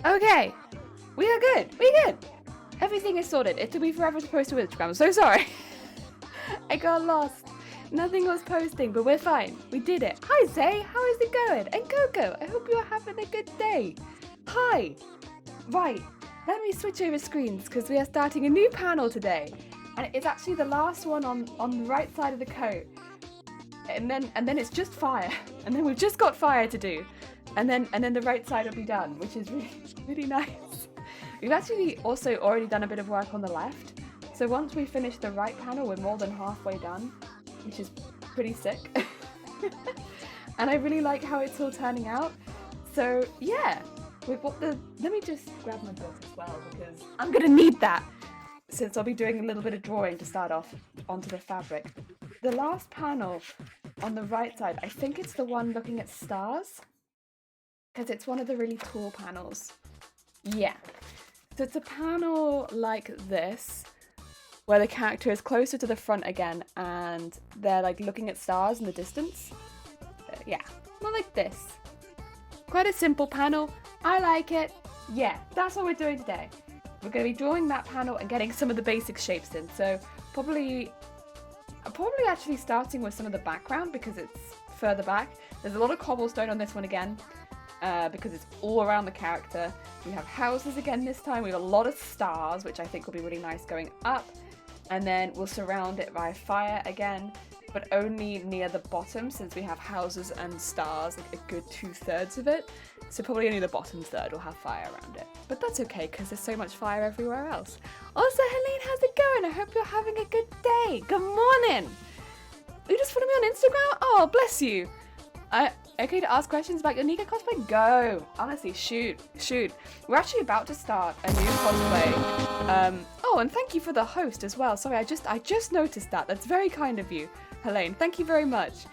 Okay, we are good. We're good. Everything is sorted. It took me forever to post to Instagram. I'm so sorry. I got lost. Nothing was posting, but we're fine. We did it. Hi, Zay. How is it going? And Coco, I hope you are having a good day. Hi. Right. Let me switch over screens because we are starting a new panel today. And it's actually the last one on the right side of the coat. And then it's just fire. And then we've just got fire to do. And then the right side will be done, which is really, really nice. We've actually also already done a bit of work on the left. So once we finish the right panel, we're more than halfway done, which is pretty sick. And I really like how it's all turning out. So yeah, we've got let me just grab my book as well because I'm gonna need that since I'll be doing a little bit of drawing to start off onto the fabric. The last panel on the right side, I think it's the one looking at stars because it's one of the really tall panels. Yeah. So it's a panel like this, where the character is closer to the front again, and they're like looking at stars in the distance. Yeah, more like this. Quite a simple panel. I like it. Yeah, that's what we're doing today. We're going to be drawing that panel and getting some of the basic shapes in. So probably actually starting with some of the background because it's further back. There's a lot of cobblestone on this one again. Because it's all around the character. We have houses again this time. We have a lot of stars, which I think will be really nice going up. And then we'll surround it by fire again, but only near the bottom since we have houses and stars, like a good 2/3 of it. So probably only the bottom third will have fire around it. But that's okay because there's so much fire everywhere else. Also, Helene, how's it going? I hope you're having a good day. Good morning. You just follow me on Instagram? Oh, bless you. Okay to ask questions about your Nika cosplay? Go! Honestly, shoot. We're actually about to start a new cosplay. Oh, and thank you for the host as well. Sorry, I just noticed that. That's very kind of you, Helene. Thank you very much.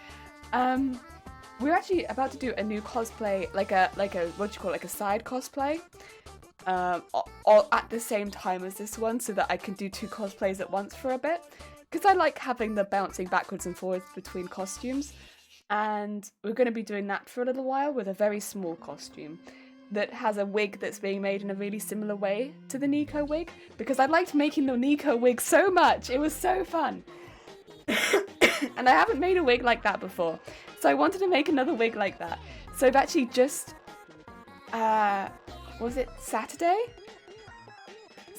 We're actually about to do a new cosplay, like a what do you call it, like a side cosplay. All at the same time as this one, so that I can do 2 cosplays at once for a bit. Because I like having the bouncing backwards and forwards between costumes. And we're going to be doing that for a little while with a very small costume that has a wig that's being made in a really similar way to the Nico wig, because I liked making the Nico wig so much. It was so fun. And I haven't made a wig like that before, so I wanted to make another wig like that. So I've actually just was it Saturday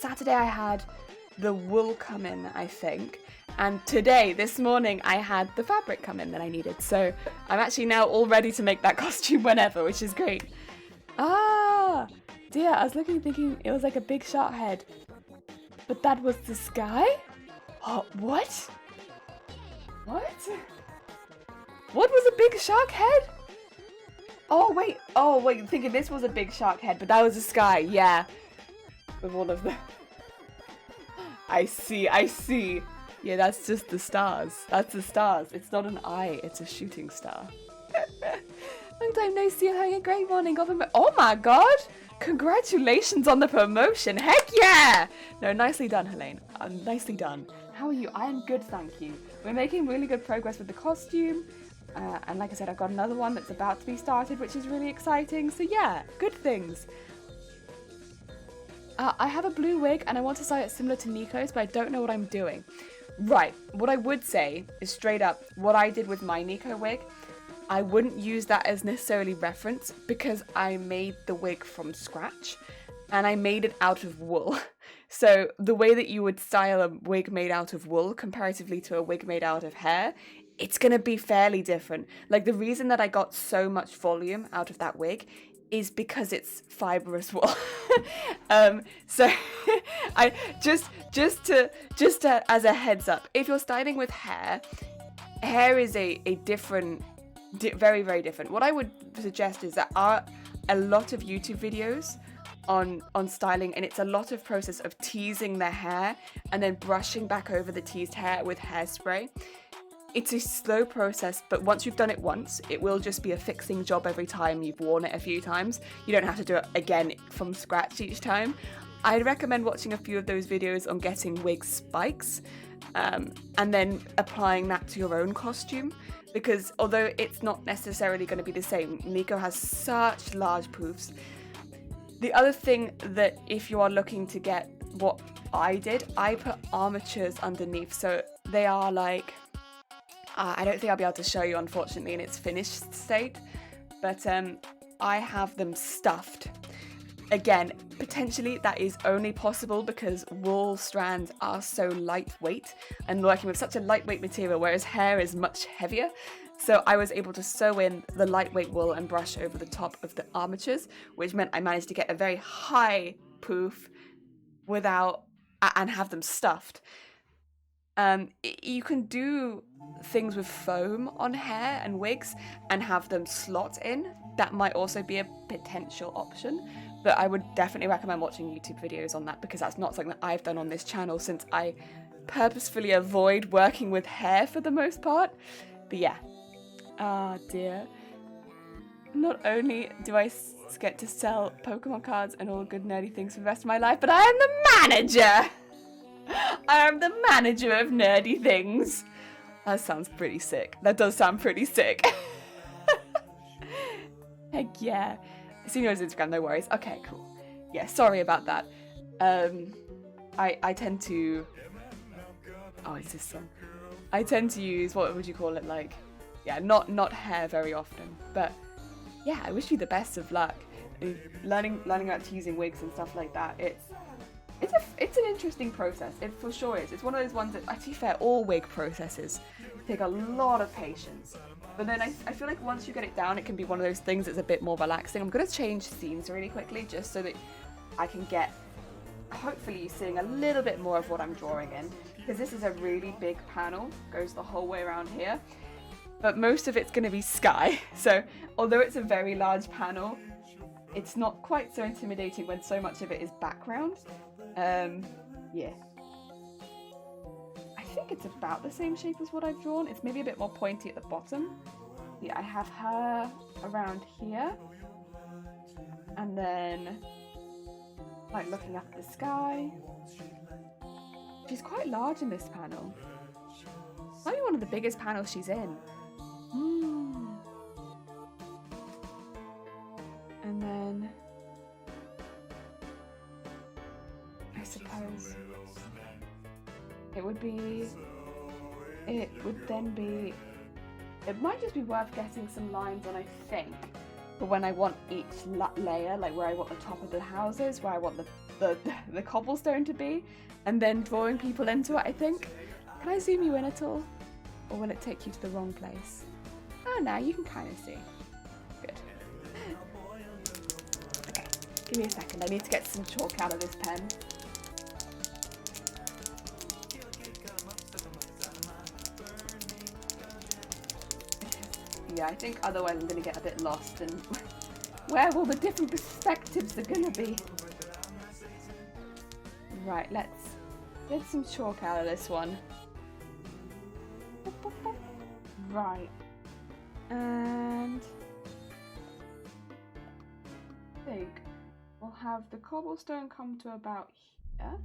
I had the wool come in, I think. And today, this morning, I had the fabric come in that I needed. So I'm actually now all ready to make that costume whenever, which is great. Ah, dear, I was thinking it was like a big shark head. But that was the sky? Oh, what? What? What was a big shark head? Oh, wait, thinking this was a big shark head, but that was the sky, yeah. With all of the... I see. Yeah, that's just the stars. That's the stars. It's not an eye, it's a shooting star. Long time no see, having a great morning. Oh my god! Congratulations on the promotion. Heck yeah! No, nicely done, Helene. Nicely done. How are you? I am good, thank you. We're making really good progress with the costume. And like I said, I've got another one that's about to be started, which is really exciting. So yeah, good things. I have a blue wig and I want to style it similar to Nico's, but I don't know what I'm doing. Right, what I would say is straight up what I did with my Nico wig. I wouldn't use that as necessarily reference because I made the wig from scratch and I made it out of wool. So the way that you would style a wig made out of wool comparatively to a wig made out of hair, it's going to be fairly different. Like the reason that I got so much volume out of that wig is because it's fibrous wool. So I just as a heads up, if you're styling with hair is a different, very, very different. What I would suggest is that are a lot of YouTube videos on styling, and it's a lot of process of teasing the hair and then brushing back over the teased hair with hairspray. It's a slow process, but once you've done it once, it will just be a fixing job every time you've worn it a few times. You don't have to do it again from scratch each time. I'd recommend watching a few of those videos on getting wig spikes and then applying that to your own costume, because although it's not necessarily going to be the same, Nico has such large poofs. The other thing that if you are looking to get what I did, I put armatures underneath. So they are like, I don't think I'll be able to show you, unfortunately, in its finished state, but I have them stuffed. Again, potentially that is only possible because wool strands are so lightweight and working with such a lightweight material, whereas hair is much heavier. So I was able to sew in the lightweight wool and brush over the top of the armatures, which meant I managed to get a very high poof without, and have them stuffed. You can do things with foam on hair and wigs and have them slot in. That might also be a potential option, but I would definitely recommend watching YouTube videos on that because that's not something that I've done on this channel since I purposefully avoid working with hair for the most part. But yeah. Ah, dear. Not only do I get to sell Pokemon cards and all good nerdy things for the rest of my life, but I am the manager! I am the manager of nerdy things. That sounds pretty sick. That does sound pretty sick. Heck yeah. I've seen you on Instagram, no worries. Okay, cool. Yeah, sorry about that. I tend to... Oh, it's this song. I tend to use, what would you call it, like... Yeah, not hair very often, but yeah, I wish you the best of luck. Learning about using wigs and stuff like that. It's an interesting process. It for sure is. It's one of those ones that, to be fair, all wig processes take a lot of patience. But then I feel like once you get it down, it can be one of those things that's a bit more relaxing. I'm gonna change scenes really quickly just so that I can get, hopefully, you seeing a little bit more of what I'm drawing in, because this is a really big panel, goes the whole way around here. But most of it's going to be sky, so although it's a very large panel, it's not quite so intimidating when so much of it is background. Yeah. I think it's about the same shape as what I've drawn. It's maybe a bit more pointy at the bottom. Yeah, I have her around here. And then, like, looking up at the sky. She's quite large in this panel. Probably one of the biggest panels she's in. And then I suppose it would then be, it might just be worth getting some lines on, I think, for when I want each layer, like where I want the top of the houses, where I want the cobblestone to be, and then drawing people into it, I think. Can I zoom you in at all? Or will it take you to the wrong place? Oh, now you can kind of see. Good. Okay, give me a second. I need to get some chalk out of this pen. Yeah, I think otherwise I'm going to get a bit lost and where will the different perspectives are going to be? Right, let's get some chalk out of this one. Right. And I think we'll have the cobblestone come to about here.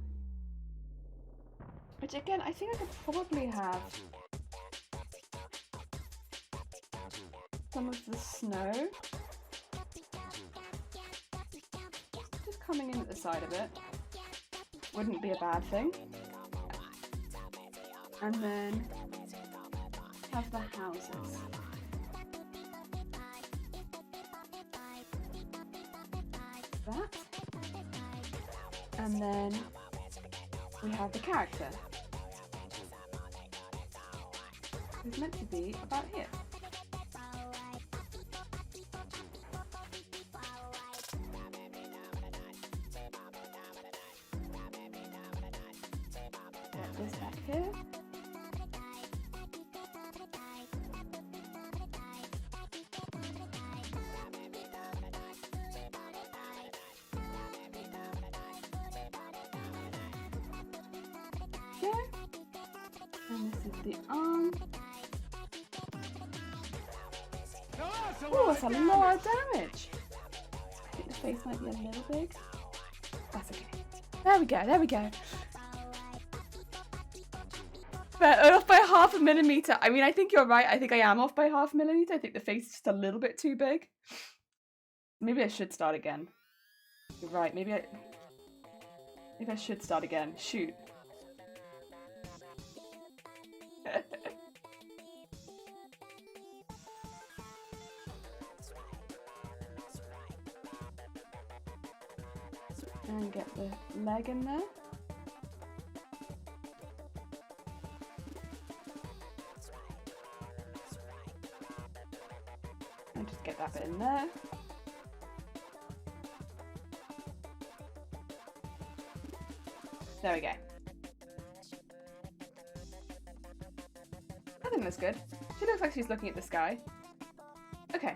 Which again, I think I could probably have some of the snow just coming in at the side of it. Wouldn't be a bad thing. And then have the houses. That. And then we have the character. Who's meant to be about here. Get this back here. And this is the arm. Oh, that's a lot of damage. I think the face might be a little big. That's okay. There we go, there we go. But off by 0.5 millimeter. I mean, I think you're right. I think I am off by 0.5 millimeter. I think the face is just a little bit too big. Maybe I should start again. You're right, maybe I should start again. Shoot. And get the leg in there. And just get that bit in there. There we go. I think that's good. She looks like she's looking at the sky. Okay.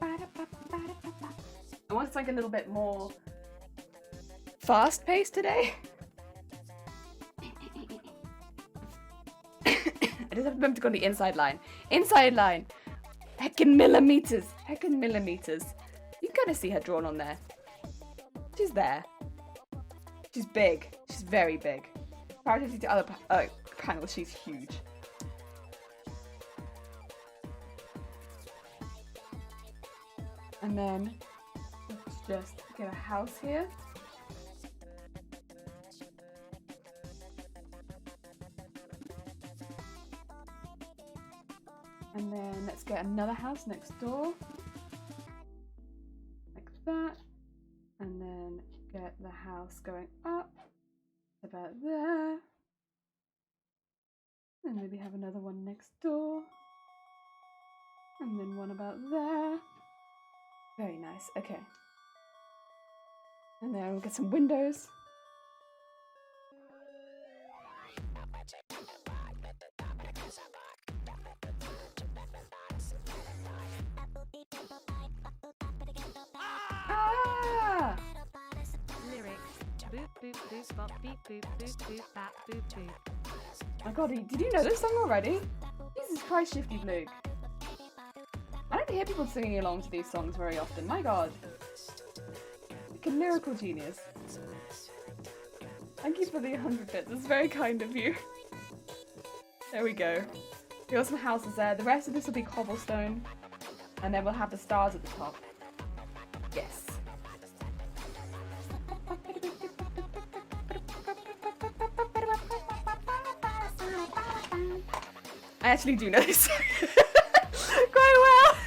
I want something a little bit more fast-paced today. I just have to remember to go on the inside line. Inside line! Heckin' millimeters! Heckin' millimeters. You can kind of see her drawn on there. She's there. She's big. She's very big. Comparatively to other panels, she's huge. And then let's just get a house here. And then let's get another house next door. Like that. And then get the house going up. About there. And maybe have another one next door. And then one about there. Very nice, okay. And then we'll get some windows. Ah! Lyrics. Boop boop boop bop beep boop boop boop bap boop boop. Oh my god, did you know this song already? Jesus Christ, Shifty Blue. I don't hear people singing along to these songs very often. My god. Like a lyrical genius. Thank you for the 100 bits. It's very kind of you. There we go. We got some houses there. The rest of this will be cobblestone. And then we'll have the stars at the top. Yes. I actually do know this song quite well.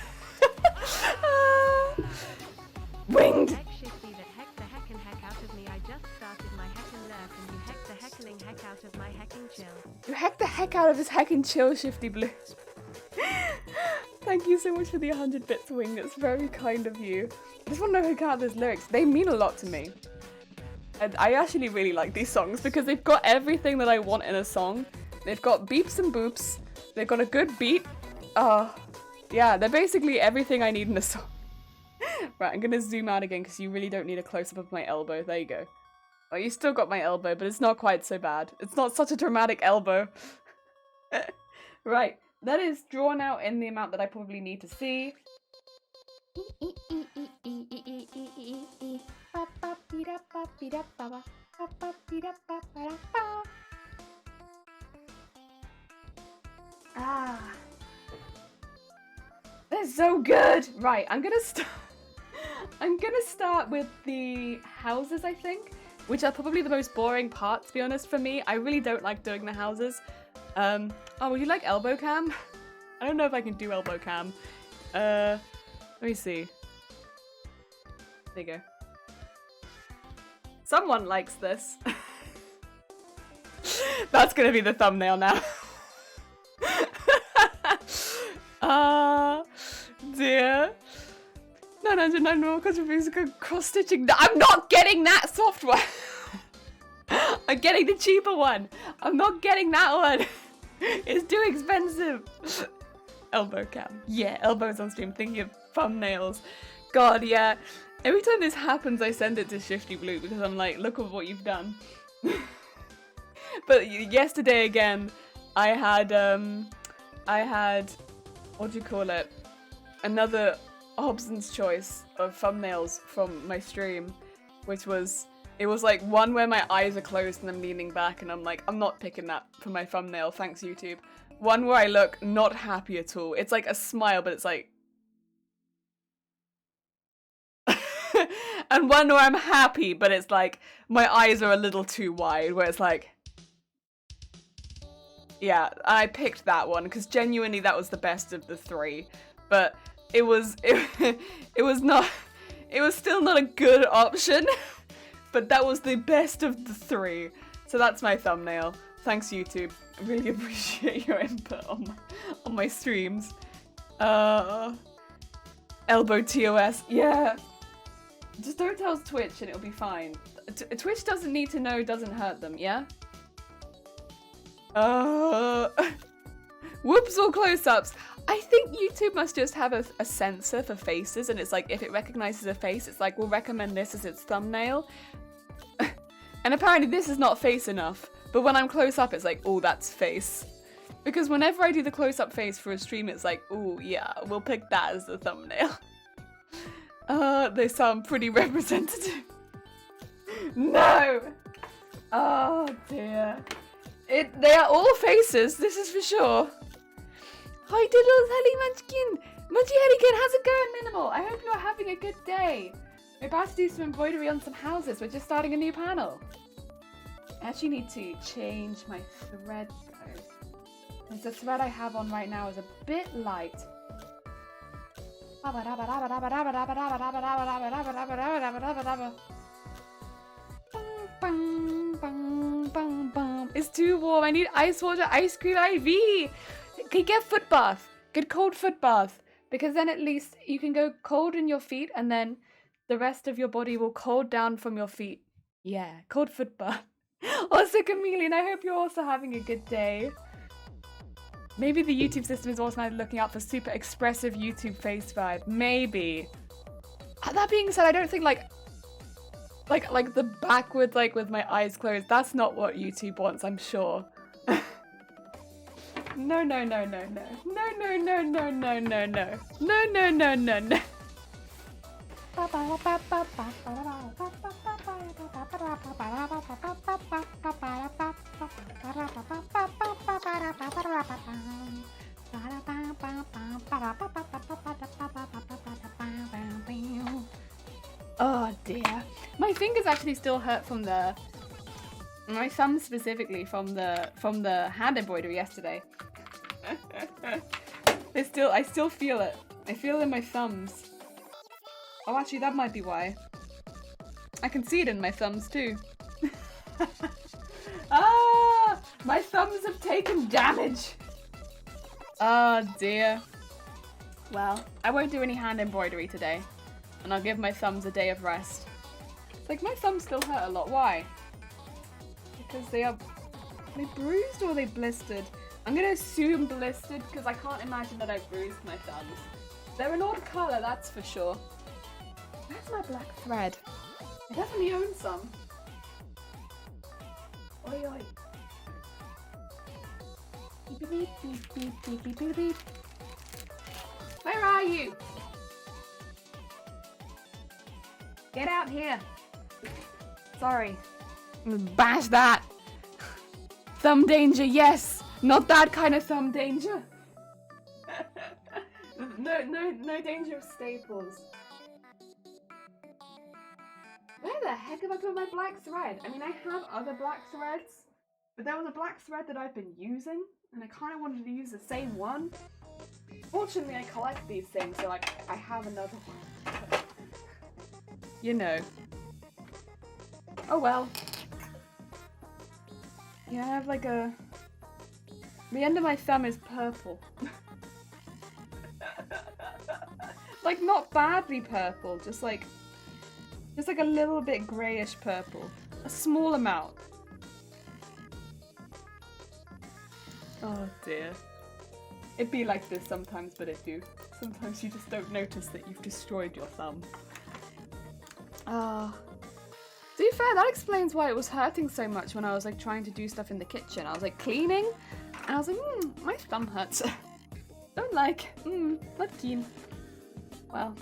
Winged. Heck shifty that heck the heckin' heck out of me. I just started my heckin' lurk and you heck the heckling heck out of my heckin' chill. You heck the heck out of his heckin' chill, Shifty Blue. Thank you so much for the 100 bits, Wing. It's very kind of you. I just want to know who came out with those lyrics. They mean a lot to me. And I actually really like these songs because they've got everything that I want in a song. They've got beeps and boops. They've got a good beat. Yeah, they're basically everything I need in a song. Right, I'm gonna zoom out again because you really don't need a close-up of my elbow. There you go. Well, you still got my elbow, but it's not quite so bad. It's not such a dramatic elbow. Right, that is drawn out in the amount that I probably need to see. Ah, that's so good. Right, I'm gonna start with the houses, I think, which are probably the most boring part, to be honest, for me. I really don't like doing the houses. Oh, would you like elbow cam? I don't know if I can do elbow cam. Let me see. There you go. Someone likes this. That's gonna be the thumbnail now. Dear. 909 more contributions cross-stitching. I'm not getting that software. I'm getting the cheaper one. I'm not getting that one. It's too expensive. Elbow cam. Yeah, elbows on stream. Thinking of thumbnails. God, yeah. Every time this happens, I send it to Shifty Blue because I'm like, look at what you've done. But yesterday again, I had, what do you call it? Another Hobson's choice of thumbnails from my stream, which was, it was like one where my eyes are closed and I'm leaning back and I'm like, I'm not picking that for my thumbnail, thanks YouTube. One where I look not happy at all. It's like a smile, but it's like... and one where I'm happy, but it's like my eyes are a little too wide, where it's like, yeah, I picked that one because genuinely that was the best of the three, but it was still not a good option, but that was the best of the three. So that's my thumbnail. Thanks, YouTube. I really appreciate your input on my streams. Elbow TOS. Yeah. Just don't tell Twitch and it'll be fine. Twitch doesn't need to know, doesn't hurt them, yeah? Whoops or close-ups. I think YouTube must just have a sensor for faces, and it's like, if it recognizes a face, it's like, we'll recommend this as its thumbnail. And apparently this is not face enough, but when I'm close up, it's like, oh, that's face. Because whenever I do the close-up face for a stream, it's like, oh, yeah, we'll pick that as the thumbnail. They sound pretty representative. No! Oh, dear. They are all faces, this is for sure. Hi, Diddles, Helly Munchkin! Munchy Hellykin, how's it going, Minimal? I hope you're having a good day. We're about to do some embroidery on some houses. We're just starting a new panel. I actually need to change my thread, though. Because the thread I have on right now is a bit light. It's too warm. I need ice water, ice cream, IV. Okay, get foot bath. Get cold foot bath. Because then at least you can go cold in your feet and then the rest of your body will cool down from your feet. Yeah, cold foot bath. Also, Chameleon, I hope you're also having a good day. Maybe the YouTube system is automatically looking out for super expressive YouTube face vibe. Maybe. That being said, I don't think like the backwards, like with my eyes closed, that's not what YouTube wants, I'm sure. No, no, no, no, no. No, no, no, no, no, no, no. No, no, no, no, no. Oh dear. My fingers actually still hurt from my thumb specifically from the hand embroidery yesterday. I still feel it. I feel it in my thumbs. Oh, actually, that might be why. I can see it in my thumbs too. Ah! My thumbs have taken damage! Oh dear. Well, I won't do any hand embroidery today. And I'll give my thumbs a day of rest. It's like, my thumbs still hurt a lot. Why? Because are they bruised or are they blistered? I'm gonna assume blistered because I can't imagine that I've bruised my thumbs. They're an odd colour, that's for sure. Where's my black thread? I definitely own some. Oi oi. Beep beep beep beep beep beep beep beep. Where are you? Get out here. Sorry. Bash that. Thumb danger, yes. Not that kind of thumb danger. No danger of staples. Where the heck have I put my black thread? I mean, I have other black threads, but there was a black thread that I've been using, and I kind of wanted to use the same one. Fortunately, I collect these things, so like I have another one. You know. Oh well. Yeah, I have like the end of my thumb is purple. Like not badly purple, just like a little bit grayish purple. A small amount. Oh dear. It'd be like this sometimes, but it do. Sometimes you just don't notice that you've destroyed your thumb. To be fair, that explains why it was hurting so much when I was like trying to do stuff in the kitchen. I was like cleaning, and I was like, my thumb hurts. Don't like, not keen. Well,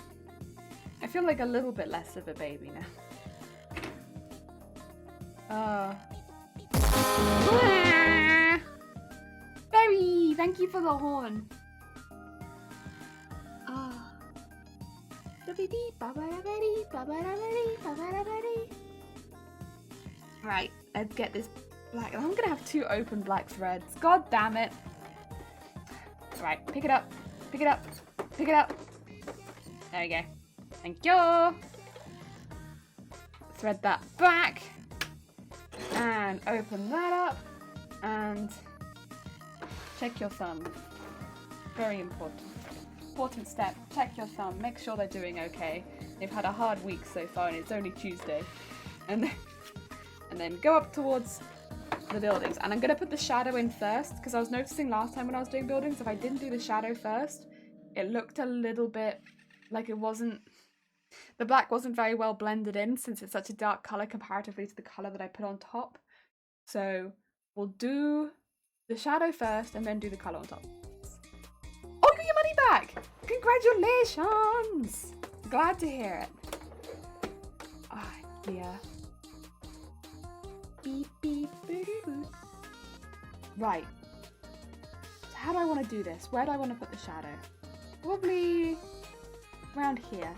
I feel like a little bit less of a baby now. Berry, thank you for the horn. Right, let's get this black. I'm gonna have 2 open black threads. God damn it. Right, pick it up. Pick it up. Pick it up. There we go. Thank you. Thread that back. And open that up. And check your thumb. Very important. Important step. Check your thumb. Make sure they're doing okay. They've had a hard week so far and it's only Tuesday. And then go up towards the buildings. And I'm going to put the shadow in first because I was noticing last time when I was doing buildings, if I didn't do the shadow first, it looked a little bit like it wasn't... The black wasn't very well blended in since it's such a dark colour comparatively to the colour that I put on top. So we'll do the shadow first and then do the colour on top. Oh, you got your money back! Congratulations! Glad to hear it. Ah, yeah. Beep, beep, boop, boop. Right. So how do I want to do this? Where do I want to put the shadow? Probably around here.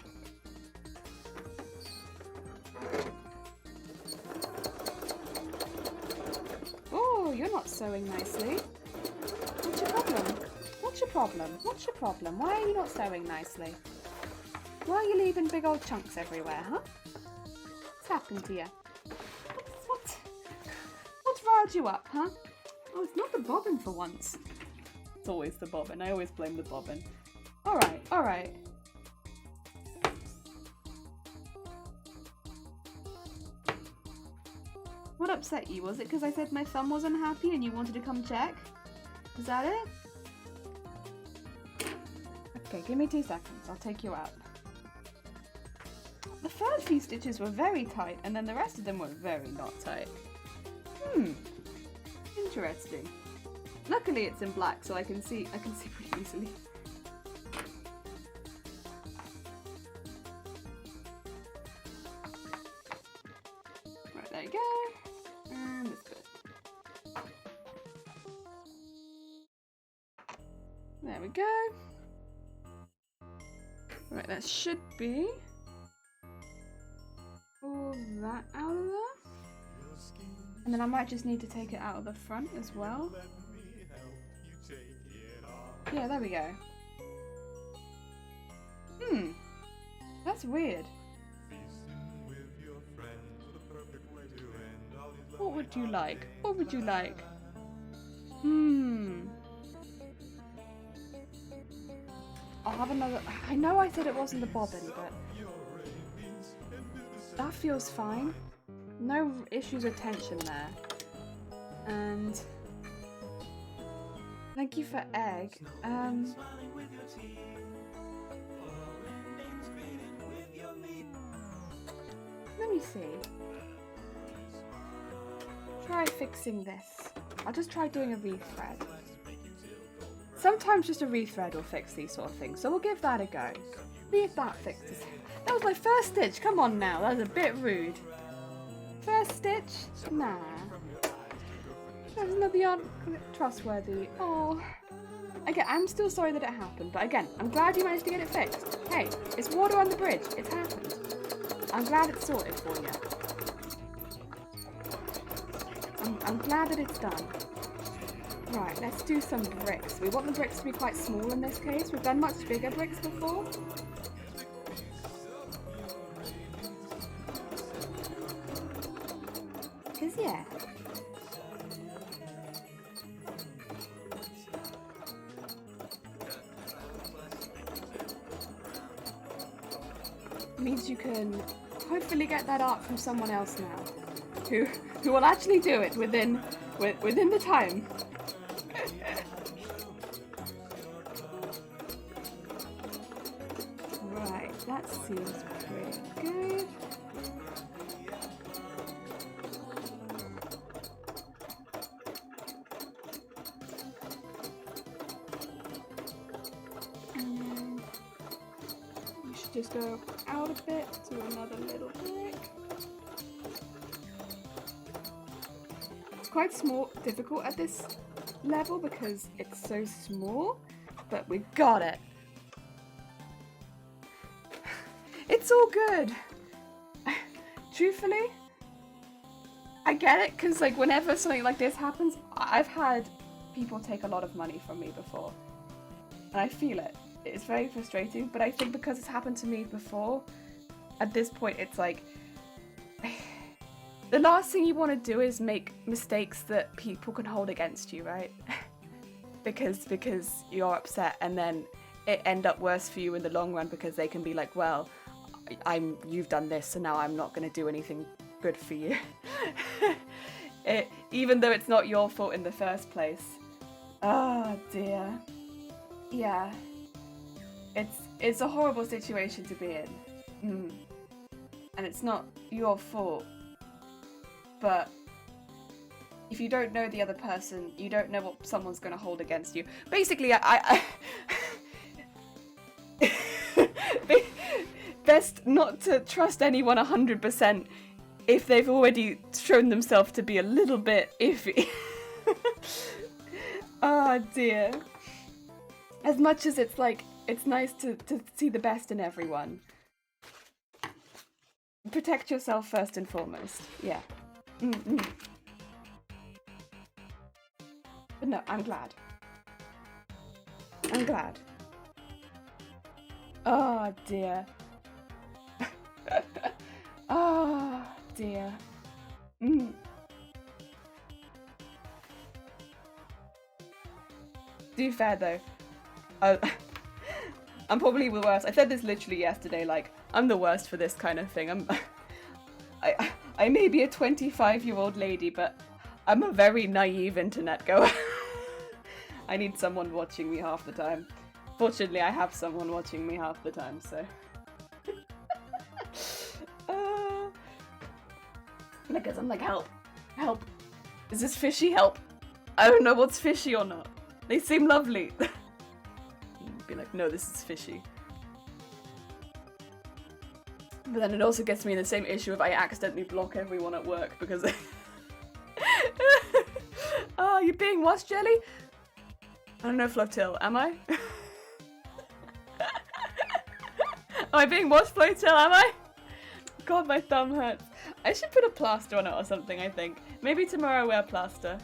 Oh, you're not sewing nicely. What's your problem? What's your problem? What's your problem? Why are you not sewing nicely? Why are you leaving big old chunks everywhere, huh? What's happened to you? What's riled you up, huh? Oh, it's not the bobbin for once. It's always the bobbin. I always blame the bobbin. Alright, alright. What upset you? Was it because I said my thumb wasn't happy and you wanted to come check? Is that it? Okay, give me 2 seconds. I'll take you out. The first few stitches were very tight and then the rest of them were very not tight. Interesting. Luckily it's in black so I can see pretty easily. Right, there you go. And this bit. There we go. Right, that should be all that out of there. And then I might just need to take it out of the front as well. Yeah, there we go. That's weird. What would you like? What would you like? I'll have another... I know I said it wasn't the bobbin, but... that feels fine. No issues with tension there. And... thank you for egg. Let me see. Try fixing this. I'll just try doing a rethread. Sometimes just a rethread will fix these sort of things, so we'll give that a go. See if that fixes it. That was my first stitch. Come on now, that was a bit rude. First stitch? Nah. That's not beyond trustworthy. Oh. Again, I'm still sorry that it happened, but again, I'm glad you managed to get it fixed. Hey, it's water on the bridge. It's happened. I'm glad it's sorted for you. I'm glad that it's done. Right, let's do some bricks. We want the bricks to be quite small in this case. We've done much bigger bricks before. Because, yeah. Means you can hopefully get that art from someone else now. Who will actually do it within the time. Right, that seems pretty good. And then we should just go out a bit to another little brick. It's quite small, difficult at this level because it's so small, but we got it. It's all good. Truthfully, I get it, because like whenever something like this happens, I've had people take a lot of money from me before. And I feel it. It's very frustrating, but I think because it's happened to me before, at this point it's like, the last thing you want to do is make mistakes that people can hold against you, right? because you're upset, and then it end up worse for you in the long run, because they can be like, well, you've done this, so now I'm not going to do anything good for you. Even though it's not your fault in the first place. Oh dear. Yeah. It's a horrible situation to be in. And it's not your fault. But if you don't know the other person, you don't know what someone's going to hold against you. Basically, I best not to trust anyone 100% if they've already shown themselves to be a little bit iffy. Oh dear. As much as it's like, it's nice to see the best in everyone. Protect yourself first and foremost. Yeah. But no, I'm glad. I'm glad. Oh dear. Oh dear. To be fair though, I'm probably the worst. I said this literally yesterday, like, I'm the worst for this kind of thing. I may be a 25-year-old lady, but I'm a very naive internet goer. I need someone watching me half the time. Fortunately, I have someone watching me half the time, so. Because I'm like, help, help. Is this fishy? Help. I don't know what's fishy or not. They seem lovely. Be like, no, this is fishy. But then it also gets me in the same issue if I accidentally block everyone at work because... Oh, you're being washed, Jelly? I don't know, Flotil, am I? Am I being washed, Flotil, am I? God, my thumb hurts. I should put a plaster on it or something, I think. Maybe tomorrow I wear plaster.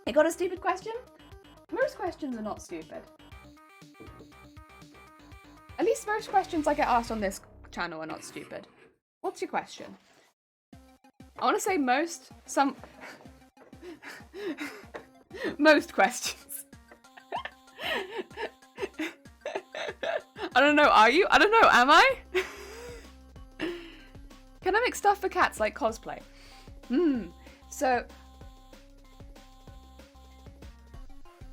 I got a stupid question? Most questions are not stupid. At least most questions I get asked on this channel are not stupid. What's your question? I want to say most, some... most questions. I don't know, are you? I don't know, am I? Can I make stuff for cats like cosplay? So...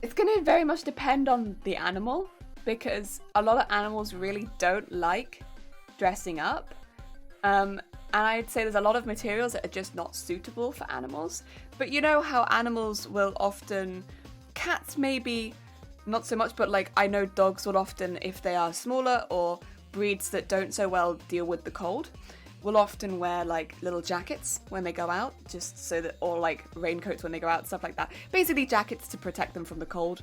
it's going to very much depend on the animal, because a lot of animals really don't like dressing up. And I'd say there's a lot of materials that are just not suitable for animals. But you know how animals will often, cats maybe not so much, but like I know dogs will often, if they are smaller or breeds that don't so well deal with the cold, will often wear like little jackets when they go out, just so that, or like raincoats when they go out, stuff like that. Basically jackets to protect them from the cold,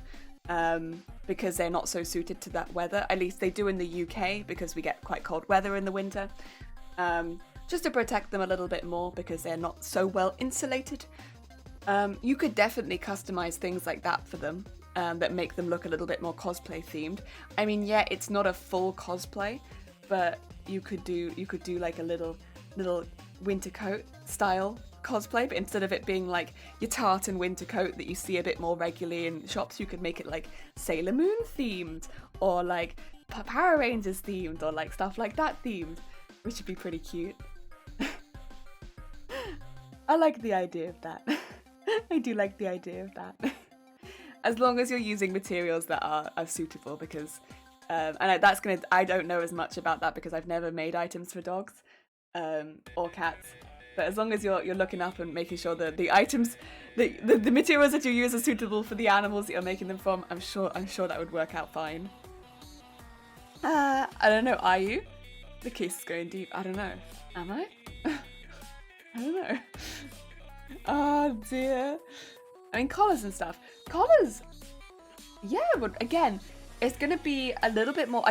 because they're not so suited to that weather. At least they do in the UK, because we get quite cold weather in the winter. Just to protect them a little bit more, because they're not so well insulated. You could definitely customize things like that for them, that make them look a little bit more cosplay themed. I mean, yeah, it's not a full cosplay, but you could do like a little winter coat style cosplay, but instead of it being like your tartan winter coat that you see a bit more regularly in shops, you could make it like Sailor Moon themed, or like Power Rangers themed, or like stuff like that themed, which would be pretty cute. I like the idea of that. I do like the idea of that. As long as you're using materials that are suitable, because I don't know as much about that because I've never made items for dogs or cats. But as long as you're looking up and making sure that the items, the materials that you use are suitable for the animals that you're making them from, I'm sure that would work out fine. I don't know. Are you? The case is going deep. I don't know. Am I? I don't know. Oh dear. I mean, collars and stuff. Collars. Yeah, but again, It's going to be a little bit more,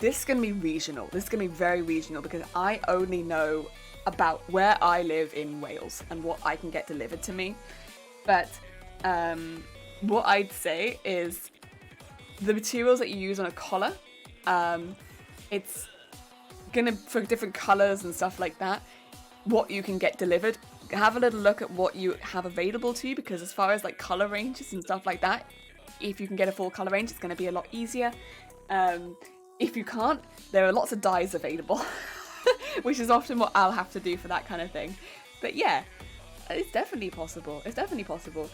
this is going to be regional. This is going to be very regional because I only know about where I live in Wales and what I can get delivered to me. But what I'd say is the materials that you use on a collar, it's gonna, for different colors and stuff like that, what you can get delivered. Have a little look at what you have available to you, because as far as like color ranges and stuff like that, if you can get a full color range, it's going to be a lot easier. If you can't, there are lots of dyes available, which is often what I'll have to do for that kind of thing. But yeah, it's definitely possible. It's definitely possible.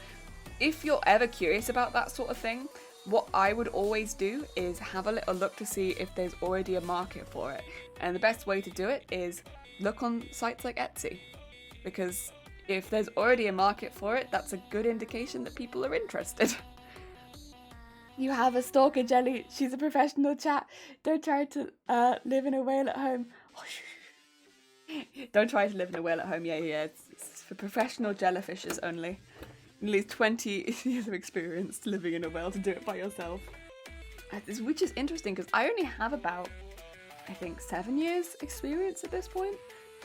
If you're ever curious about that sort of thing, what I would always do is have a little look to see if there's already a market for it. And the best way to do it is look on sites like Etsy, because if there's already a market for it, that's a good indication that people are interested. You have a stalker, Jelly. She's a professional chat. Don't try to live in a whale at home. Don't try to live in a whale at home. Yeah. It's for professional jellyfishes only. At least 20 years of experience living in a whale to do it by yourself. Which is interesting because I only have about, I think, 7 years experience at this point.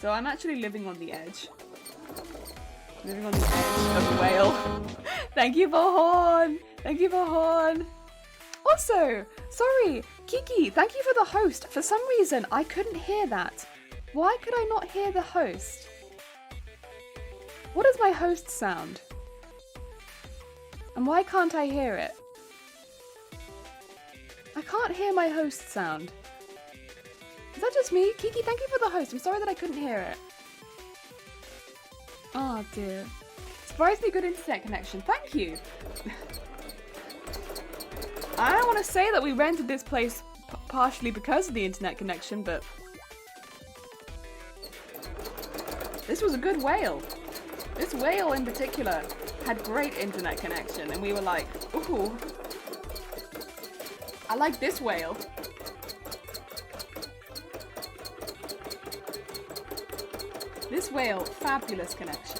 So I'm actually living on the edge. Living on the edge of a whale. Thank you for Horn. Thank you for Horn. Also, sorry, Kiki, thank you for the host. For some reason, I couldn't hear that. Why could I not hear the host? What does my host sound? And why can't I hear it? I can't hear my host sound. Is that just me? Kiki, thank you for the host. I'm sorry that I couldn't hear it. Oh dear. Surprisingly good internet connection. Thank you. I don't want to say that we rented this place partially because of the internet connection, but this was a good whale. This whale in particular had great internet connection, and we were like, ooh, I like this whale. This whale, fabulous connection.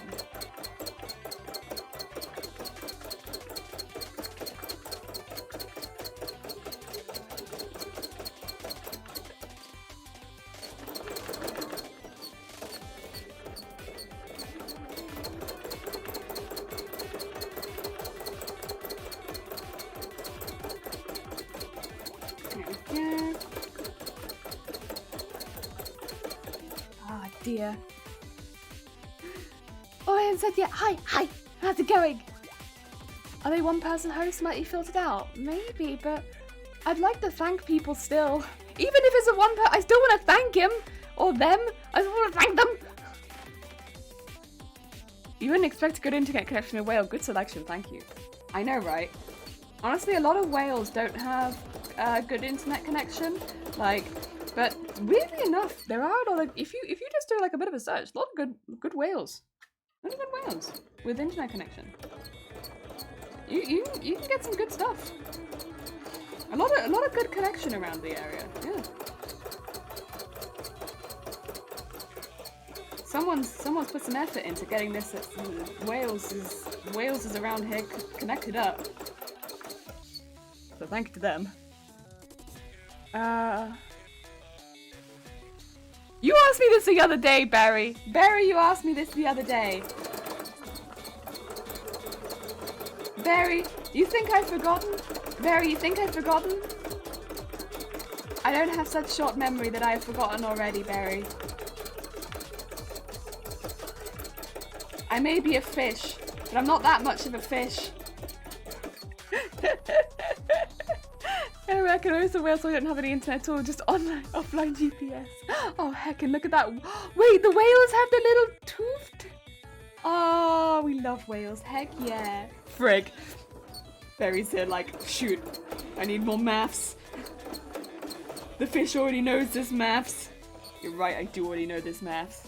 Dear. Oh, I haven't said yet. Hi, how's it going? Are they one-person hosts? Might you filtered out? Maybe, but I'd like to thank people still. Even if it's a one-person, I still want to thank him or them. I still want to thank them. You wouldn't expect a good internet connection in a whale. Good selection, thank you. I know, right? Honestly, a lot of whales don't have a good internet connection. But weirdly enough, there are a lot of, if you just do like a bit of a search, a lot of good whales. Really good whales with internet connection. You can get some good stuff. A lot of good connection around the area. Yeah. Someone's put some effort into getting this. Wales is around here connected up. So thank you to them. You asked me this the other day, Barry. Barry, you asked me this the other day. Barry, you think I've forgotten? Barry, you think I've forgotten? I don't have such short memory that I have forgotten already, Barry. I may be a fish, but I'm not that much of a fish. I reckon I also so I don't have any internet at all, just online, offline GPS. Oh heck, and look at that. Wait, the whales have the little toothed? Oh, we love whales. Heck yeah. Frig. Barry's here like, shoot, I need more maths. The fish already knows this maths. You're right, I do already know this maths.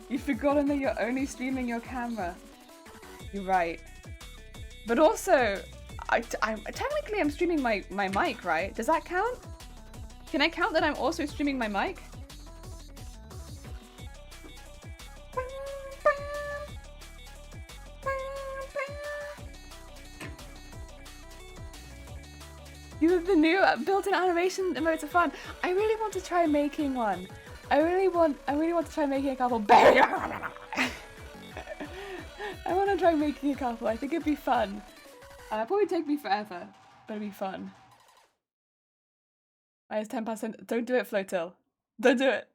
You've forgotten that you're only streaming your camera. You're right. But also, technically I'm streaming my mic, right? Does that count? Can I count that I'm also streaming my mic? The new built-in animation emotes are fun. I really want to try making one. I really want to try making a couple. I want to try making a couple. I think it'd be fun. Probably take me forever, but it'd be fun. Minus 10%. Don't do it, Flotil. Don't do it.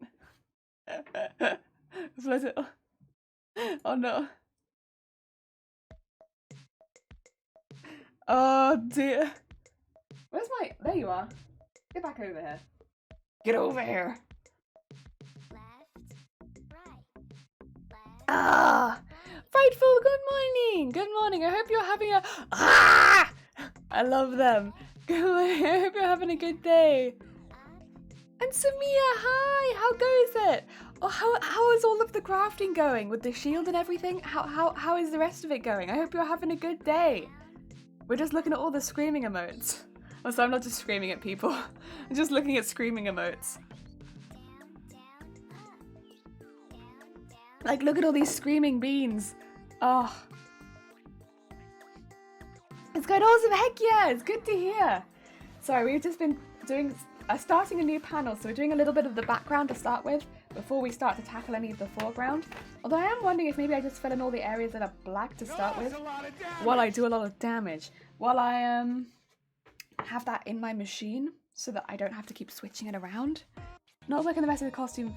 Flotil. Oh no. Oh dear. Where's my... There you are. Get back over here. Get over here. Ah! Frightful, good morning! Good morning, I hope you're having a... Ah! I love them. Good morning, I hope you're having a good day. And Samia, hi! How goes it? Oh, how is all of the crafting going? With the shield and everything? How is the rest of it going? I hope you're having a good day. We're just looking at all the screaming emotes. Oh, so I'm not just screaming at people. I'm just looking at screaming emotes. Like, look at all these screaming beans. Oh. It's going awesome. Heck yeah, it's good to hear. Sorry, we've just been doing, starting a new panel, so we're doing a little bit of the background to start with before we start to tackle any of the foreground. Although I am wondering if maybe I just fill in all the areas that are black to start with while I do a lot of damage. While I have that in my machine so that I don't have to keep switching it around. Not looking the best of the costume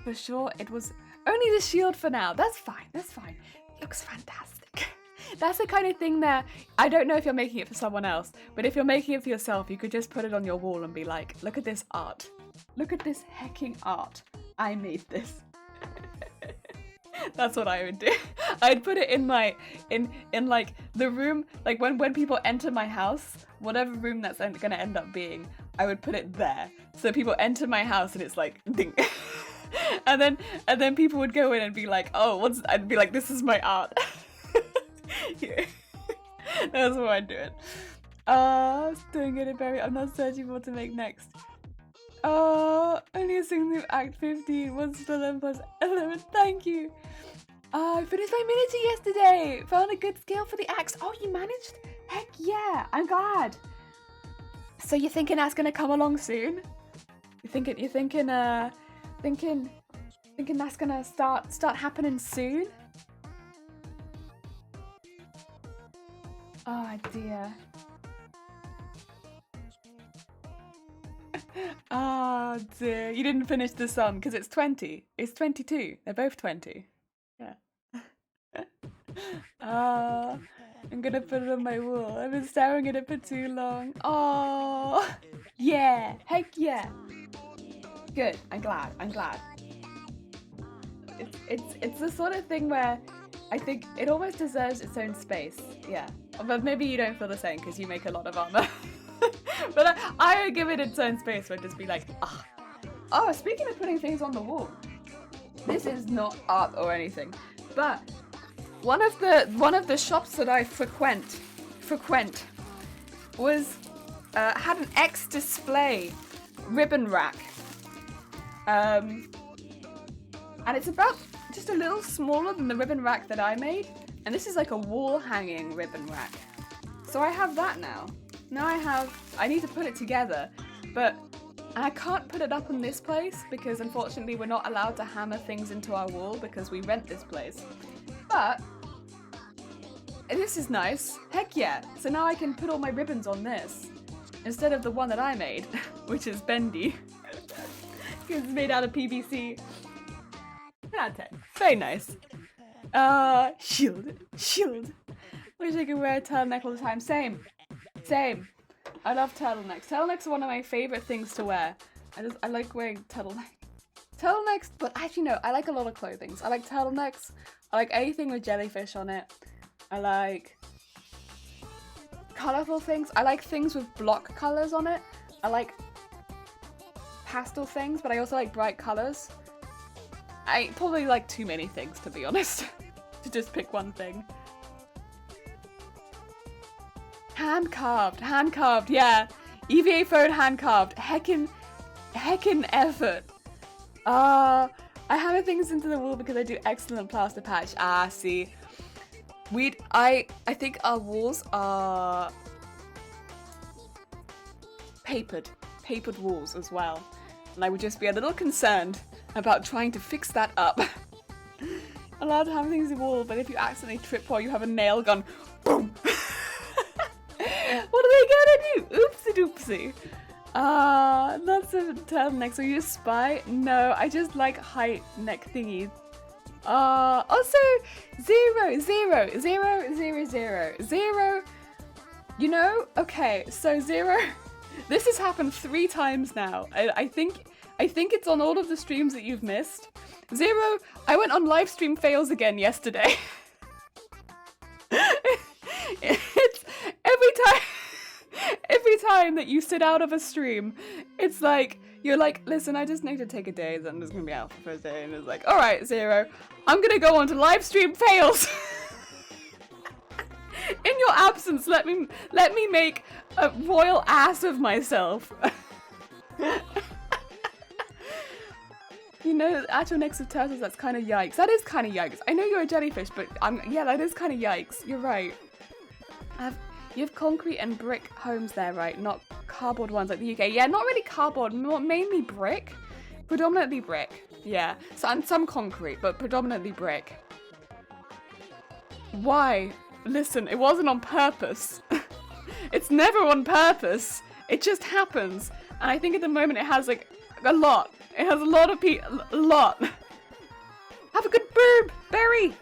for sure. It was only the shield for now. That's fine. That's fine. Looks fantastic. That's the kind of thing that I don't know if you're making it for someone else, but if you're making it for yourself, you could just put it on your wall and be like, look at this art. Look at this hecking art. I made this. That's what I would do. I'd put it in my in like the room, like when people enter my house, whatever room that's gonna end up being, I would put it there. So people enter my house and it's like ding. and then people would go in and be like, oh, I'd be like, this is my art. Yeah. That's what I'd do it. Doing it very. I'm not searching for what to make next. Only a single act 15. What's still 11 plus 11? Thank you. I finished my miniature yesterday. Found a good scale for the axe. Oh, you managed? Heck yeah! I'm glad. So you're thinking that's gonna come along soon? You're thinking that's gonna start happening soon? Oh dear. Oh dear. You didn't finish the sum because it's 20. It's 22. They're both 20. Yeah. I'm gonna put it on my wall. I've been staring at it for too long. Oh, yeah. Heck yeah. Good. I'm glad. It's the sort of thing where I think it almost deserves its own space. Yeah. But maybe you don't feel the same because you make a lot of armor. But I would give it its own space where I'd just be like, ah. Oh, speaking of putting things on the wall, this is not art or anything, but one of the shops that I frequent was had an X display ribbon rack, and it's about just a little smaller than the ribbon rack that I made, and this is like a wall hanging ribbon rack. So I have that now. Now I need to put it together, but I can't put it up in this place because unfortunately we're not allowed to hammer things into our wall because we rent this place. But this is nice. Heck yeah. So now I can put all my ribbons on this instead of the one that I made, which is bendy. It's made out of PVC. 10 out of 10. Very nice. Shield. Wish I could wear a turtleneck all the time. Same. I love turtlenecks. Turtlenecks are one of my favorite things to wear. I like wearing turtlenecks, but actually no, I like a lot of clothing. I like turtlenecks. I like anything with jellyfish on it. I like colorful things. I like things with block colors on it. I like pastel things, but I also like bright colors. I probably like too many things, to be honest, to just pick one thing. Hand carved, yeah. EVA phone hand carved. Heckin' effort. I hammer things into the wall because I do excellent plaster patch. See. I think our walls are papered walls as well. And I would just be a little concerned about trying to fix that up. Allowed to have things in the wall, but if you accidentally trip while you have a nail gun, boom! What are they gonna do? Oopsie doopsie. That's a turtleneck. So you a spy? No, I just like high neck thingies. Also, 0, 0, 0, 0, 0, 0. You know, okay, so 0. This has happened 3 times now. I think it's on all of the streams that you've missed. 0, I went on live stream fails again yesterday. It's every time that you sit out of a stream, it's like, you're like, listen, I just need to take a day, then I'm just gonna be out for a day, and it's like, alright, 0, I'm gonna go on to live stream fails. In your absence, let me make a royal ass of myself. You know, actual necks of turtles, that's kind of yikes. That is kind of yikes. I know you're a jellyfish, but yeah, that is kind of yikes. You're right. You have concrete and brick homes there, right? Not cardboard ones like the UK. Yeah, not really cardboard, mainly brick. Predominantly brick. Yeah, so, and some concrete, but predominantly brick. Why? Listen, it wasn't on purpose. It's never on purpose. It just happens. And I think at the moment it has like a lot. It has a lot of people. A lot. Have a good berry.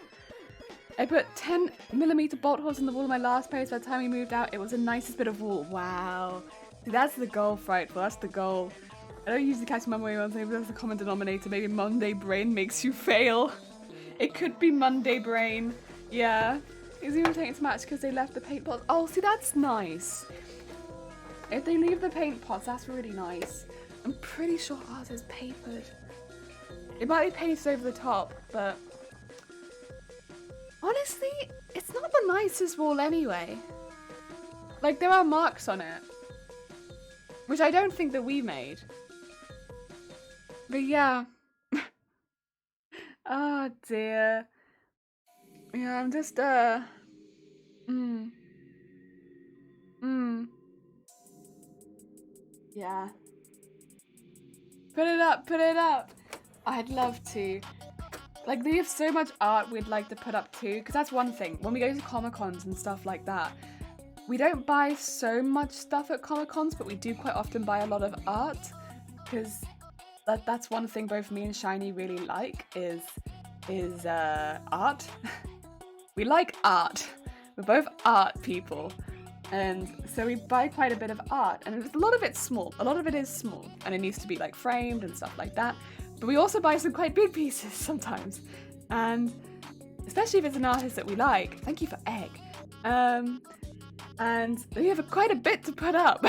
I put 10mm bolt holes in the wall of my last place. By the time we moved out, it was the nicest bit of wall. Wow. See, that's the goal, Frightful. That's the goal. I don't usually catch my way on, maybe that's the common denominator. Maybe Monday brain makes you fail. It could be Monday brain. Yeah. It's even taking to match because they left the paint pots. Oh, see, that's nice. If they leave the paint pots, that's really nice. I'm pretty sure ours is papered. It might be painted over the top, but honestly, it's not the nicest wall anyway. Like, there are marks on it, which I don't think that we made. But yeah. Oh dear. Yeah, I'm just, Yeah. Put it up. I'd love to. Like, we have so much art we'd like to put up too, because that's one thing. When we go to Comic-Cons and stuff like that, we don't buy so much stuff at Comic-Cons, but we do quite often buy a lot of art, because that's one thing both me and Shiny really like, is art. We like art. We're both art people. And so we buy quite a bit of art, and a lot of it's small. A lot of it is small, and it needs to be like framed and stuff like that. But we also buy some quite big pieces sometimes, and especially if it's an artist that we like. Thank you for egg. And we have quite a bit to put up,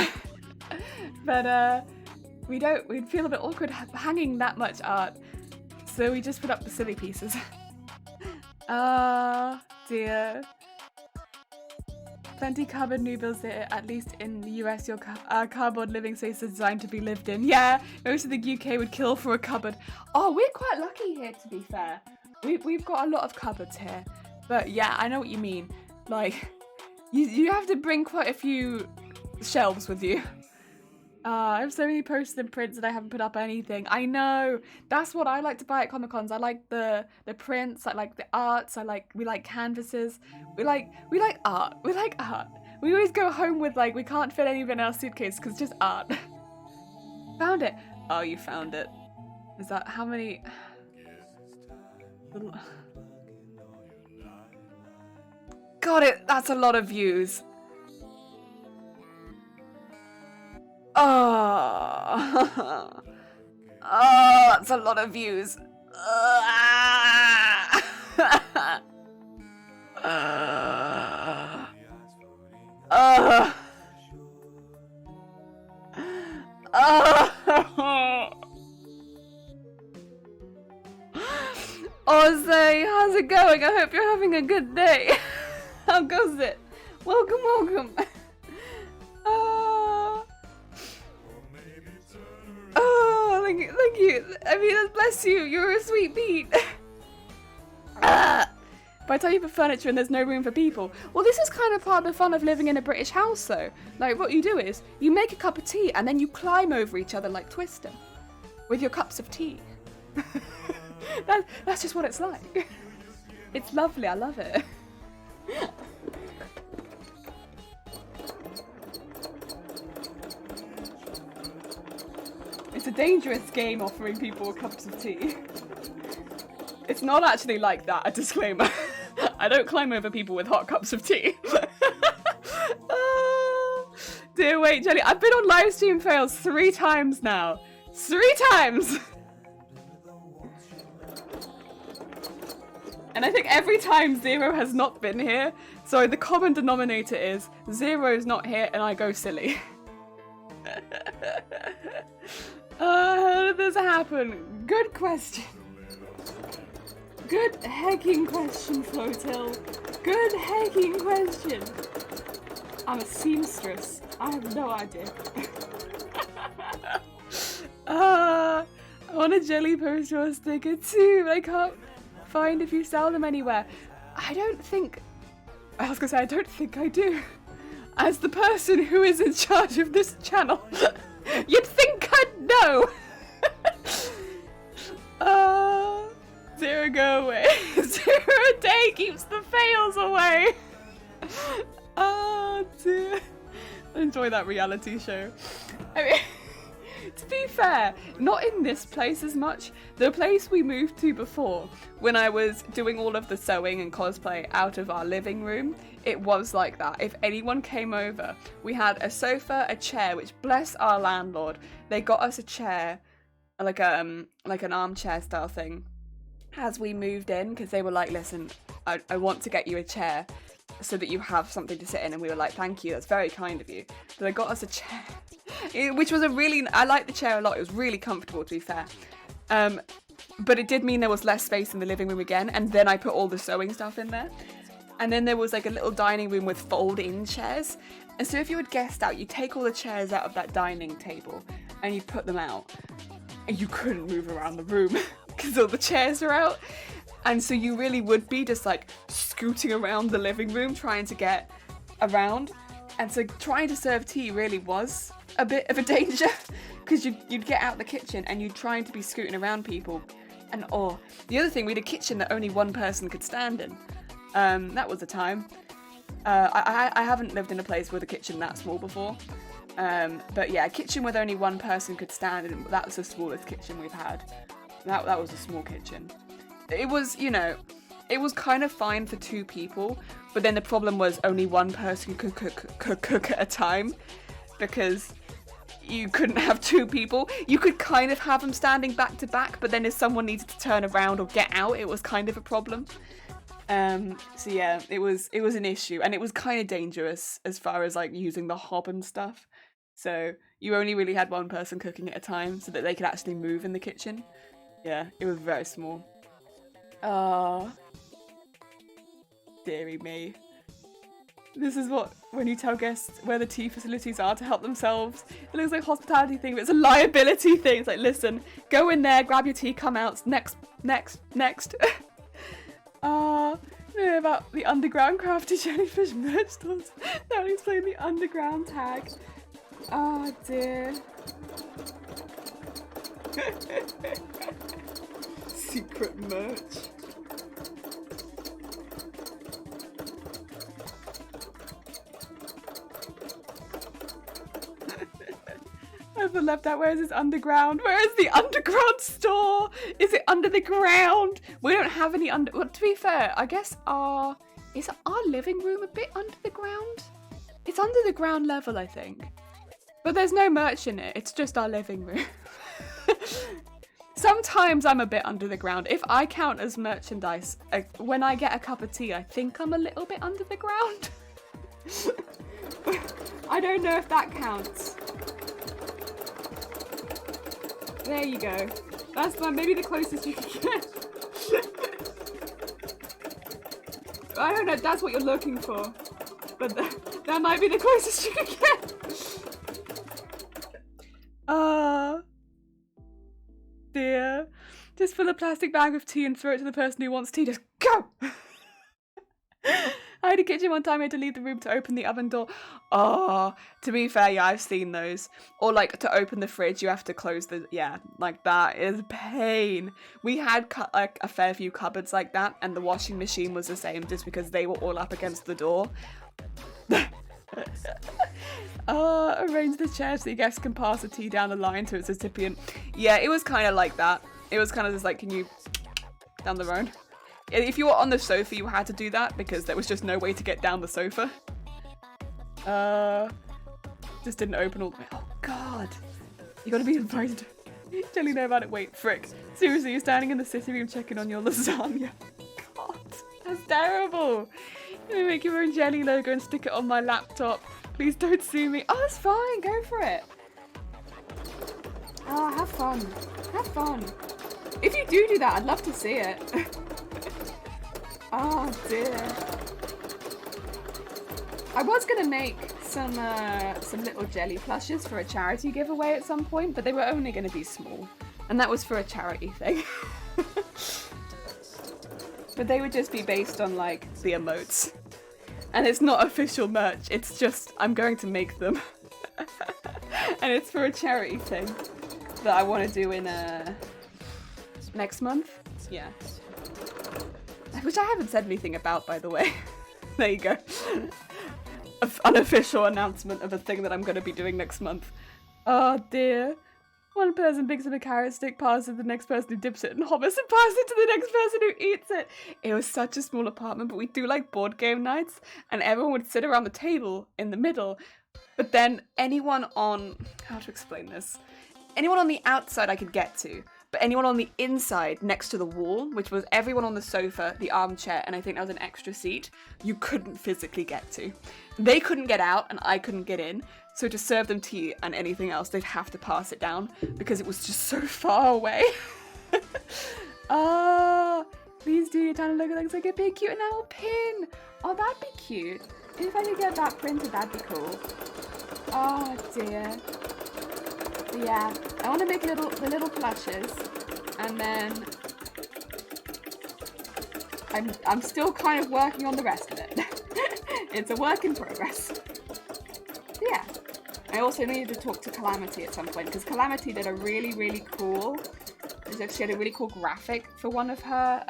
but we'd feel a bit awkward hanging that much art, so we just put up the silly pieces. Ah, dear. Plenty cardboard new builds there, at least in the US, your cardboard living space is designed to be lived in. Yeah, most of the UK would kill for a cupboard. Oh, we're quite lucky here, to be fair. We've got a lot of cupboards here. But yeah, I know what you mean. Like, you have to bring quite a few shelves with you. I have so many posters and prints that I haven't put up anything. I know. That's what I like to buy at Comic-Cons. I like the prints. I like the arts. We like canvases. We like art. We like art. We always go home with like, we can't fit anything in our suitcase because it's just art. Found it. Oh, you found it. Is that how many? Got it. That's a lot of views. Oh, that's a lot of views. Ozzy, how's it going? I hope you're having a good day. How goes it? Welcome. Oh, thank you. I mean, bless you. You're a sweet beat. By the time you put furniture and there's no room for people. Well, this is kind of part of the fun of living in a British house, though. Like, what you do is, you make a cup of tea and then you climb over each other like Twister. With your cups of tea. That's just what it's like. It's lovely, I love it. It's a dangerous game offering people cups of tea. It's not actually like that, a disclaimer. I don't climb over people with hot cups of tea. Dear wait, Jelly, I've been on live stream fails 3 times now. 3 times! And I think every time Zero has not been here, so the common denominator is Zero's not here and I go silly. How did this happen? Good question. Good hecking question, Flotil. Good hecking question. I'm a seamstress. I have no idea. I want a jelly poster sticker too, but I can't find if you sell them anywhere. I don't think I do. As the person who is in charge of this channel, you'd think I'd know. Zero, go away. 0 a day keeps the fails away. Oh dear. Enjoy that reality show. I mean, to be fair, not in this place as much. The place we moved to before, when I was doing all of the sewing and cosplay out of our living room, it was like that. If anyone came over, we had a sofa, a chair, which bless our landlord, they got us a chair, like an armchair style thing, as we moved in, because they were like, listen, I want to get you a chair so that you have something to sit in, and we were like, thank you, that's very kind of you. So they got us a chair, which was I liked the chair a lot, it was really comfortable, to be fair. But it did mean there was less space in the living room again, and then I put all the sewing stuff in there. And then there was like a little dining room with fold-in chairs. And so if you had guessed out, you take all the chairs out of that dining table and you put them out, and you couldn't move around the room because all the chairs are out. And so you really would be just like scooting around the living room trying to get around. And so trying to serve tea really was a bit of a danger, because you'd get out the kitchen and you'd trying to be scooting around people. And the other thing, we had a kitchen that only one person could stand in. That was a time. I haven't lived in a place with a kitchen that small before. But yeah, a kitchen with only one person could stand in, that was the smallest kitchen we've had. That was a small kitchen. It was, it was kind of fine for 2 people, but then the problem was only one person could cook at a time, because you couldn't have 2 people. You could kind of have them standing back to back, but then if someone needed to turn around or get out, it was kind of a problem. So yeah, it was an issue, and it was kind of dangerous as far as like using the hob and stuff. So you only really had one person cooking at a time so that they could actually move in the kitchen. Yeah, it was very small. Dearie me. This is when you tell guests where the tea facilities are to help themselves. It looks like a hospitality thing, but it's a liability thing. It's like, listen, go in there, grab your tea, come out, next. Know about the underground crafty jellyfish merch stores. That would explain the underground tag. Oh dear. Secret merch. I've left out. Where is this underground? Where is the underground store? Is it under the ground? We don't have any well, to be fair, I guess is our living room a bit under the ground? It's under the ground level, I think. But there's no merch in it. It's just our living room. Sometimes I'm a bit under the ground. If I count as merchandise, when I get a cup of tea, I think I'm a little bit under the ground. I don't know if that counts. There you go. That's maybe the closest you can get. I don't know if that's what you're looking for, but that might be the closest you can get. Dear. Just fill a plastic bag of tea and throw it to the person who wants tea. Just go! tiny kitchen one time I had to leave the room to open the oven door. Oh, to be fair, yeah, I've seen those. Or like to open the fridge, you have to close the, yeah, like that is pain. We had like a fair few cupboards like that, and the washing machine was the same just because they were all up against the door. Arrange the chair so the guests can pass the tea down the line to its recipient. Yeah, it was kind of like that. It was kind of just like, can you down the road? If you were on the sofa, you had to do that because there was just no way to get down the sofa. Just didn't open all the way. Oh god, you gotta be invited. Jelly know about it. Wait, frick. Seriously, you're standing in the sitting room checking on your lasagna. God, that's terrible. Let me make your own jelly logo and stick it on my laptop. Please don't sue me. Oh, that's fine. Go for it. Oh, have fun. Have fun. If you do that, I'd love to see it. Oh dear. I was gonna make some little jelly plushes for a charity giveaway at some point, but they were only gonna be small, and that was for a charity thing. But they would just be based on like the emotes, and it's not official merch. It's just I'm going to make them, and it's for a charity thing that I want to do in next month. Yeah. Which I haven't said anything about, by the way. There you go. Unofficial announcement of a thing that I'm going to be doing next month. Oh dear. One person picks up a carrot stick, passes it to the next person who dips it in hummus, and passes it to the next person who eats it. It was such a small apartment, but we do like board game nights, and everyone would sit around the table in the middle. But then anyone on... How to explain this? Anyone on the outside I could get to. But anyone on the inside next to the wall, which was everyone on the sofa, the armchair, and I think that was an extra seat, you couldn't physically get to. They couldn't get out and I couldn't get in. So to serve them tea and anything else, they'd have to pass it down because it was just so far away. Please do your tiny logo looks like a big cute enamel pin. Oh, that'd be cute. If I could get that printed, that'd be cool. Oh dear. Yeah, I want to make the little plushes, and then I'm still kind of working on the rest of it. It's a work in progress. Yeah, I also needed to talk to Calamity at some point because Calamity did a really cool. She had a really cool graphic for one of her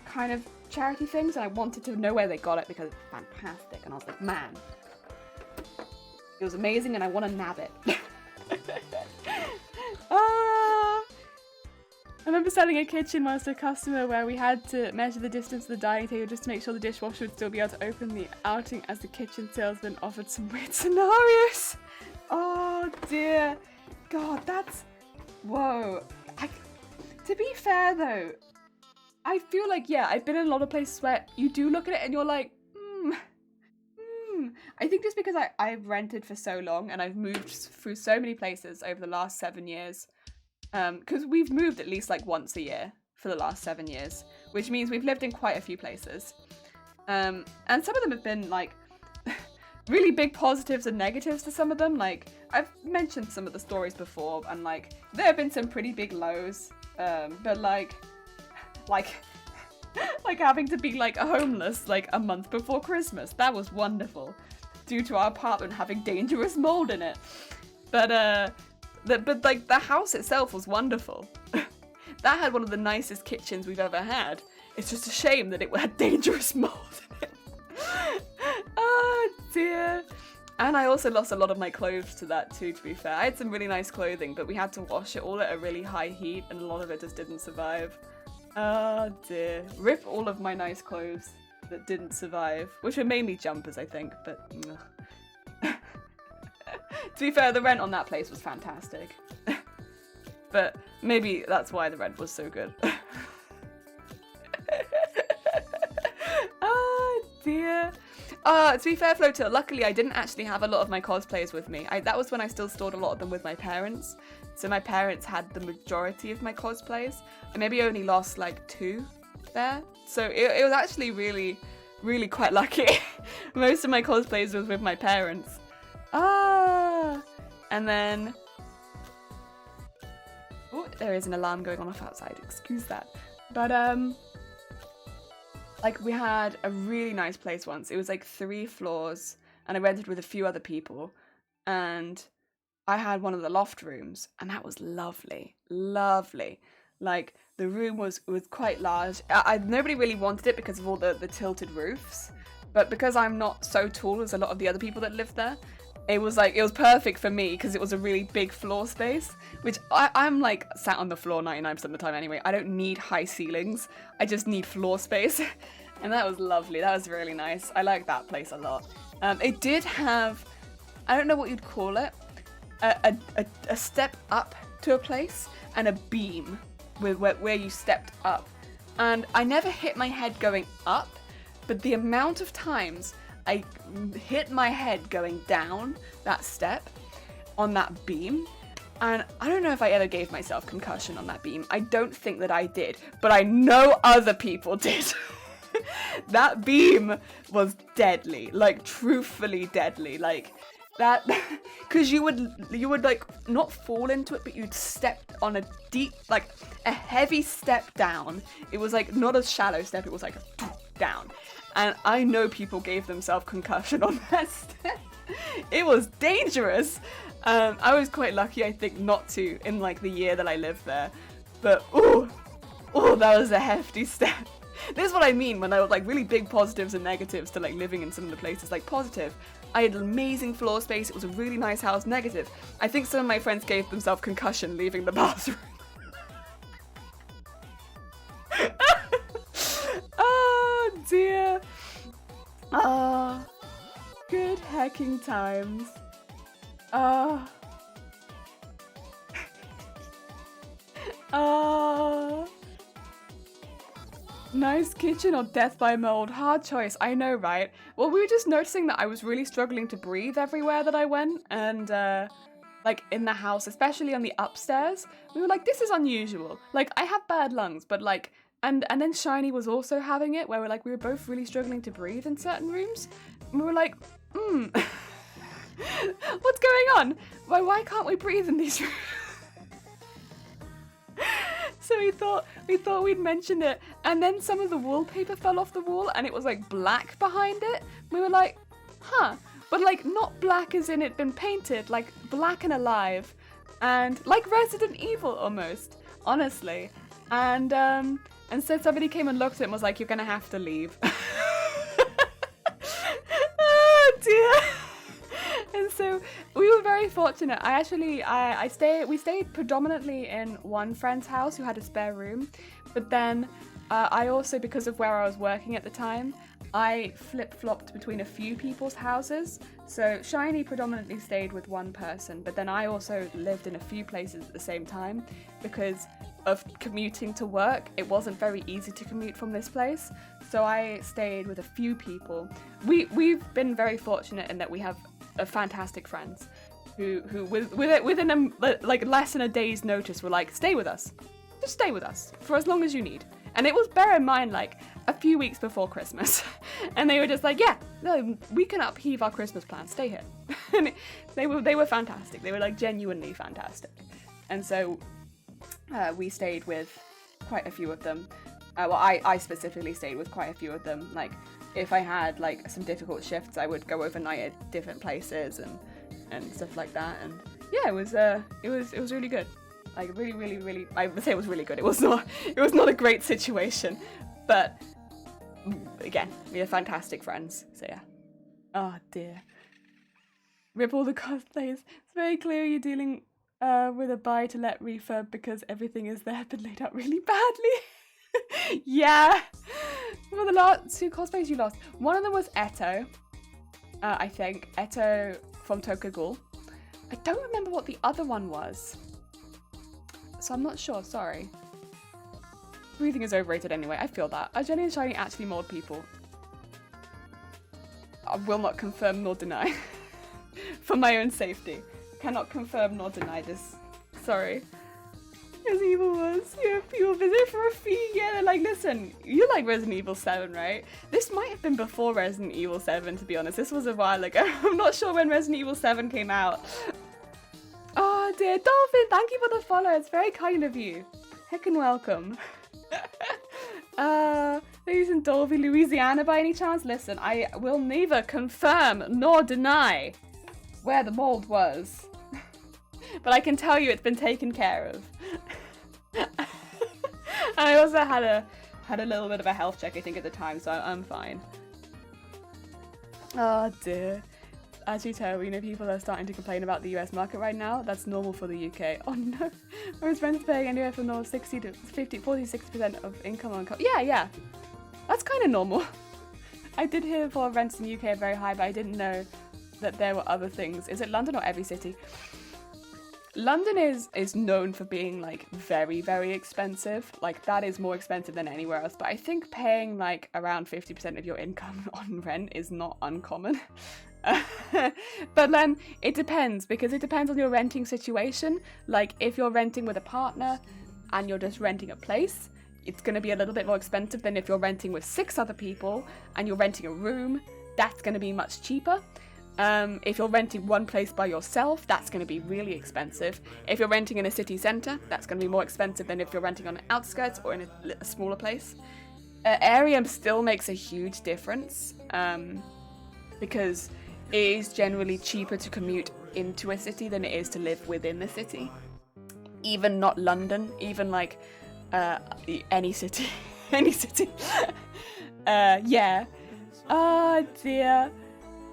kind of charity things, and I wanted to know where they got it because it's fantastic. And I was like, man. It was amazing and I want to nab it. I remember selling a kitchen once to a customer where we had to measure the distance of the dining table just to make sure the dishwasher would still be able to open the outing as the kitchen salesman offered some weird scenarios. Oh dear. God, that's... Whoa. To be fair though, I feel like, yeah, I've been in a lot of places where you do look at it and you're like, I think just because I've rented for so long and I've moved through so many places over the last 7 years, because we've moved at least like once a year for the last 7 years, which means we've lived in quite a few places. And some of them have been like really big positives and negatives to some of them. Like I've mentioned some of the stories before and like there have been some pretty big lows, but like having to be like homeless like a month before Christmas. That was wonderful due to our apartment having dangerous mold in it. But like the house itself was wonderful. That had one of the nicest kitchens we've ever had. It's just a shame that it had dangerous mold in it. Oh dear. And I also lost a lot of my clothes to that too, to be fair. I had some really nice clothing, but we had to wash it all at a really high heat and a lot of it just didn't survive. Oh dear. Rip all of my nice clothes that didn't survive, which were mainly jumpers, I think, but to be fair, the rent on that place was fantastic. But maybe that's why the rent was so good. Oh dear. To be fair, Floater, luckily I didn't actually have a lot of my cosplayers with me. That was when I still stored a lot of them with my parents. So my parents had the majority of my cosplays. I maybe only lost like 2 there. So it was actually really quite lucky. Most of my cosplays was with my parents. And then... Oh, there is an alarm going off outside. Excuse that. But, like we had a really nice place once. It was like 3 floors, and I rented with a few other people, and I had one of the loft rooms, and that was lovely, lovely. Like the room was quite large. Nobody really wanted it because of all the tilted roofs, but because I'm not so tall as a lot of the other people that lived there, it was perfect for me because it was a really big floor space, which I'm like sat on the floor 99% of the time anyway. I don't need high ceilings. I just need floor space. And that was lovely. That was really nice. I like that place a lot. It did have, I don't know what you'd call it, a step up to a place and a beam with where you stepped up. And I never hit my head going up, but the amount of times I hit my head going down that step on that beam, and I don't know if I ever gave myself concussion on that beam. I don't think that I did, but I know other people did. That beam was deadly, like truthfully deadly, like that, because you would like not fall into it, but you'd step on a deep, like a heavy step down. It was like not a shallow step, it was like down. And I know people gave themselves concussion on that step. It was dangerous. I was quite lucky, I think, not to in like the year that I lived there. But oh, that was a hefty step. This is what I mean when I was like really big positives and negatives to like living in some of the places. Like positive, I had amazing floor space. It was a really nice house. Negative, I think some of my friends gave themselves concussion leaving the bathroom. Oh dear. Ah, good hacking times. Ah. Nice kitchen or death by mold? Hard choice, I know, right? Well, we were just noticing that I was really struggling to breathe everywhere that I went, and like in the house, especially on the upstairs, we were like, this is unusual. Like, I have bad lungs, but like, and then Shiny was also having it, where we were both really struggling to breathe in certain rooms. And we were like, what's going on? Why can't we breathe in these rooms? So we thought we'd mention it, and then some of the wallpaper fell off the wall, and it was like black behind it. We were like, huh, but like not black as in it'd been painted, like black and alive, and like Resident Evil almost, honestly. And so somebody came and looked at it and was like, you're gonna have to leave. Oh dear. And so we were very fortunate. We stayed predominantly in one friend's house who had a spare room, but then I also, because of where I was working at the time, I flip-flopped between a few people's houses. So Shiny predominantly stayed with one person, but then I also lived in a few places at the same time because of commuting to work. It wasn't very easy to commute from this place, so I stayed with a few people. We've been very fortunate in that we have fantastic friends who within like less than a day's notice were like, stay with us, just stay with us for as long as you need. And it was, bear in mind, like a few weeks before Christmas, and they were just like, yeah, no, we can upheave our Christmas plans, stay here. And they were fantastic. They were like genuinely fantastic. And so we stayed with quite a few of them. Well, I specifically stayed with quite a few of them. Like, if I had like some difficult shifts, I would go overnight at different places and stuff like that. And yeah, it was really good. Like really, I would say it was really good. It was not a great situation, but again, we are fantastic friends. So yeah. Oh dear. Rip all the cosplays. It's very clear you're dealing with a buy to let refurb because everything is there but laid out really badly. Yeah. For the last 2 cosplays you lost, one of them was Eto. I think Eto from Tokaghoul. I don't remember what the other one was, so I'm not sure. Sorry. Breathing is overrated anyway. I feel that. Are Jenny and Shiny actually mod people? I will not confirm nor deny. For my own safety, cannot confirm nor deny this. Sorry. Resident Evil was, yeah, people visit for a fee. Yeah, they're like, listen, you like Resident Evil 7, right? This might have been before Resident Evil 7, to be honest. This was a while ago. I'm not sure when Resident Evil 7 came out. Oh dear, Dolphin, thank you for the follow. It's very kind of you. Heckin' welcome. Are you in Dolby, Louisiana by any chance? Listen, I will neither confirm nor deny where the mold was. But I can tell you it's been taken care of. I also had a little bit of a health check, I think, at the time, so I'm fine. Oh dear. Actually, Terry, people are starting to complain about the US market right now. That's normal for the UK. Oh no. Whereas rent's paying anywhere from 60 to 50, 40, 60% of income on Yeah. That's kind of normal. I did hear for rents in the UK are very high, but I didn't know that there were other things. Is it London or every city? London is known for being like very, very expensive. Like that is more expensive than anywhere else. But I think paying like around 50% of your income on rent is not uncommon. But then it depends, because it depends on your renting situation. Like if you're renting with a partner and you're just renting a place, it's going to be a little bit more expensive than if you're renting with 6 other people and you're renting a room. That's going to be much cheaper. If you're renting one place by yourself, that's going to be really expensive. If you're renting in a city centre, that's going to be more expensive than if you're renting on the outskirts or in a smaller place. Area still makes a huge difference, because it is generally cheaper to commute into a city than it is to live within the city. Even not London, even like any city. Any city. Yeah. Oh dear.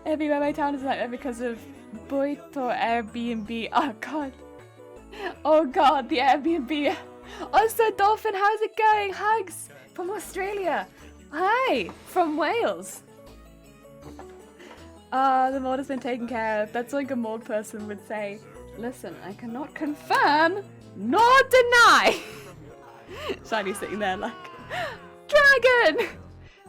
Everywhere my town is like that because of Boit or Airbnb. Oh god. Oh god, the Airbnb. Also, Dolphin, how's it going? Hugs from Australia. Hi, from Wales. The mold has been taken care of. That's like a mold person would say. Listen, I cannot confirm nor deny. Shiny's sitting there like, Dragon!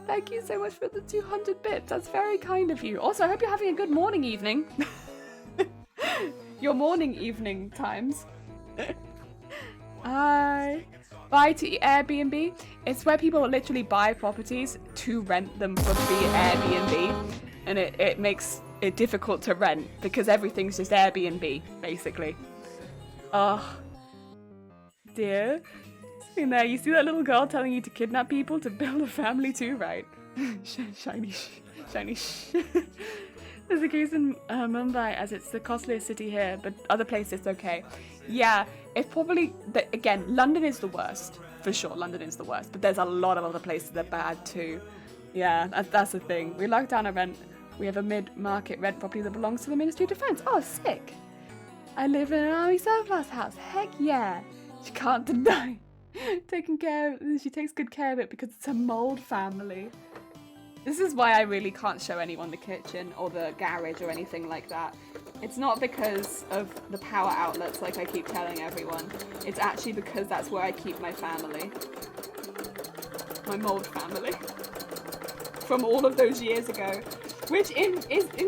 Thank you so much for the 200 bits. That's very kind of you. Also, I hope you're having a good morning, evening. Your morning, evening times. Buy to Airbnb. It's where people literally buy properties to rent them for the Airbnb. And it makes it difficult to rent because everything's just Airbnb, basically. Oh, dear. In there, you see that little girl telling you to kidnap people to build a family too, right? Shiny. There's a case in Mumbai, as it's the costliest city here, but other places it's okay. Yeah, it's probably, again, London is the worst, for sure, London is the worst, but there's a lot of other places that are bad too. Yeah, that's the thing. We locked down a rent. We have a mid-market rent property that belongs to the Ministry of Defence. Oh, sick. I live in an army surplus house. Heck yeah. She can't deny. She takes good care of it because it's a mold family. This is why I really can't show anyone the kitchen or the garage or anything like that. It's not because of the power outlets like I keep telling everyone. It's actually because that's where I keep my family. My mold family. From all of those years ago. Which, in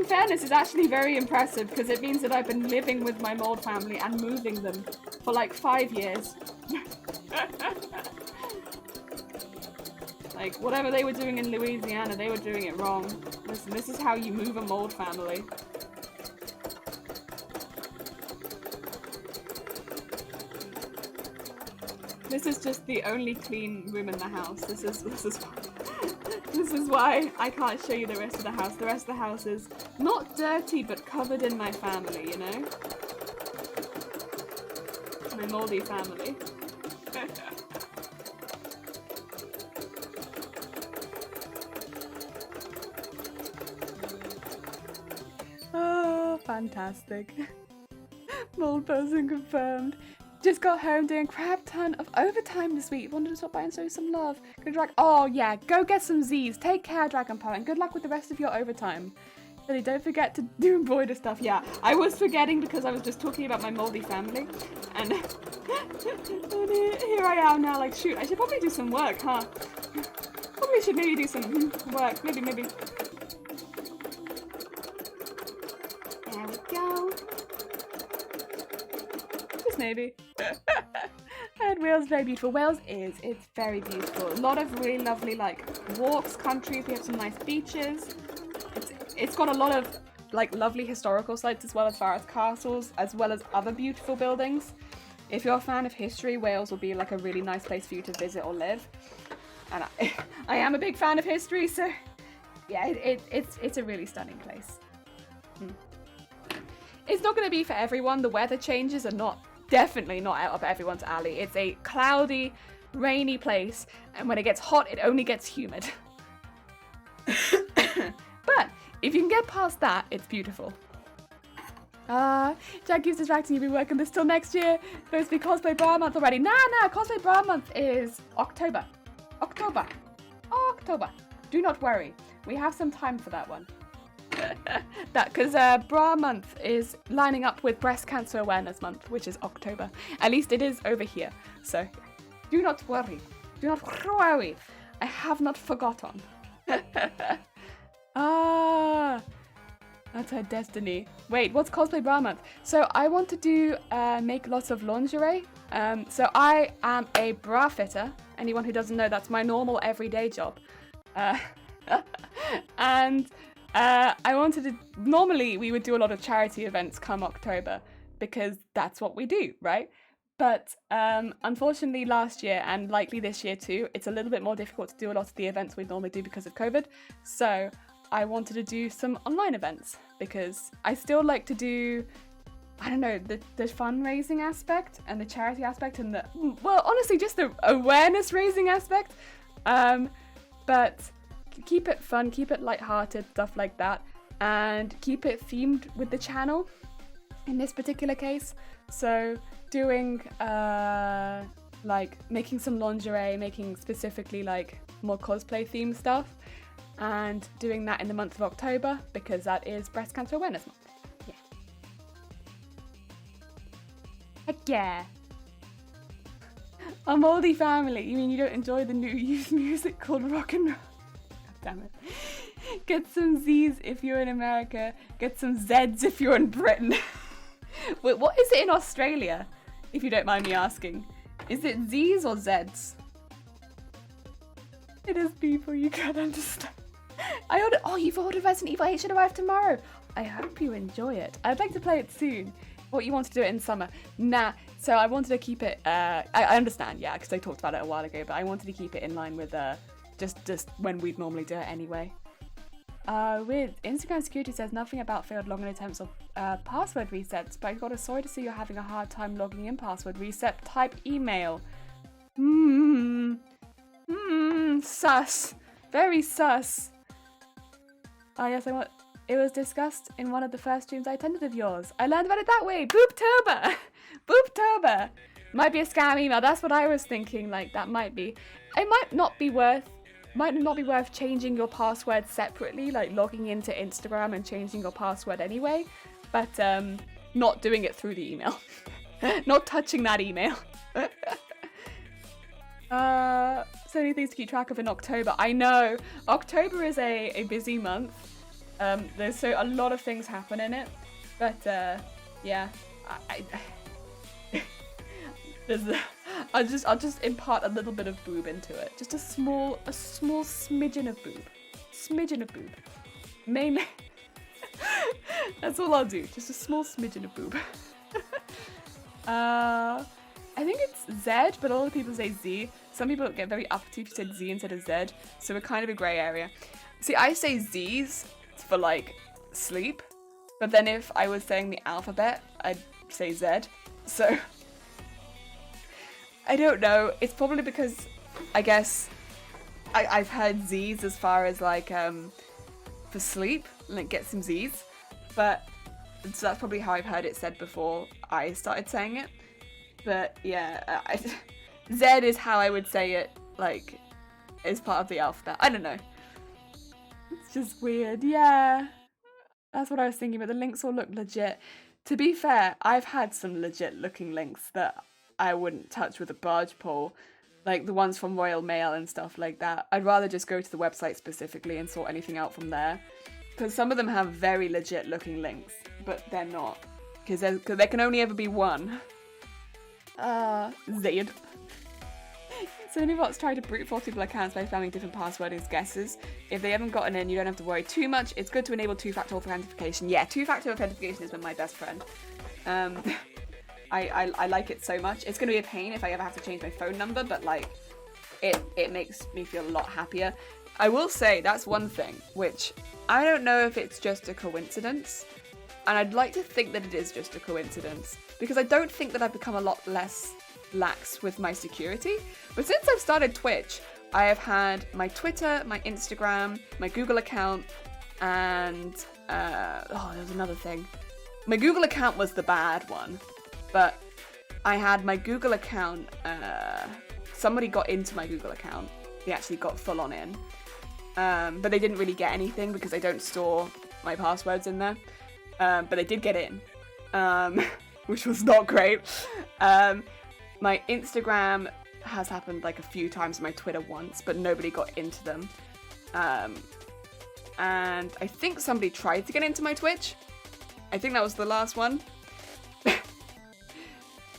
fairness, is actually very impressive because it means that I've been living with my mold family and moving them for like 5 years. Like, whatever they were doing in Louisiana, they were doing it wrong. Listen, this is how you move a mold family. This is just the only clean room in the house. This is why I can't show you the rest of the house. The rest of the house is not dirty, but covered in my family, you know? My moldy family. Oh, fantastic. Mold person confirmed. Just got home doing a crap ton of overtime this week. Wanted to stop by and show you some love. Good luck. Oh yeah, go get some Z's. Take care, Dragon Power, and good luck with the rest of your overtime. Really, don't forget to do embroider stuff. Yeah, I was forgetting because I was just talking about my moldy family, and, and here I am now. Like, shoot, I should probably do some work, huh? Probably should maybe do some work. Maybe. There we go. Just maybe. And Wales is very beautiful. It's very beautiful. A lot of really lovely like walks, countries. We have some nice beaches. It's got a lot of like lovely historical sites as far as castles, as well as other beautiful buildings. If you're a fan of history, Wales will be like a really nice place for you to visit or live. and I am a big fan of history, so yeah, it's a really stunning place. It's not going to be for everyone. The weather changes are definitely not out of everyone's alley. It's a cloudy, rainy place, and when it gets hot, it only gets humid. But if you can get past that, it's beautiful. Jack keeps distracting you. Be working this till next year. Supposed to be cosplay bra month already. Nah, cosplay bra month is October. October. Do not worry. We have some time for that one. Because bra month is lining up with breast cancer awareness month, which is October. At least it is over here. So do not worry. Do not worry. I have not forgotten. That's her destiny. Wait, what's cosplay bra month? So I want to do make lots of lingerie. So I am a bra fitter. Anyone who doesn't know, that's my normal everyday job. And I wanted to. Normally, we would do a lot of charity events come October because that's what we do, right? But unfortunately, last year and likely this year too, it's a little bit more difficult to do a lot of the events we'd normally do because of COVID. So I wanted to do some online events because I still like to do, I don't know, the fundraising aspect and the charity aspect and honestly, just the awareness raising aspect. But keep it fun, keep it lighthearted, stuff like that, and keep it themed with the channel in this particular case. So doing like making some lingerie, making specifically like more cosplay themed stuff, and doing that in the month of October because that is Breast Cancer Awareness Month. Yeah. Heck yeah. A moldy family. You mean you don't enjoy the new youth music called rock and roll? God damn it. Get some Z's if you're in America. Get some Z's if you're in Britain. Wait, what is it in Australia? If you don't mind me asking. Is it Z's or Z's? It is people you can't understand. You've ordered Resident Evil 8 should arrive tomorrow. I hope you enjoy it. I'd like to play it soon. What, you want to do it in summer? Nah, so I wanted to keep it, I understand, yeah, because I talked about it a while ago, but I wanted to keep it in line with just when we'd normally do it anyway. With Instagram security says nothing about failed login attempts or password resets, but I got a sorry to see you're having a hard time logging in password reset. Type email. Sus. Very sus. Yes, it was discussed in one of the first streams I attended of yours. I learned about it that way. Booptober. Booptober. Might be a scam email. That's what I was thinking. Like, that might be. It might not be worth changing your password separately, like logging into Instagram and changing your password anyway, but not doing it through the email. Not touching that email. So many things to keep track of in October. I know. October is a busy month. There's a lot of things happen in it. But yeah. I'll just impart a little bit of boob into it. Just a small smidgen of boob. Mainly. That's all I'll do. Just a small smidgen of boob. I think it's Z, but a lot of people say Z. Some people get very uppity if you said Z instead of Z, so we're kind of a grey area. See, I say Z's for like sleep, but then if I was saying the alphabet, I'd say Z. So I don't know. It's probably because I guess I've heard Z's as far as like for sleep, like get some Z's, but so that's probably how I've heard it said before I started saying it. But yeah, Z is how I would say it, like, as part of the alphabet. I don't know. It's just weird. Yeah, that's what I was thinking, but the links all look legit. To be fair, I've had some legit looking links that I wouldn't touch with a barge pole, like the ones from Royal Mail and stuff like that. I'd rather just go to the website specifically and sort anything out from there, because some of them have very legit looking links, but they're not, because there can only ever be one. Zaid. So many bots try to brute force people's accounts by spamming different passwords and guesses. If they haven't gotten in, you don't have to worry too much. It's good to enable two-factor authentication. Yeah, two-factor authentication has been my best friend. I like it so much. It's going to be a pain if I ever have to change my phone number, but like, it makes me feel a lot happier. I will say that's one thing, which I don't know if it's just a coincidence, and I'd like to think that it is just a coincidence, because I don't think that I've become a lot less lax with my security. But since I've started Twitch, I have had my Twitter, my Instagram, my Google account, and there was another thing. My Google account was the bad one, but I had my Google account, somebody got into my Google account. They actually got full on in. But they didn't really get anything because I don't store my passwords in there. But they did get in, which was not great. My Instagram has happened like a few times, my Twitter once, but nobody got into them. And I think somebody tried to get into my Twitch. I think that was the last one.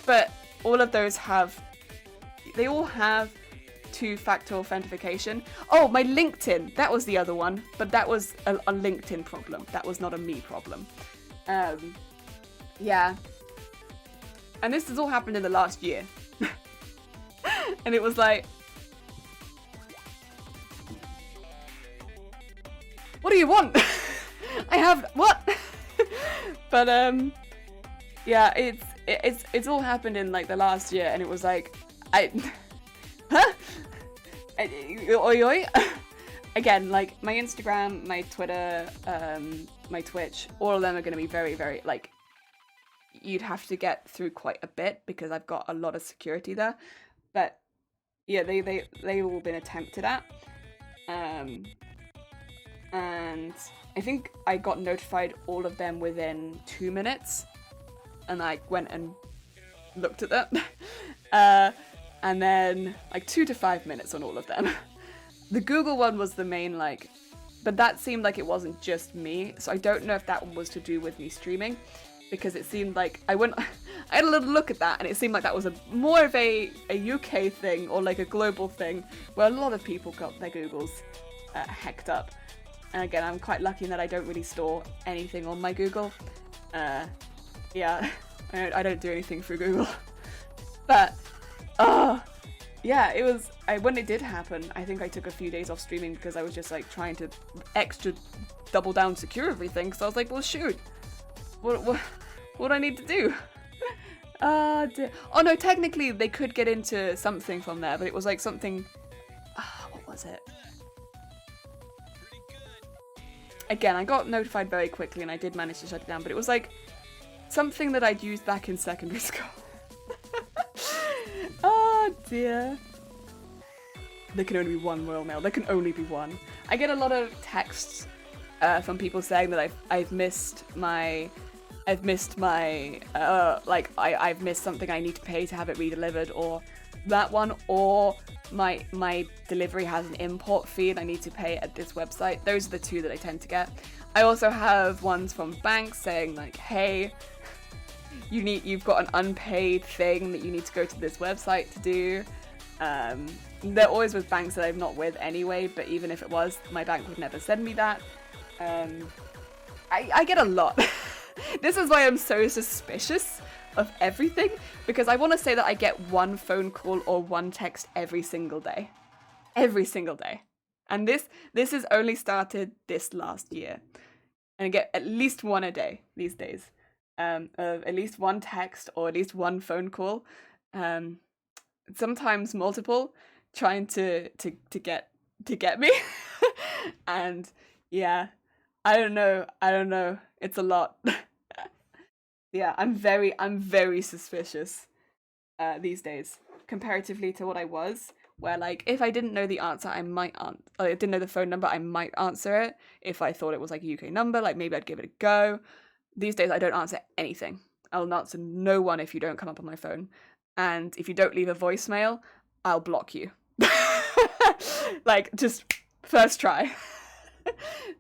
But all of those they all have two-factor authentication. Oh, my LinkedIn, that was the other one, but that was a LinkedIn problem. That was not a me problem. Yeah. And this has all happened in the last year. And it was like, what do you want? I have, what? But, yeah, it's all happened in like the last year, and it was like, huh? Oi oi. Again, like my Instagram, my Twitter, my Twitch, all of them are going to be very, very, like, you'd have to get through quite a bit because I've got a lot of security there. But yeah, they've all been attempted at. And I think I got notified all of them within 2 minutes, and I went and looked at them. And then like 2 to 5 minutes on all of them. The Google one was the main, like, but that seemed like it wasn't just me, so I don't know if that one was to do with me streaming, because it seemed like I had a little look at that, and it seemed like that was more of a UK thing, or like a global thing, where a lot of people got their Googles hacked up. And again, I'm quite lucky in that I don't really store anything on my Google. Yeah, I don't do anything through Google. But, yeah, it was, when it did happen, I think I took a few days off streaming because I was just like trying to extra double down secure everything. So I was like, well, shoot, what do I need to do? Dear. Oh no, technically they could get into something from there, but it was like something, what was it? Again, I got notified very quickly and I did manage to shut it down, but it was like something that I'd used back in secondary school. Oh dear. There can only be one Royal Mail. There can only be one. I get a lot of texts from people saying that I've missed I've missed something I need to pay to have it redelivered, or that one, or my delivery has an import fee and I need to pay at this website. Those are the two that I tend to get. I also have ones from banks saying like, hey, you've got an unpaid thing that you need to go to this website to do. They're always with banks that I'm not with anyway, but even if it was, my bank would never send me that. I get a lot. This is why I'm so suspicious of everything, because I want to say that I get one phone call or one text every single day. Every single day. And this has only started this last year. And I get at least one a day these days. Of at least one text or at least one phone call. Sometimes multiple, trying to get me. And yeah, I don't know. It's a lot. Yeah, I'm very suspicious these days, comparatively to what I was, where like if I didn't know the answer, I didn't know the phone number, I might answer it. If I thought it was like a UK number, like maybe I'd give it a go. These days I don't answer anything. I'll answer no one if you don't come up on my phone. And if you don't leave a voicemail, I'll block you. Like, just first try.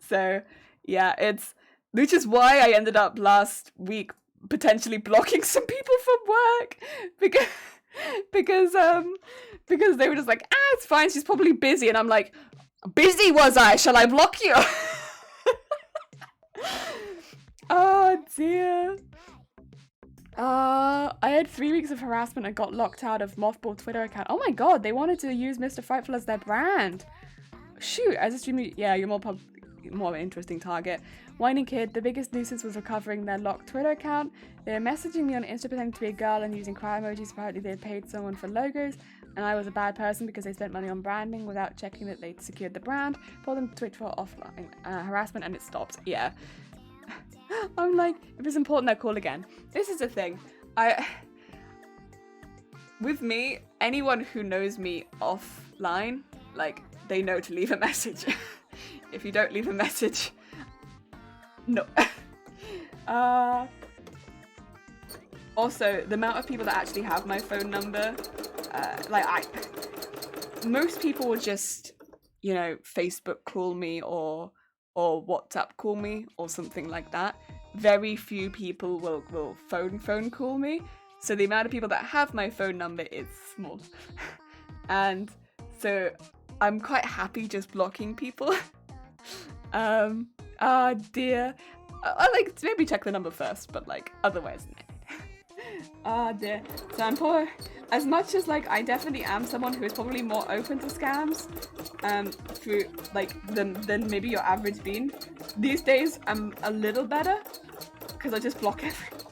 So yeah, which is why I ended up last week potentially blocking some people from work, because they were just like, it's fine, she's probably busy, and I'm like, busy was I? Shall I block you? Oh dear. I had 3 weeks of harassment and got locked out of mothball Twitter account. Oh my god, they wanted to use Mr. Frightful as their brand. Shoot, as a streamer, yeah, you're more of an interesting target. Whining kid, the biggest nuisance was recovering their locked Twitter account. They were messaging me on Insta pretending to be a girl and using cry emojis. Apparently they had paid someone for logos, and I was a bad person because they spent money on branding without checking that they'd secured the brand. Pulled them to Twitch for offline harassment, and it stopped. Yeah. I'm like, if it's important, I'll call again. This is the thing. With me, anyone who knows me offline, like, they know to leave a message. If you don't leave a message, no. Also, the amount of people that actually have my phone number, most people will just, you know, Facebook call me or WhatsApp call me or something like that. Very few people will phone call me. So the amount of people that have my phone number is small. And so I'm quite happy just blocking people. Dear. I like to maybe check the number first, but like otherwise, dear. So I'm poor. As much as like I definitely am someone who is probably more open to scams, through like than maybe your average bean. These days I'm a little better because I just block everyone.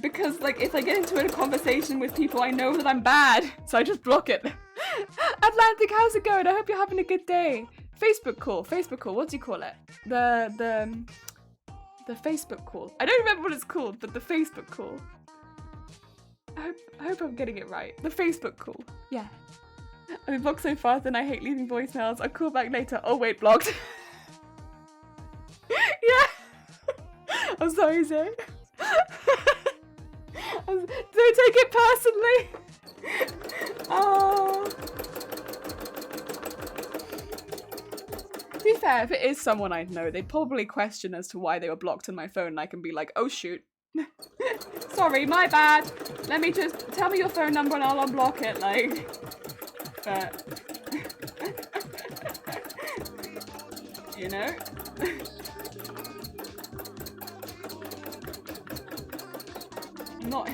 Because like if I get into a conversation with people, I know that I'm bad, so I just block it. Atlantic, how's it going? I hope you're having a good day. Facebook call. What do you call it? The Facebook call. I don't remember what it's called, but the Facebook call. I hope I'm getting it right. The Facebook call. Yeah. I've been blocked so fast and I hate leaving voicemails. I'll call back later. Oh wait, blocked. Yeah. I'm sorry, Zay. Don't take it personally. Oh. To be fair, if it is someone I know, they'd probably question as to why they were blocked on my phone, and I can be like, oh shoot. Sorry, my bad. Let me just tell me your phone number and I'll unblock it, like. But you know?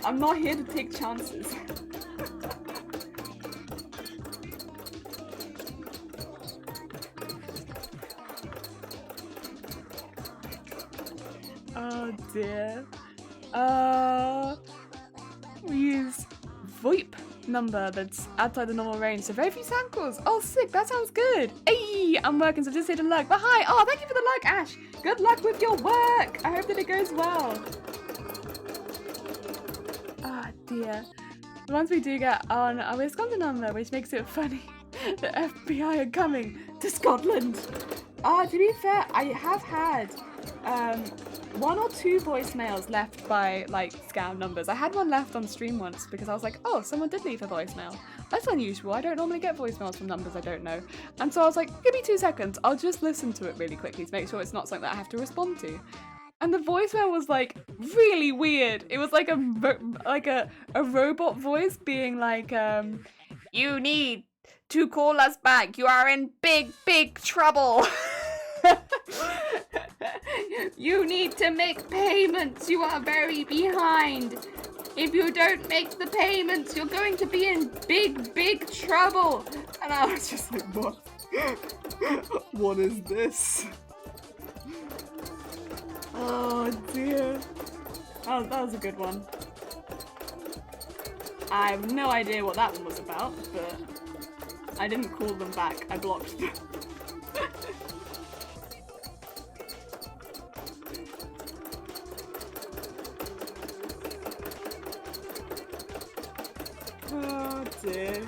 I'm not here to take chances. Oh dear. We use VoIP number that's outside the normal range, so very few sound calls. Oh sick, that sounds good. Hey, I'm working, so just say the luck. But hi, oh thank you for the luck, Ash. Good luck with your work. I hope that it goes well. Ah dear. The ones we do get on a Wisconsin number, which makes it funny. The FBI are coming to Scotland. To be fair, I have had 1 or 2 voicemails left by like scam numbers. I had one left on stream once because I was like, oh, someone did leave a voicemail. That's unusual. I don't normally get voicemails from numbers I don't know. And so I was like, give me 2 seconds. I'll just listen to it really quickly to make sure it's not something that I have to respond to. And the voicemail was like really weird. It was like a robot voice being like, you need to call us back. You are in big trouble. You need to make payments. You are very behind. If you don't make the payments, you're going to be in big trouble. And I was just like, what? What is this? Oh dear. That was a good one. I have no idea what that one was about, but I didn't call them back. I blocked them. Oh dear.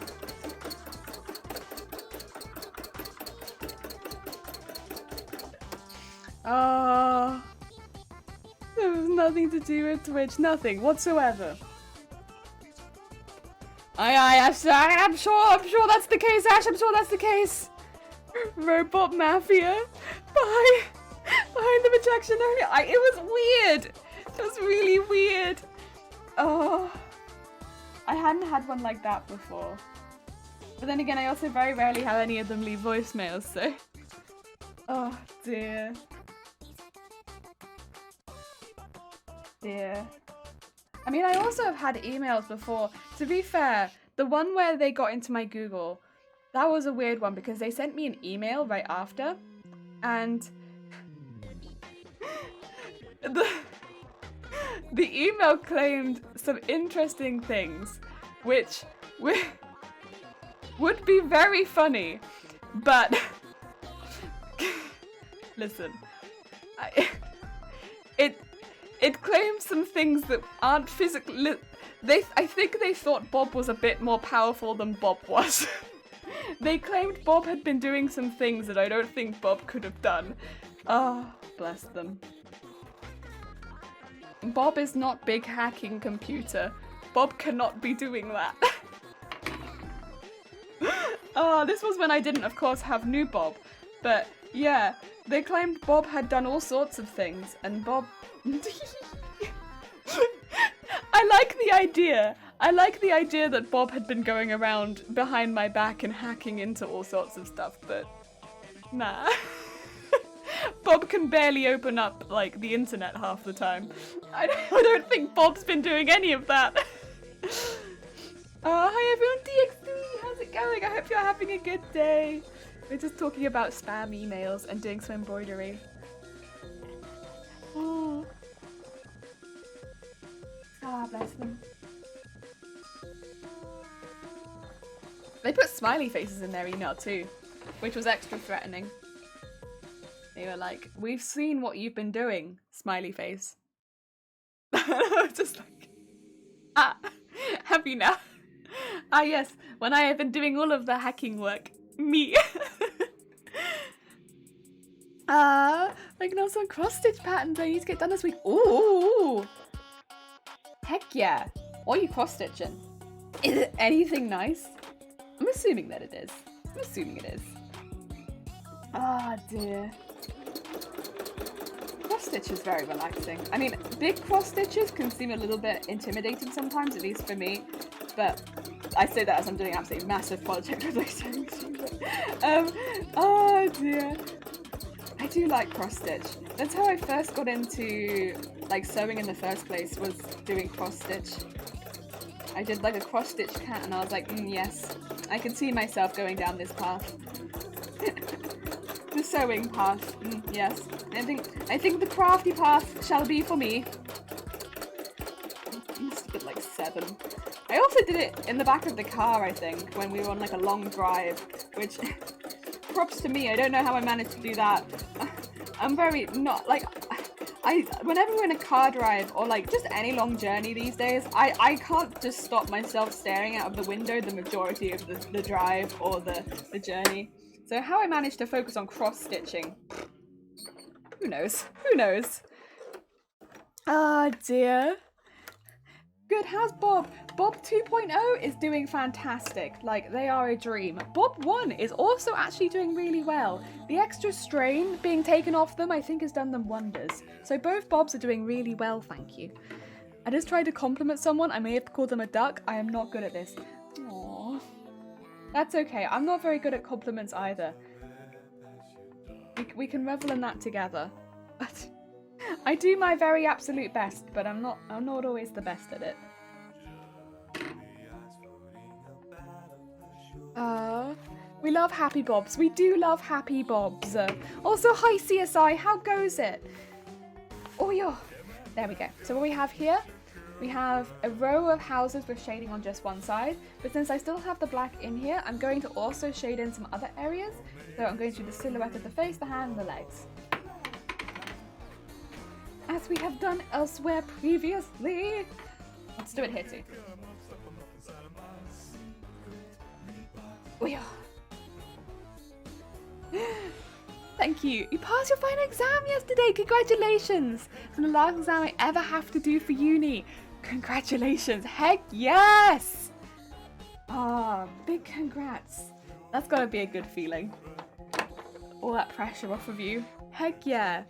There was nothing to do with Twitch, nothing whatsoever. I'm sure that's the case, Ash. I'm sure that's the case. Robot Mafia. Behind the projection only. It was weird. It was really weird. Oh. I hadn't had one like that before. But then again, I also very rarely have any of them leave voicemails, so. Oh dear. dear. I mean, I also have had emails before. To be fair, the one where they got into my Google, that was a weird one because they sent me an email right after, and the email claimed some interesting things, which would be very funny, but listen, it claims some things that aren't physically. I think they thought Bob was a bit more powerful than Bob was. They claimed Bob had been doing some things that I don't think Bob could have done. Oh, bless them. Bob is not big hacking computer. Bob cannot be doing that. Oh, this was when I didn't, of course, have new Bob. But yeah, they claimed Bob had done all sorts of things, and Bob... I like the idea. I like the idea that Bob had been going around behind my back and hacking into all sorts of stuff, but nah. Bob can barely open up, like, the internet half the time. I don't think Bob's been doing any of that. Hi everyone, DXD, how's it going? I hope you're having a good day. We're just talking about spam emails and doing some embroidery. Oh. Ah, bless them. They put smiley faces in their email too, which was extra threatening. They were like, "We've seen what you've been doing," smiley face. I was just like, have you now? Ah yes, when I have been doing all of the hacking work. Me. Making some cross-stitch patterns I need to get done this week. Ooh! Heck yeah! What are you cross-stitching? Is it anything nice? I'm assuming that it is. I'm assuming it is. Ah, dear. Cross-stitch is very relaxing. I mean, big cross-stitches can seem a little bit intimidating sometimes, at least for me. But I say that as I'm doing an absolutely massive project with like sewing machine. Oh dear. I do like cross-stitch. That's how I first got into like sewing in the first place, was doing cross-stitch. I did like a cross-stitch cat and I was like, yes, I can see myself going down this path. The sewing path, yes. I think the crafty path shall be for me. I must have been like 7. I also did it in the back of the car, I think, when we were on like a long drive, which, props to me, I don't know how I managed to do that. I'm very not, like, whenever we're in a car drive or like just any long journey these days, I can't just stop myself staring out of the window the majority of the drive or the journey. So how I managed to focus on cross-stitching, who knows? Who knows? Ah, dear. Good, how's Bob? Bob 2.0 is doing fantastic. Like, they are a dream. Bob 1 is also actually doing really well. The extra strain being taken off them, I think, has done them wonders. So both Bobs are doing really well, thank you. I just tried to compliment someone. I may have called them a duck. I am not good at this. Aww. That's okay. I'm not very good at compliments either. We can revel in that together. I do my very absolute best, but I'm not always the best at it. We love Happy Bobs. We do love Happy Bobs. Also, hi CSI, how goes it? Oh yeah, there we go. So what we have here, we have a row of houses with shading on just one side, but since I still have the black in here, I'm going to also shade in some other areas. So I'm going to do the silhouette of the face, the hand, and the legs. As we have done elsewhere previously. Let's do it here too. Oh yeah. Thank you. You passed your final exam yesterday. Congratulations. It's the last exam I ever have to do for uni. Congratulations. Heck yes. Ah, big congrats. That's gotta be a good feeling. All that pressure off of you. Heck yeah.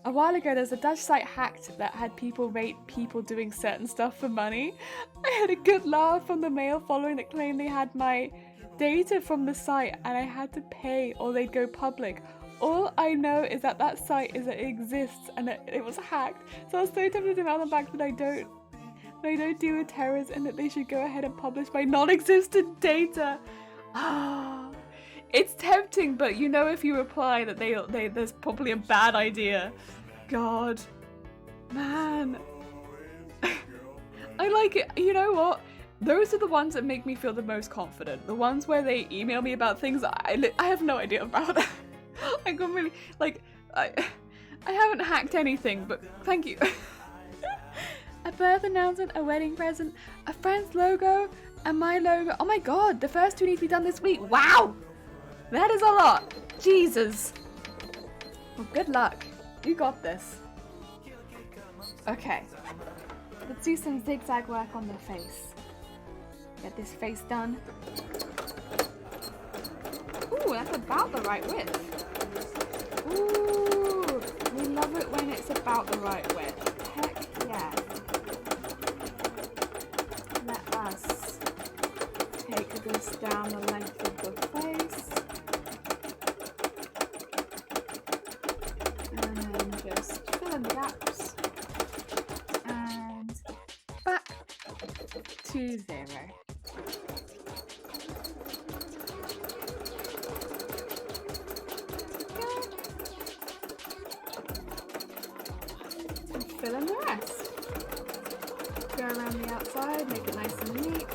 A while ago, there was a Dutch site hacked that had people rate people doing certain stuff for money. I had a good laugh from the mail following that claimed they had my data from the site and I had to pay or they'd go public. All I know is that that site it exists and it was hacked. So I was so tempted to mail them back that I don't deal with terrorists and that they should go ahead and publish my non-existent data. Ah, it's tempting, but you know if you reply that there's probably a bad idea. God, man. I like it. You know what? Those are the ones that make me feel the most confident. The ones where they email me about things I have no idea about. I got really, like, I haven't hacked anything, but thank you. A birth announcement, a wedding present, a friend's logo, and my logo. Oh my god, the first two need to be done this week. Wow! That is a lot. Jesus. Well, good luck. You got this. Okay. Let's do some zigzag work on the face. Get this face done. Ooh, that's about the right width. Ooh, we love it when it's about the right width. Heck yeah. Let us take this down the length of the face. And then just fill in the gaps. And back to 0. Fill in the rest. Go around the outside, make it nice and neat.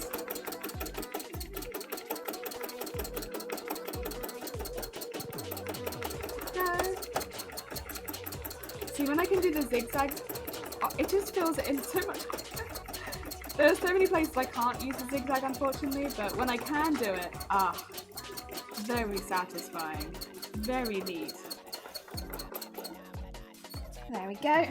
Go. See, when I can do the zigzag, it just fills it in so much. There's so many places I can't use the zigzag, unfortunately, but when I can do it, very satisfying. Very neat. There we go.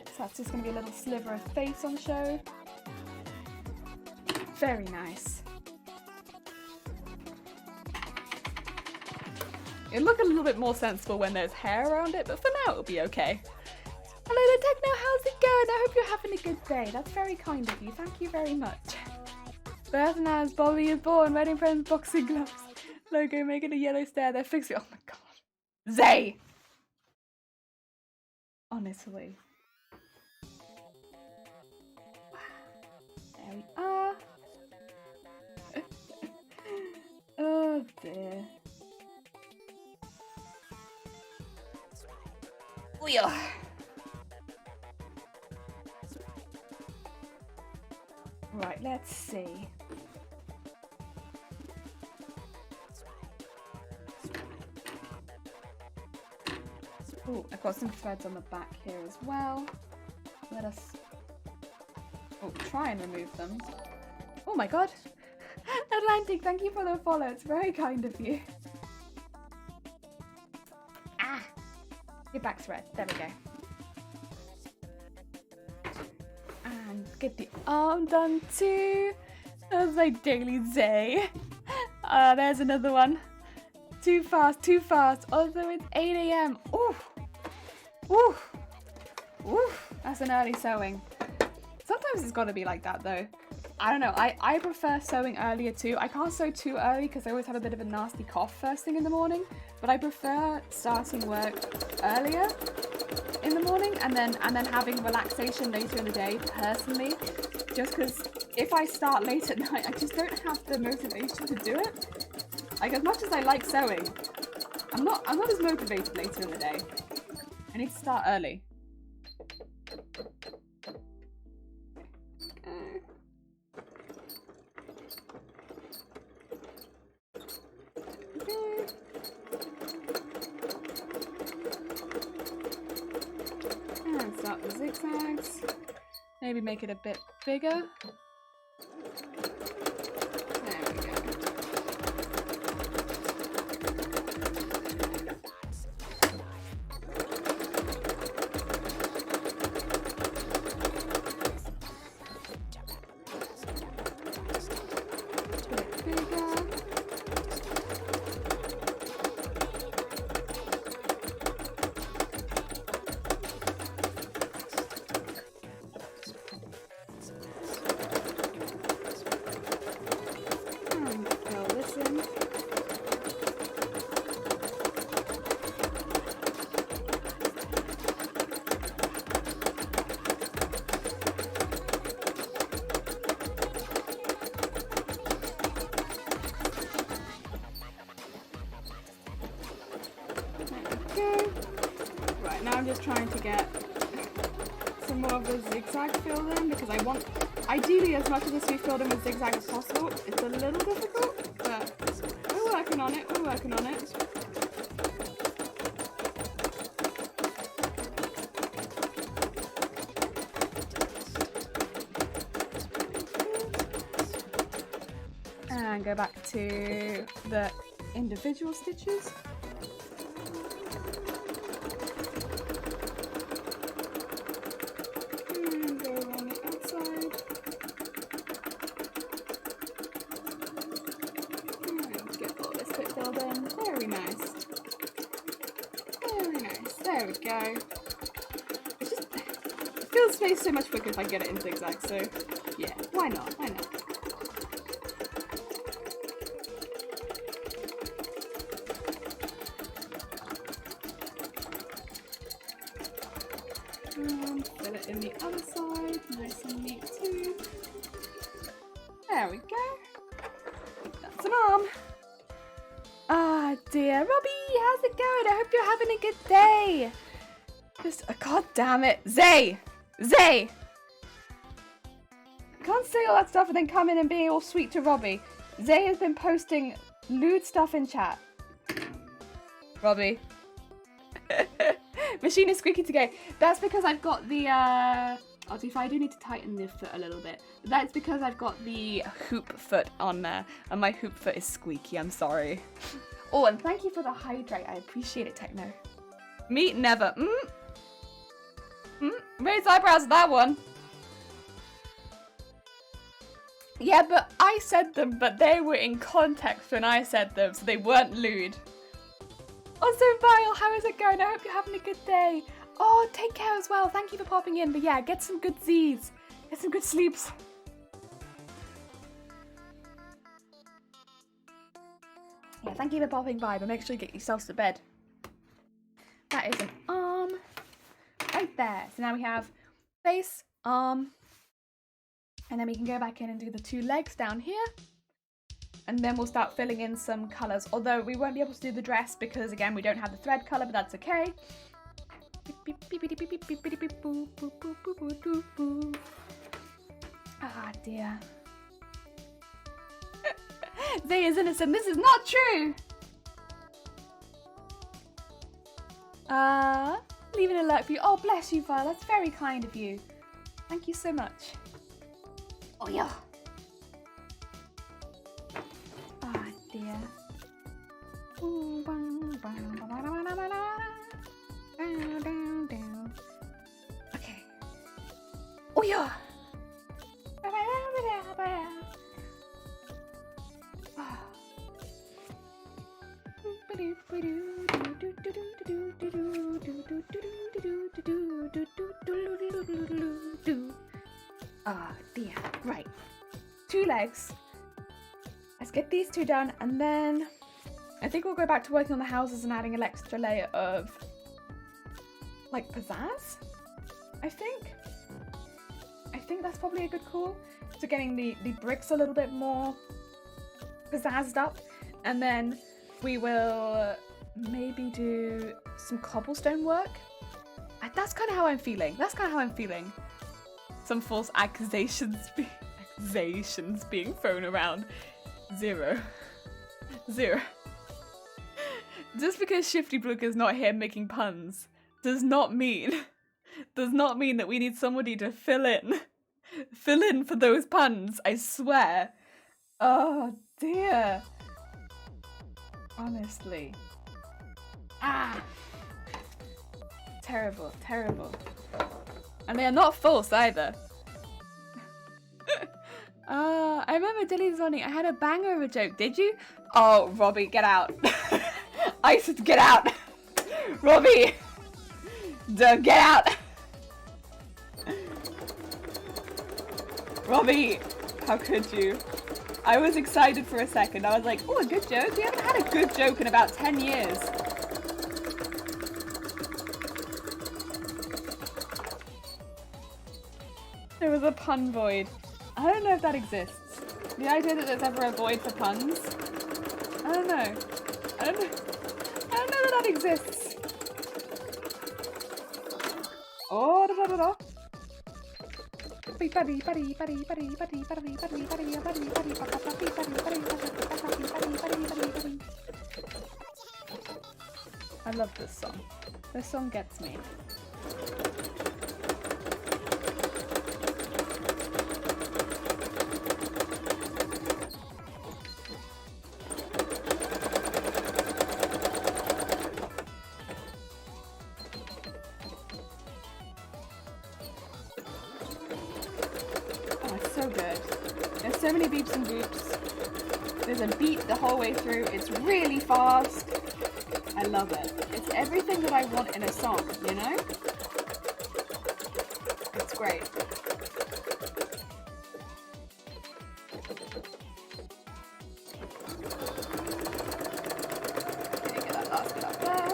So that's just going to be a little sliver of face on show. Very nice. It'll look a little bit more sensible when there's hair around it, but for now it'll be okay. Hello there, Techno, how's it going? I hope you're having a good day. That's very kind of you. Thank you very much. Birth announced, Bobby is born, wedding friends, boxing gloves. Logo making a yellow stare, they're fixing. Oh my god. Zay! Honestly. There we are. Oh dear. We are. Right, let's see. Oh, I've got some threads on the back here as well. Let us try and remove them. Oh my god! Atlantic, thank you for the follow. It's very kind of you. Ah! Your back's red. There we go. And get the arm done too. That was my daily day. There's another one. Too fast, too fast. Also, it's 8 AM. Oof. Oof. Oof. That's an early sewing. Sometimes it's got to be like that though. I don't know. I prefer sewing earlier too. I can't sew too early because I always have a bit of a nasty cough first thing in the morning. But I prefer starting work earlier in the morning and then having relaxation later in the day personally. Just because if I start late at night, I just don't have the motivation to do it. Like, as much as I like sewing, I'm not as motivated later in the day. I need to start early. And start the zigzags. Maybe make it a bit bigger. There we go. trying to get some more of the zigzag filled in because I want, ideally, as much of this to be filled in with zigzag as possible. It's a little difficult, but we're working on it. We're working on it. And go back to the individual stitches. And go around the outside. And get all this bit filled in. Very nice. Very nice. There we go. It's just, it fills space so much quicker if I get it in zigzag, so yeah, why not? Why not? Fill it in the other side, nice and neat too. There we go. That's an arm. Ah dear, Robbie, how's it going? I hope you're having a good day. Just, god damn it, Zay! Zay! I can't say all that stuff and then come in and be all sweet to Robbie. Zay has been posting lewd stuff in chat. Robbie. Machine is squeaky today. That's because I've got the, oh, if I do need to tighten the foot a little bit. That's because I've got the hoop foot on there, and my hoop foot is squeaky, I'm sorry. Oh, and thank you for the hydrate, I appreciate it, Techno. Me, never. Raise eyebrows at that one. Yeah, but I said them, but they were in context when I said them, so they weren't lewd. Also, Vile, how is it going? I hope you're having a good day. Oh, take care as well. Thank you for popping in. But yeah, get some good Z's. Get some good sleeps. Yeah, thank you for popping by, but make sure you get yourselves to bed. That is an arm right there. So now we have face, arm, and then we can go back in and do the two legs down here. And then we'll start filling in some colours, although we won't be able to do the dress because, again, we don't have the thread colour, but that's okay. Ah, dear. Zay is innocent. This is not true! Leaving an alert for you. Oh, bless you, Val. That's very kind of you. Thank you so much. Oh, yeah. Ah, dear. Okay. Oh, yeah. Ah, dear. Right. 2 legs. Let's get these 2 done, and then I think we'll go back to working on the houses and adding an extra layer of, like, pizzazz, I think that's probably a good call. So getting the bricks a little bit more pizzazzed up, and then we will maybe do some cobblestone work. That's kind of how I'm feeling. Some false accusations being thrown around. Zero. Just because Shifty Brook is not here making puns does not mean that we need somebody to fill in for those puns, I swear. Oh dear. Honestly. Terrible. And they are not false either. I remember Dilly's running. I had a banger of a joke. Did you? Oh, Robbie, get out. I said get out. Robbie, get out. Robbie, how could you? I was excited for a second. I was like, oh, a good joke? We haven't had a good joke in about 10 years. There was a pun void. I don't know if that exists. The idea that there's ever a void for puns. I don't know that that exists. Oh, da da da da. I love this song. This song gets me. So good. There's so many beeps and boops. There's a beat the whole way through. It's really fast. I love it. It's everything that I want in a song, you know? It's great. Okay, get that last bit up there.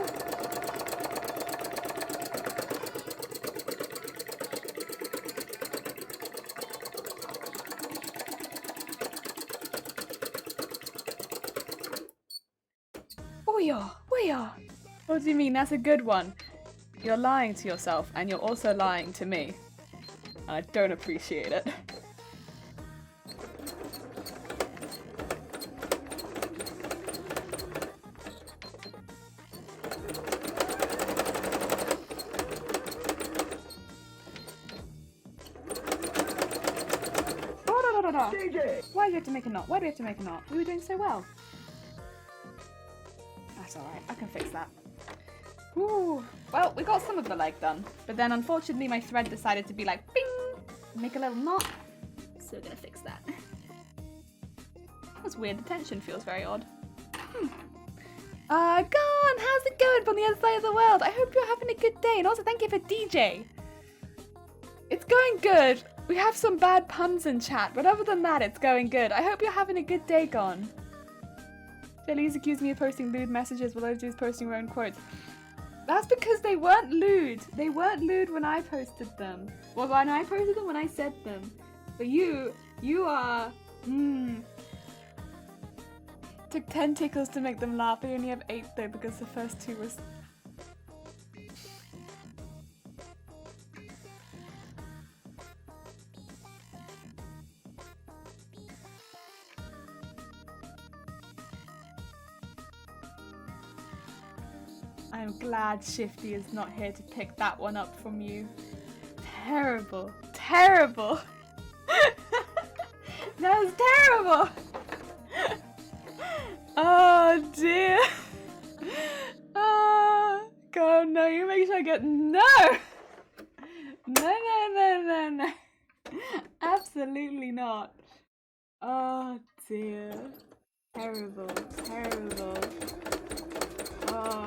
What do you mean? That's a good one. You're lying to yourself, and you're also lying to me. And I don't appreciate it. Why do we have to make a knot? Why do we have to make a knot? We were doing so well. That's alright, I can fix that. Ooh. Well, we got some of the leg done, but then unfortunately my thread decided to be like, bing! Make a little knot. So we're gonna fix that. That's weird, the tension feels very odd. Gone! How's it going from the other side of the world? I hope you're having a good day, and also thank you for DJ. It's going good. We have some bad puns in chat, but other than that, it's going good. I hope you're having a good day, Gone. Jelly's accused me of posting lewd messages while others posting their own quotes. That's because they weren't lewd. They weren't lewd when I posted them. Well, when I posted them, when I said them. But you are... Took 10 tickles to make them laugh. They only have 8 though, because the first 2 was... I'm glad Shifty is not here to pick that one up from you. Terrible. Terrible. That was terrible. Oh dear. Oh God, no, you make sure I get no. No. Absolutely not. Oh dear. Terrible. Terrible. Oh.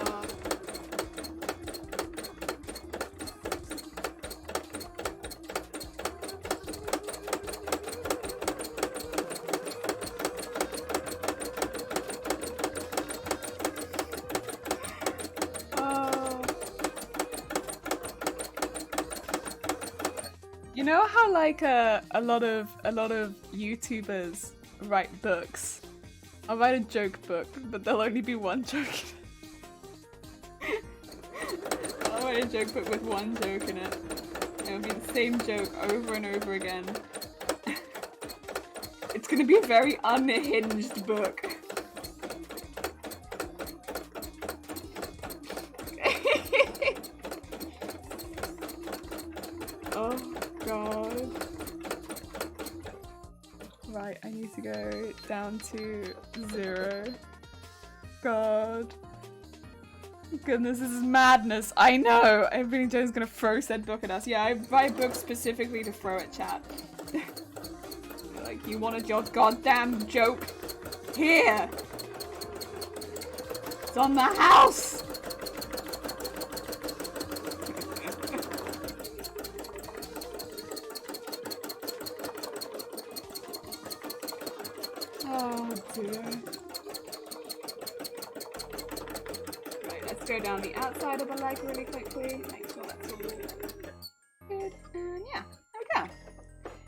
You know how like a lot of YouTubers write books? I'll write a joke book, but there'll only be one joke. I'll write a joke book with one joke in it. It'll be the same joke over and over again. It's gonna be a very unhinged book. Oh God. Right, I need to go down to 0. God. Goodness, this is madness. I know! Everybody Joe's gonna throw said book at us. Yeah, I buy books specifically to throw at chat. Like, you wanted your goddamn joke? Here! It's on the house! Oh dear. Right, let's go down the outside of the leg really quickly. Make sure that's all good. And yeah, there we go.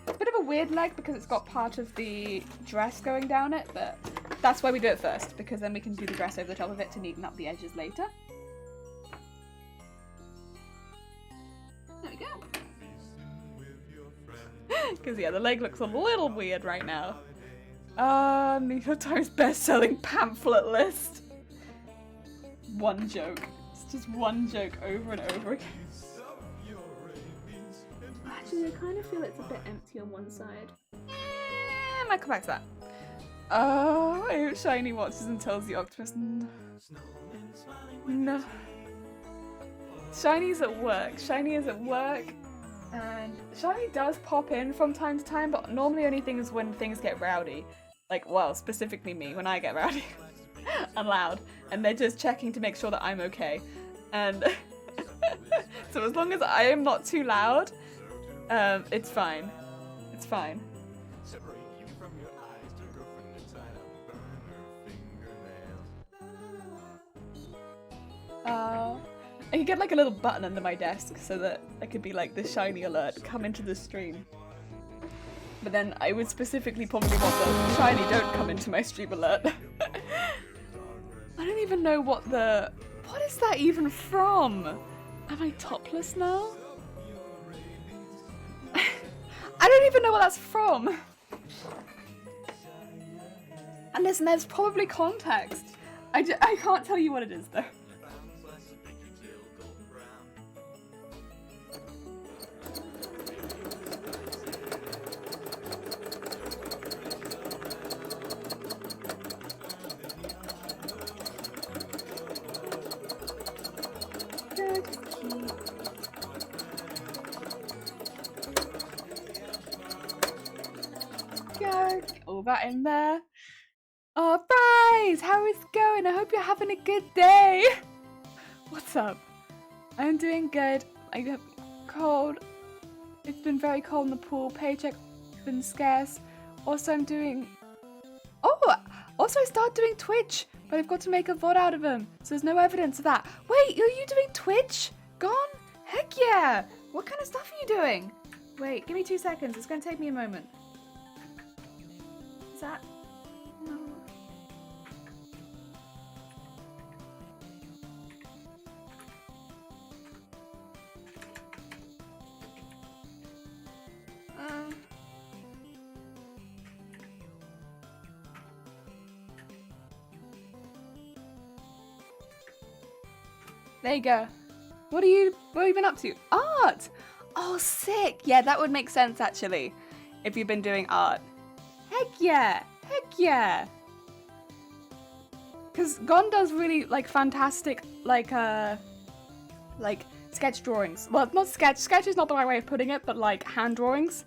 It's a bit of a weird leg because it's got part of the dress going down it, but that's why we do it first, because then we can do the dress over the top of it to neaten up the edges later. There we Because yeah, the leg looks a little weird right now. New York Times best-selling pamphlet list. One joke. It's just one joke over and over again. Actually, I kind of feel it's a bit empty on one side. I might come back to that. Oh, I hope Shiny watches and tells the octopus. No. Shiny's at work. Shiny is at work. And Shiny does pop in from time to time, but normally only things when things get rowdy. Like, well, specifically me, when I get rowdy and loud. And they're just checking to make sure that I'm okay. And so as long as I am not too loud, it's fine. It's fine. I could get like a little button under my desk so that I could be like the Shiny alert, come into the stream. But then I would specifically probably want the Shiny don't come into my stream alert. I don't even know what is that even from? Am I topless now? I don't even know what that's from. And listen, there's probably context. I can't tell you what it is though. All that in there. Oh, Bryce! How is it going? I hope you're having a good day. What's up? I'm doing good. I got cold. It's been very cold in the pool. Paycheck been scarce. Also, I'm doing... Oh! Also, I started doing Twitch, but I've got to make a VOD out of them, so there's no evidence of that. Wait, are you doing Twitch? Gone? Heck yeah! What kind of stuff are you doing? Wait, give me 2 seconds. It's going to take me a moment. Is that... No. There you go. What have you been up to? Art! Oh, sick! Yeah, that would make sense actually, if you've been doing art. Heck yeah! Heck yeah! Because Gon does really like fantastic like sketch drawings. Well, not sketch. Sketch is not the right way of putting it, but like hand drawings.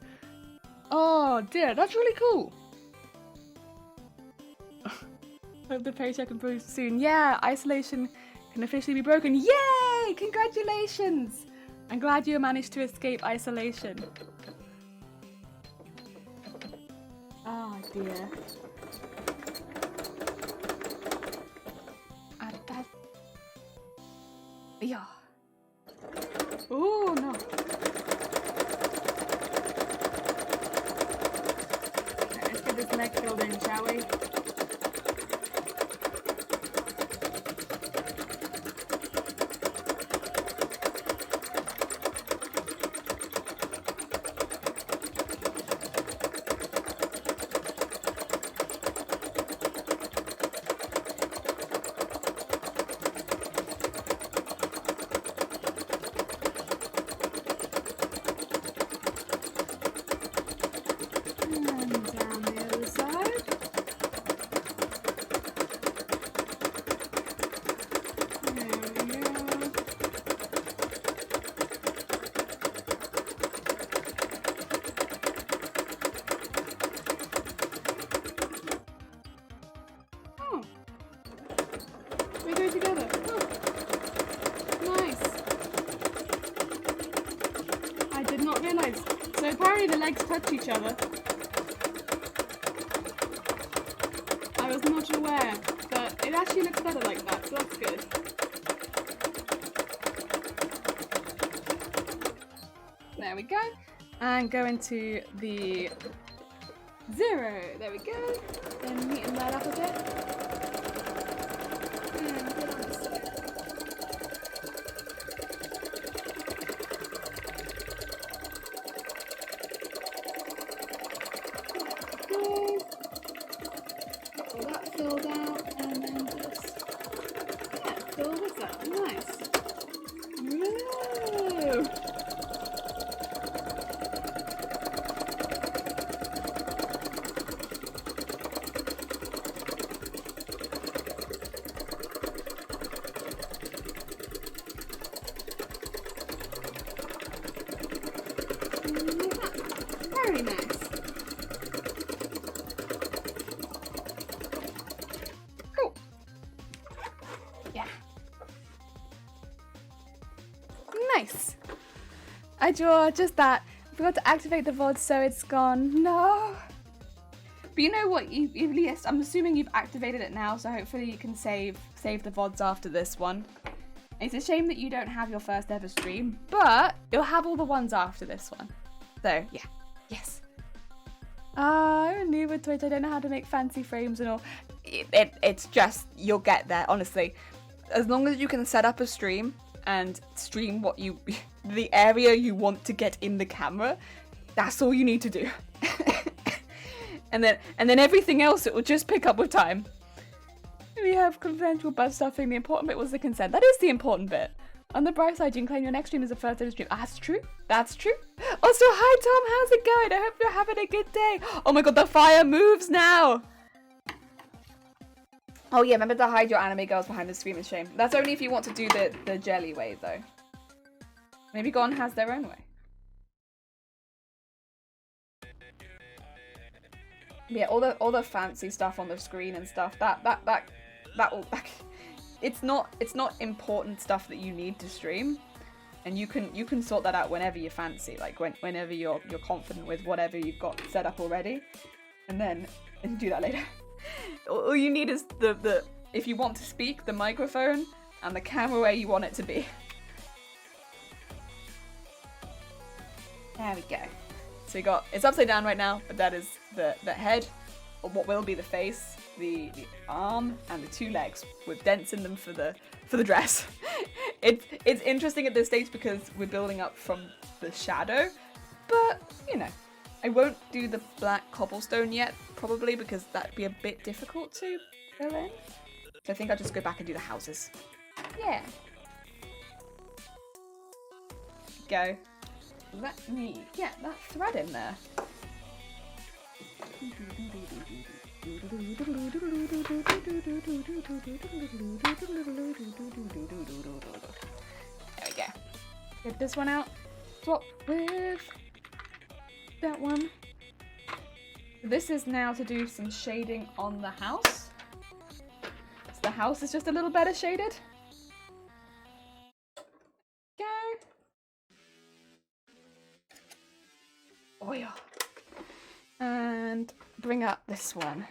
Oh dear, that's really cool. Hope the paycheck improves soon. Yeah, isolation can officially be broken. Yay! Congratulations! I'm glad you managed to escape isolation. Oh dear. Yeah. Oh no. Right, let's get this leg filled in, shall we? The legs touch each other. I was not aware, but it actually looks better like that, so that's good. There we go. And go into the 0. There we go. Then neaten that up a bit. Nice. I draw just that. I forgot to activate the VOD, so it's gone. No. But you know what? I'm assuming you've activated it now, so hopefully you can save the VODs after this one. It's a shame that you don't have your first ever stream, but you'll have all the ones after this one. So, yeah. Yes. I'm new with Twitch. I don't know how to make fancy frames and all. It's just, you'll get there, honestly. As long as you can set up a stream and stream what you, the area you want to get in the camera, that's all you need to do. and then everything else, it will just pick up with time. We have consensual butt stuffing. The important bit was the consent. That is the important bit. On the bright side, you can claim your next stream is the first ever stream. That's true. That's true. Also, hi Tom, how's it going? I hope you're having a good day. Oh my god, the fire moves now. Oh yeah, remember to hide your anime girls behind the stream is shame. That's only if you want to do the jelly way though. Maybe Gon has their own way. Yeah, all the fancy stuff on the screen and stuff. That will. It's not important stuff that you need to stream, and you can sort that out whenever you fancy, like whenever you're confident with whatever you've got set up already, and do that later. All you need is the if you want to speak, the microphone and the camera where you want it to be. There we go. So it's upside down right now, but that is the head, or what will be the face, the arm, and the two legs with dents in them for the dress. It's interesting at this stage because we're building up from the shadow, but you know, I won't do the black cobblestone yet, probably because that'd be a bit difficult to fill in. So I think I'll just go back and do the houses. Yeah. Go. Let me get that thread in there. There we go. Get this one out. Swap with that one. This is now to do some shading on the house. So the house is just a little better shaded. Go. Oh yeah. And bring up this one.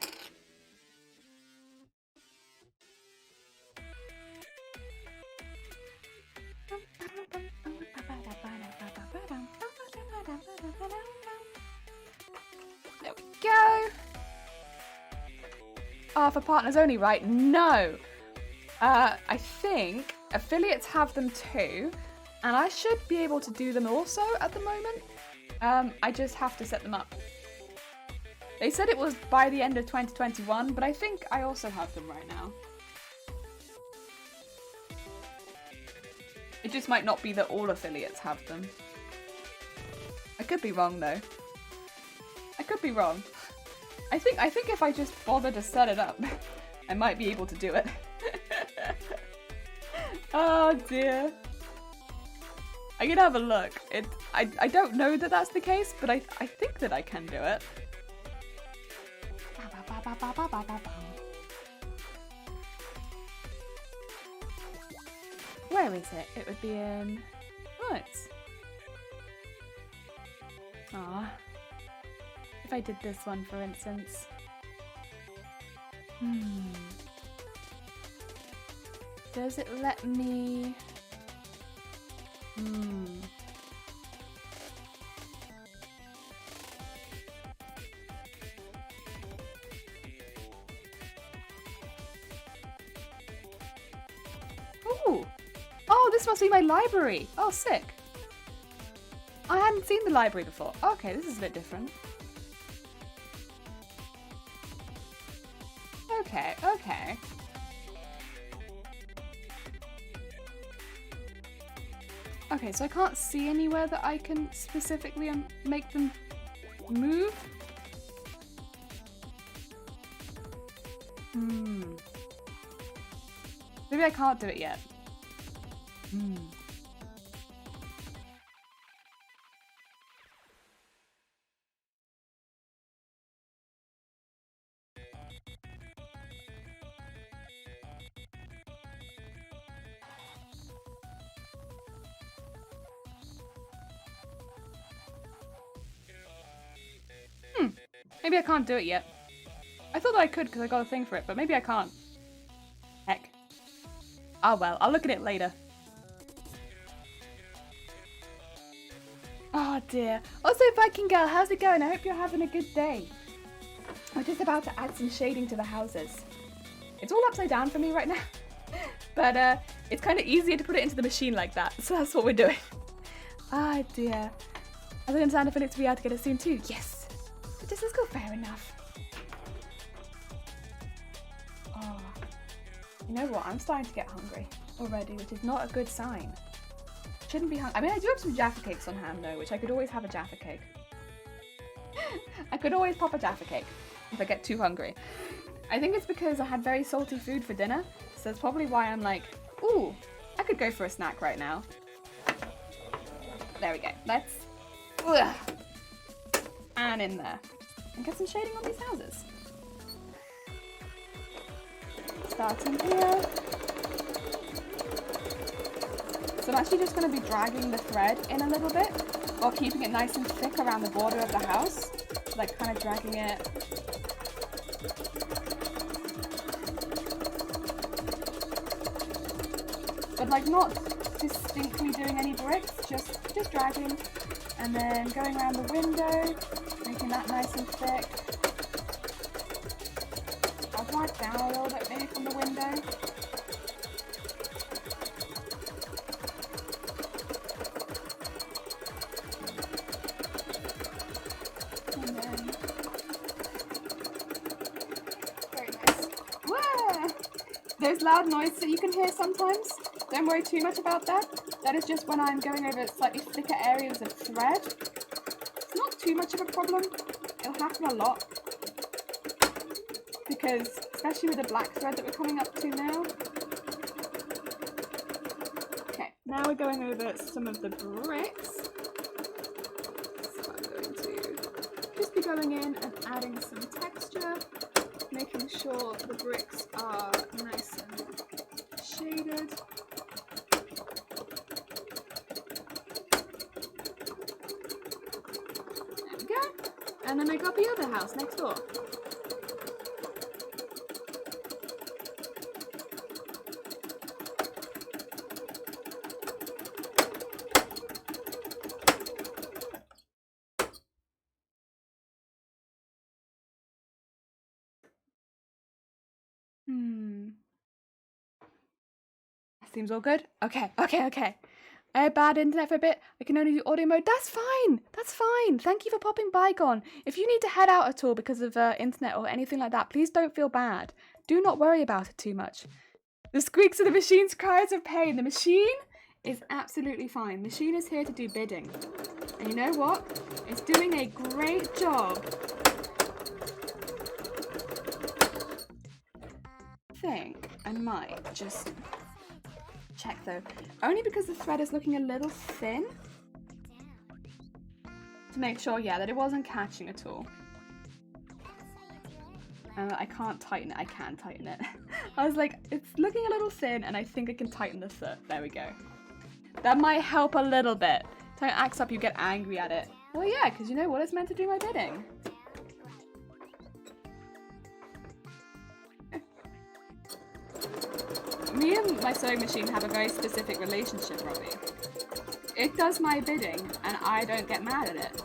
There we go. For partners only, right? No. I think affiliates have them too, and I should be able to do them also at the moment. I just have to set them up. They said it was by the end of 2021, but I think I also have them right now. It just might not be that all affiliates have them. I could be wrong though. I could be wrong. I think if I just bother to set it up, I might be able to do it. Oh dear. I can have a look. I don't know that that's the case, but I think that I can do it. Where is it? It would be in... What? Ah. If I did this one, for instance. Does it let me... Ooh! Oh, this must be my library! Oh, sick! I hadn't seen the library before. Okay, this is a bit different. Okay, okay. Okay, so I can't see anywhere that I can specifically make them move. Maybe I can't do it yet. Maybe I can't do it yet. I thought that I could because I got a thing for it, but maybe I can't. Heck. Oh well, I'll look at it later. Oh dear. Also, Viking Girl, how's it going? I hope you're having a good day. We're just about to add some shading to the houses. It's all upside down for me right now. But it's kind of easier to put it into the machine like that. So that's what we're doing. Ah dear. I think Santa Felix will be able to get it soon too. Yes. Does this go fair enough? Oh. You know what? I'm starting to get hungry already, which is not a good sign. Shouldn't be hungry. I mean, I do have some Jaffa cakes on hand though, which I could always have a Jaffa cake. I could always pop a Jaffa cake if I get too hungry. I think it's because I had very salty food for dinner, so that's probably why I'm like, ooh, I could go for a snack right now. There we go. Let's, and in there, and get some shading on these houses. Starting here. So I'm actually just going to be dragging the thread in a little bit while keeping it nice and thick around the border of the house. Like kind of dragging it. But like not distinctly doing any bricks, just dragging and then going around the window, making that nice and thick. I'll drag down a little bit maybe from the window. And then, very nice. Whoa! There's loud noise that you can hear sometimes. Don't worry too much about that. That is just when I'm going over slightly thicker areas of thread. It's not too much of a problem. It'll happen a lot. Because, especially with the black thread that we're coming up to now. Okay, now we're going over some of the bricks. So I'm going to just be going in and adding some texture, making sure the bricks are nice and shaded. There we go. And then make up the other house next door. Seems all good? Okay. I had bad internet for a bit. I can only do audio mode. That's fine. Thank you for popping by, Gon. If you need to head out at all because of internet or anything like that, please don't feel bad. Do not worry about it too much. The squeaks of the machine's cries of pain. The machine is absolutely fine. The machine is here to do bidding. And you know what? It's doing a great job. I think I might just check though, only because the thread is looking a little thin, to make sure, yeah, that it wasn't catching at all. And I can't tighten it. I can tighten it. I was like, it's looking a little thin, and I think I can tighten the thread. There we go. That might help a little bit. Don't act up, you get angry at it. Well, yeah, because you know what? It's meant to do my bidding. Me and my sewing machine have a very specific relationship, Robbie. It does my bidding, and I don't get mad at it.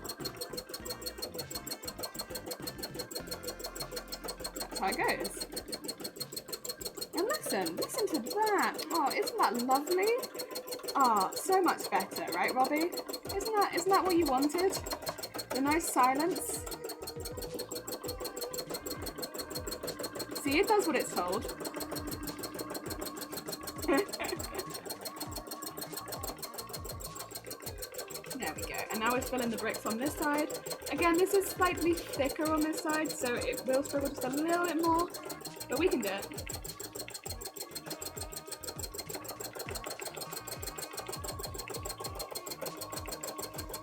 That's how it goes. And listen to that. Oh, isn't that lovely? Oh, so much better, right, Robbie? Isn't that what you wanted? The nice silence. See, it does what it's told. There we go. And now we're filling the bricks on this side. Again, this is slightly thicker on this side, so it will struggle just a little bit more, but we can do it.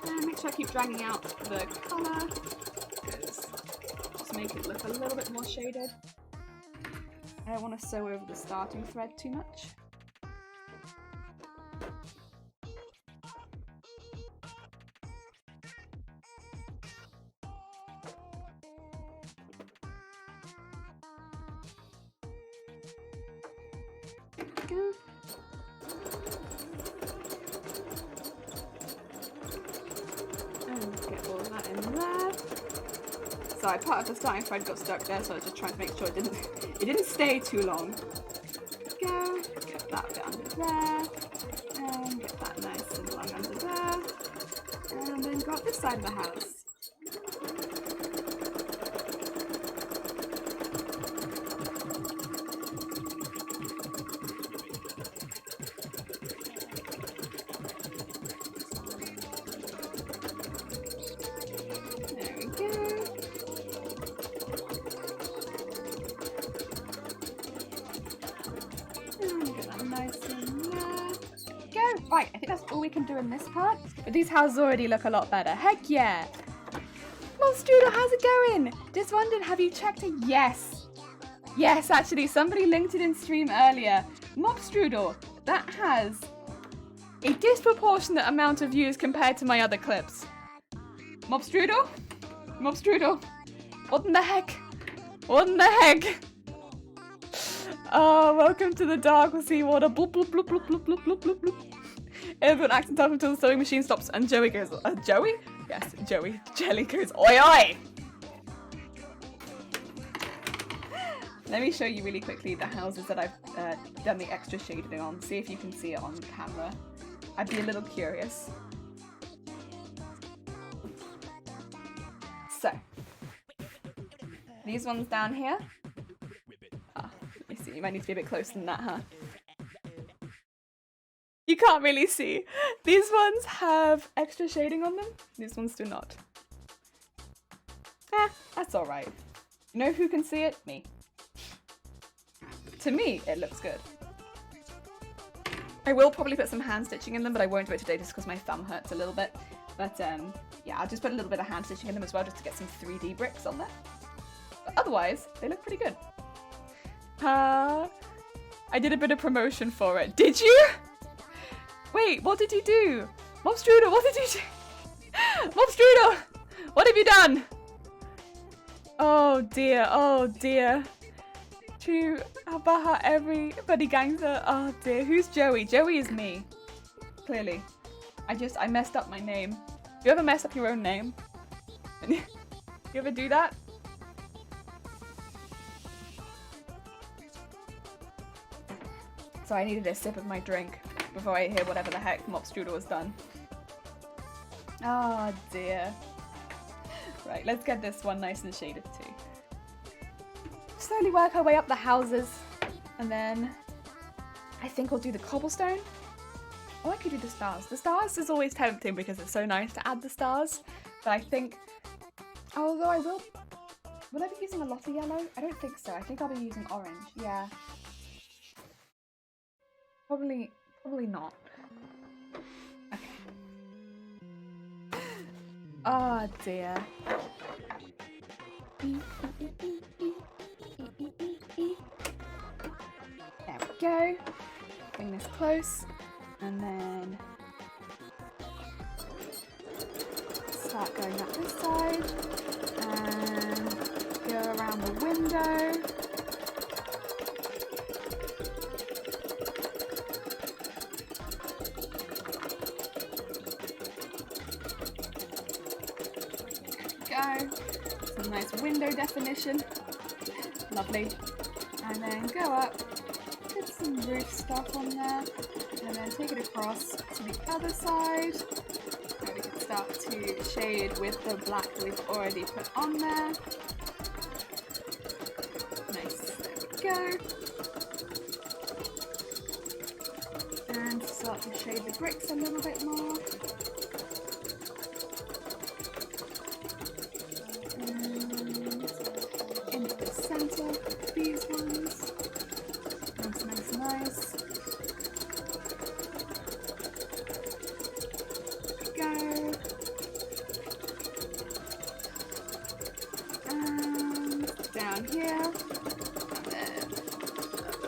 And make sure I keep dragging out the colour, because just make it look a little bit more shaded. I don't want to sew over the starting thread too much. go. And get all that in there. Sorry, part of the starting thread got stuck there, so I was just trying to make sure it didn't stay too long. Go. Get that bit under there. And get that nice and long under there. And then go up this side of the house. Right, I think that's all we can do in this part. But these houses already look a lot better. Heck yeah! Well, Strudel, how's it going? Just wondered, have you checked it? Yes. Yes, actually, somebody linked it in stream earlier. Mob Strudel, that has a disproportionate amount of views compared to my other clips. Mob Strudel? Mob Strudel? What in the heck? What in the heck? Oh, welcome to the dark seawater. Bloop, bloop, bloop, bloop, bloop, bloop, bloop, bloop, bloop. Everyone acts tough until the sewing machine stops and Joey goes, Joey? Yes, Joey. Jelly goes, oi oi! Let me show you really quickly the houses that I've done the extra shading on. See if you can see it on camera. I'd be a little curious. So, these ones down here. Ah, let me see, you might need to be a bit closer than that, huh? You can't really see. These ones have extra shading on them. These ones do not. That's alright. You know who can see it? Me. To me, it looks good. I will probably put some hand stitching in them, but I won't do it today just because my thumb hurts a little bit. But yeah, I'll just put a little bit of hand stitching in them as well just to get some 3D bricks on there. But otherwise, they look pretty good. I did a bit of promotion for it. Did you? Wait, what did you do? Mob Strudel, what did you do? Mob Strudel, what have you done? Oh dear, oh dear. True, Abaha, everybody gangster. Oh dear, who's Joey? Joey is me. Clearly. I messed up my name. You ever mess up your own name? You ever do that? So I needed a sip of my drink before I hear whatever the heck Mob Strudel has done. Oh dear. Right, let's get this one nice and shaded too. Slowly work our way up the houses, and then I think we'll do the cobblestone. Or I could do the stars. The stars is always tempting because it's so nice to add the stars, but I think, although I will I be using a lot of yellow? I don't think so. I think I'll be using orange. Yeah. Probably not. Okay. Oh dear. There we go. Bring this close, and then start going up this side, and go around the window. Some nice window definition. Lovely. And then go up, put some roof stuff on there, and then take it across to the other side. And we can start to shade with the black we've already put on there. Nice. There we go. And start to shade the bricks a little bit more. These ones. Nice. Go. And down here. And then a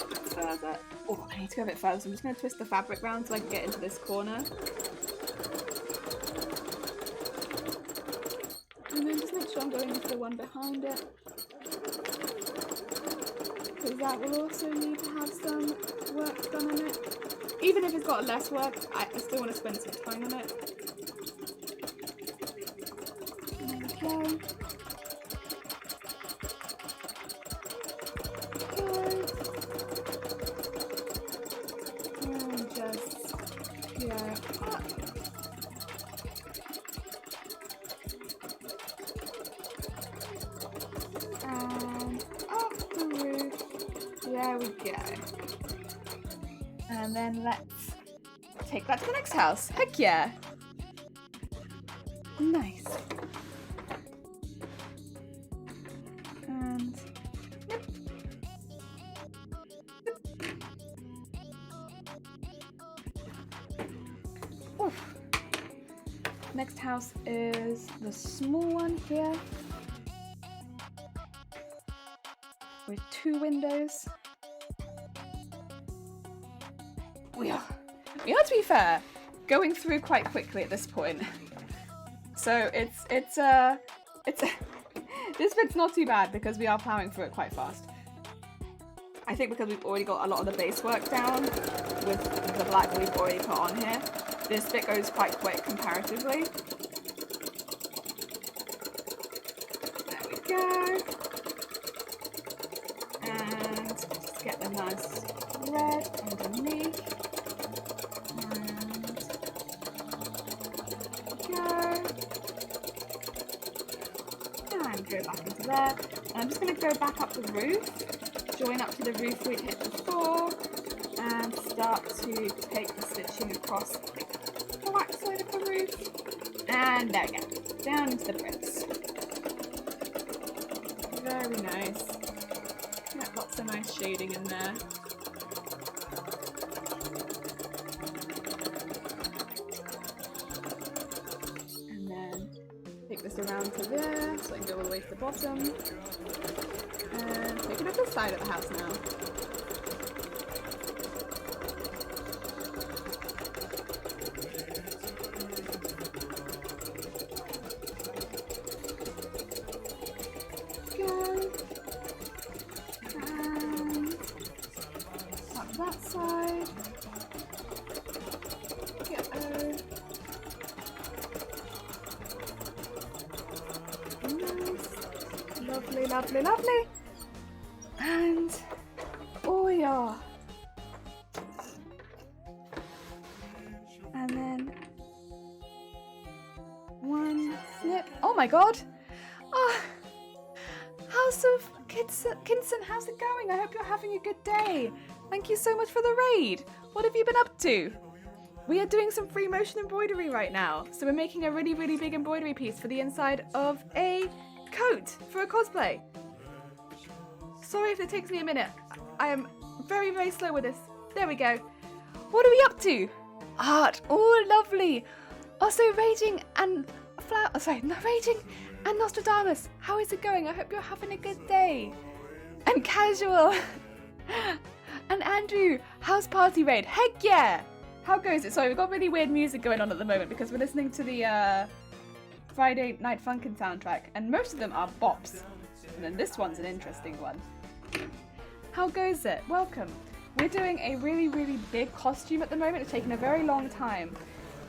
bit further. Oh, I need to go a bit further, so I'm just going to twist the fabric round so I can get into this corner. And then just make sure I'm going into the one behind it. because that will also need to have some work done on it. Even if it's got less work, I still want to spend some time on it. Okay. And just go up. And up the roof. There we go. And then let's take that to the next house. Heck yeah. Nice. And yep. Oof. Next house is the small one here with 2 windows. We are, to be fair, going through quite quickly at this point. So it's this bit's not too bad because we are plowing through it quite fast. I think because we've already got a lot of the base work down with the black we've already put on here, this bit goes quite quick comparatively. There we go. And just get the nice red underneath. Go back into there. And I'm just going to go back up the roof, join up to the roof we'd hit before, and start to take the stitching across the black side of the roof. And there we go, down into the bricks. Very nice. Got lots of nice shading in there. Take this around to there, so I can go all the way to the bottom. And take it up this side of the house now. Go. And up that side. Go. Lovely, lovely, lovely. And oh yeah. And then one snip. Oh my god. Oh, House of Kinson, how's it going? I hope you're having a good day. Thank you so much for the raid. What have you been up to? We are doing some free motion embroidery right now. So we're making a really, really big embroidery piece for the inside of a coat for a cosplay. Sorry if it takes me a minute. I am very, very slow with this. There we go. What are we up to? Art. Oh, lovely. Also, Raging and Raging and Nostradamus. How is it going? I hope you're having a good day. And Casual. And Andrew, house party raid. Heck yeah. How goes it? Sorry, we've got really weird music going on at the moment because we're listening to the Friday Night Funkin' soundtrack, and most of them are bops. And then this one's an interesting one. How goes it? Welcome. We're doing a really, really big costume at the moment. It's taken a very long time.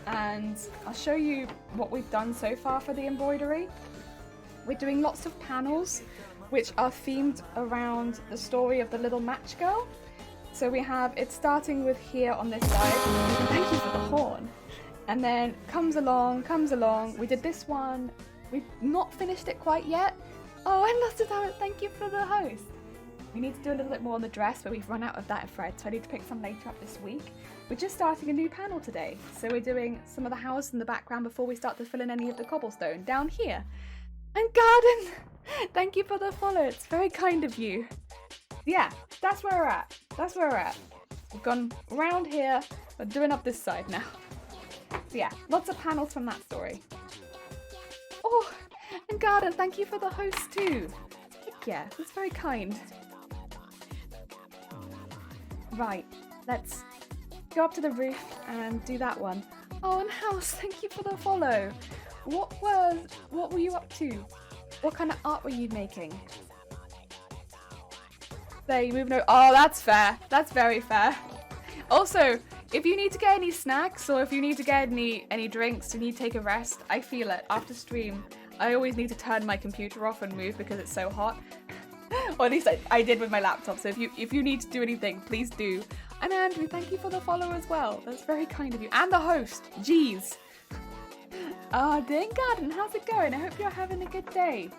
And I'll show you what we've done so far for the embroidery. We're doing lots of panels which are themed around the story of the little match girl. So we have it starting with here on this side. Thank you for the horn. And then comes along. We did this one. We've not finished it quite yet. Oh, I lost it. Thank you for the host. We need to do a little bit more on the dress, but we've run out of that thread, so I need to pick some later up this week. We're just starting a new panel today. So we're doing some of the house in the background before we start to fill in any of the cobblestone down here. And Garden, thank you for the follow. It's very kind of you. Yeah, that's where we're at. We've gone around here. We're doing up this side now. So yeah, lots of panels from that story. Oh, and Garden, thank you for the host too. Yeah, that's very kind. Right, let's go up to the roof and do that one. Oh, and House, thank you for the follow. What were you up to? What kind of art were you making? There, you moving over. Oh, that's fair. That's very fair. Also, if you need to get any snacks or if you need to get any drinks, you need to take a rest, I feel it. After stream, I always need to turn my computer off and move because it's so hot. Or at least I did with my laptop. So if you need to do anything, please do. And Andrew, thank you for the follow as well. That's very kind of you. And the host. Jeez. Ah, Dane Garden, how's it going? I hope you're having a good day.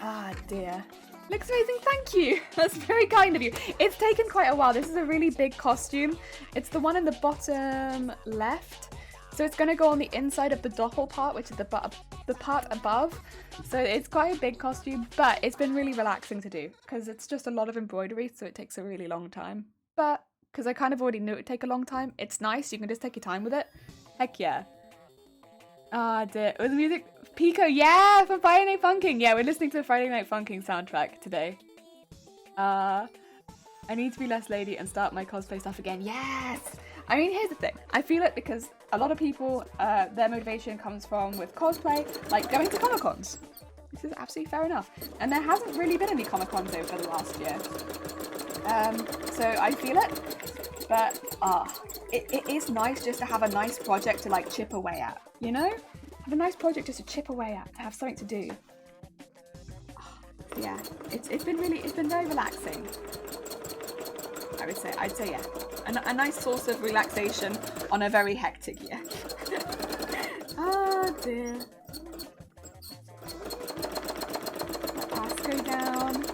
Ah, dear. Looks amazing, thank you. That's very kind of you. It's taken quite a while. This is a really big costume. It's the one in the bottom left. So it's going to go on the inside of the Doppel part, which is the part above. So it's quite a big costume, but it's been really relaxing to do because it's just a lot of embroidery, so it takes a really long time. But because I kind of already knew it would take a long time, it's nice. You can just take your time with it. Heck yeah. Ah, dear. Was the music Pico? Yeah, for Friday Night Funkin'. Yeah, we're listening to the Friday Night Funkin' soundtrack today. I need to be less lady and start my cosplay stuff again. Yes! I mean, here's the thing. I feel it because a lot of people, their motivation comes from with cosplay, like going to Comic-Cons. This is absolutely fair enough. And there hasn't really been any Comic-Cons over the last year. So I feel it. But, it is nice just to have a nice project to, like, chip away at. You know? Have a nice project just to chip away at, to have something to do. Yeah, it's been very relaxing. I'd say yeah. A nice source of relaxation on a very hectic year. Oh dear. Let pass go down and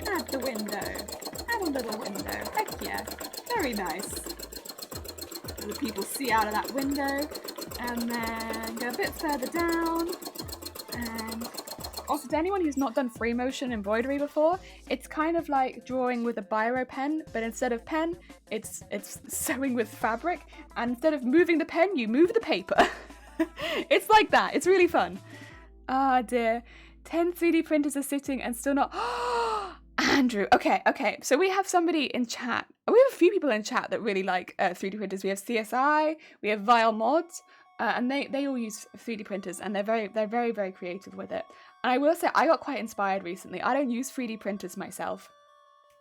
add the window. Add a little window. Heck yeah. Very nice. The people see out of that window. And then go a bit further down. And also, to anyone who's not done free motion embroidery before, it's kind of like drawing with a biro pen, but instead of pen, it's sewing with fabric. And instead of moving the pen, you move the paper. It's like that. It's really fun. Ah, dear. 10 3D printers are sitting and still not. Andrew. Okay. So we have somebody in chat. We have a few people in chat that really like 3D printers. We have CSI. We have Vile Mods. And they all use 3D printers, and they're very, very creative with it. And I will say, I got quite inspired recently. I don't use 3D printers myself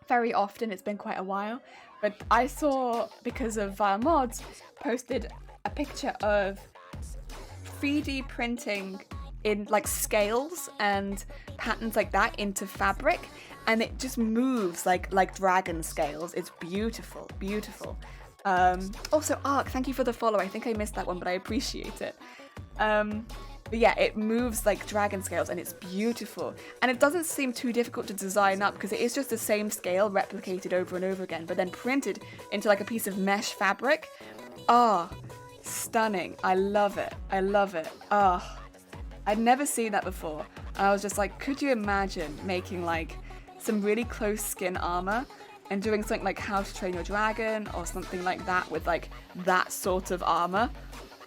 very often. It's been quite a while. But I saw, because of Vile Mods, posted a picture of 3D printing in like scales and patterns like that into fabric. And it just moves like dragon scales. It's beautiful, beautiful. Also, Ark, thank you for the follow. I think I missed that one, but I appreciate it. But yeah, it moves like dragon scales and it's beautiful. And it doesn't seem too difficult to design up because it is just the same scale replicated over and over again, but then printed into like a piece of mesh fabric. Ah, stunning. I love it. I'd never seen that before. And I was just like, could you imagine making like some really close skin armor and doing something like How to Train Your Dragon or something like that with like that sort of armor?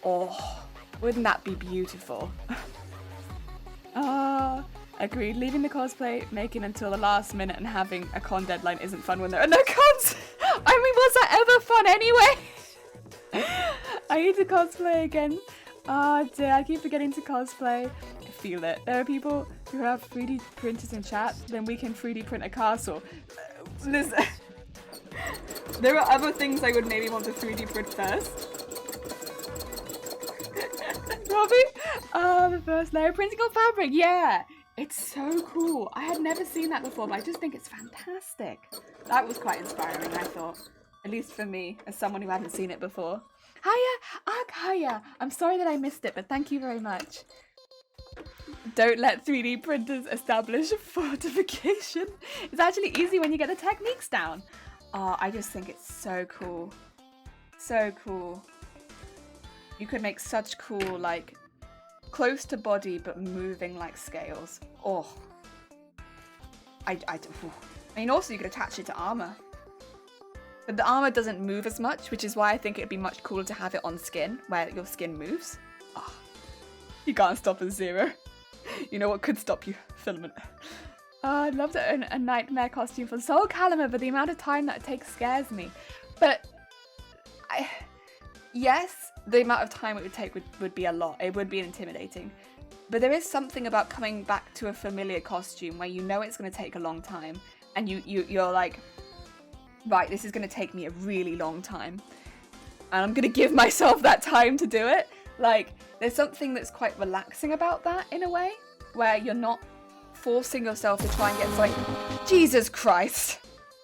Oh, wouldn't that be beautiful? Agreed. Leaving the cosplay, making until the last minute and having a con deadline isn't fun when there are no cons. I mean, was that ever fun anyway? I need to cosplay again. Oh dear, I keep forgetting to cosplay. I feel it. There are people who have 3D printers in chat, then we can 3D print a castle. Listen, there are other things I would maybe want to 3D print first. Robbie? The first layer printing on fabric, yeah! It's so cool. I had never seen that before, but I just think it's fantastic. That was quite inspiring, I thought. At least for me, as someone who hadn't seen it before. Hiya! I'm sorry that I missed it, but thank you very much. Don't let 3D printers establish fortification. It's actually easy when you get the techniques down. Oh, I just think it's so cool. So cool. You could make such cool, like, close to body but moving like scales. Oh. I mean, also you could attach it to armor. But the armor doesn't move as much, which is why I think it'd be much cooler to have it on skin, where your skin moves. Oh. You can't stop at 0. You know what could stop you? Filament. I'd love to own a nightmare costume for Soul Calibur, but the amount of time that it takes scares me. But yes, the amount of time it would take would be a lot. It would be intimidating. But there is something about coming back to a familiar costume where you know it's going to take a long time, and you're like, right, this is going to take me a really long time, and I'm going to give myself that time to do it. Like, there's something that's quite relaxing about that in a way, where you're not forcing yourself to try and get something. Jesus Christ.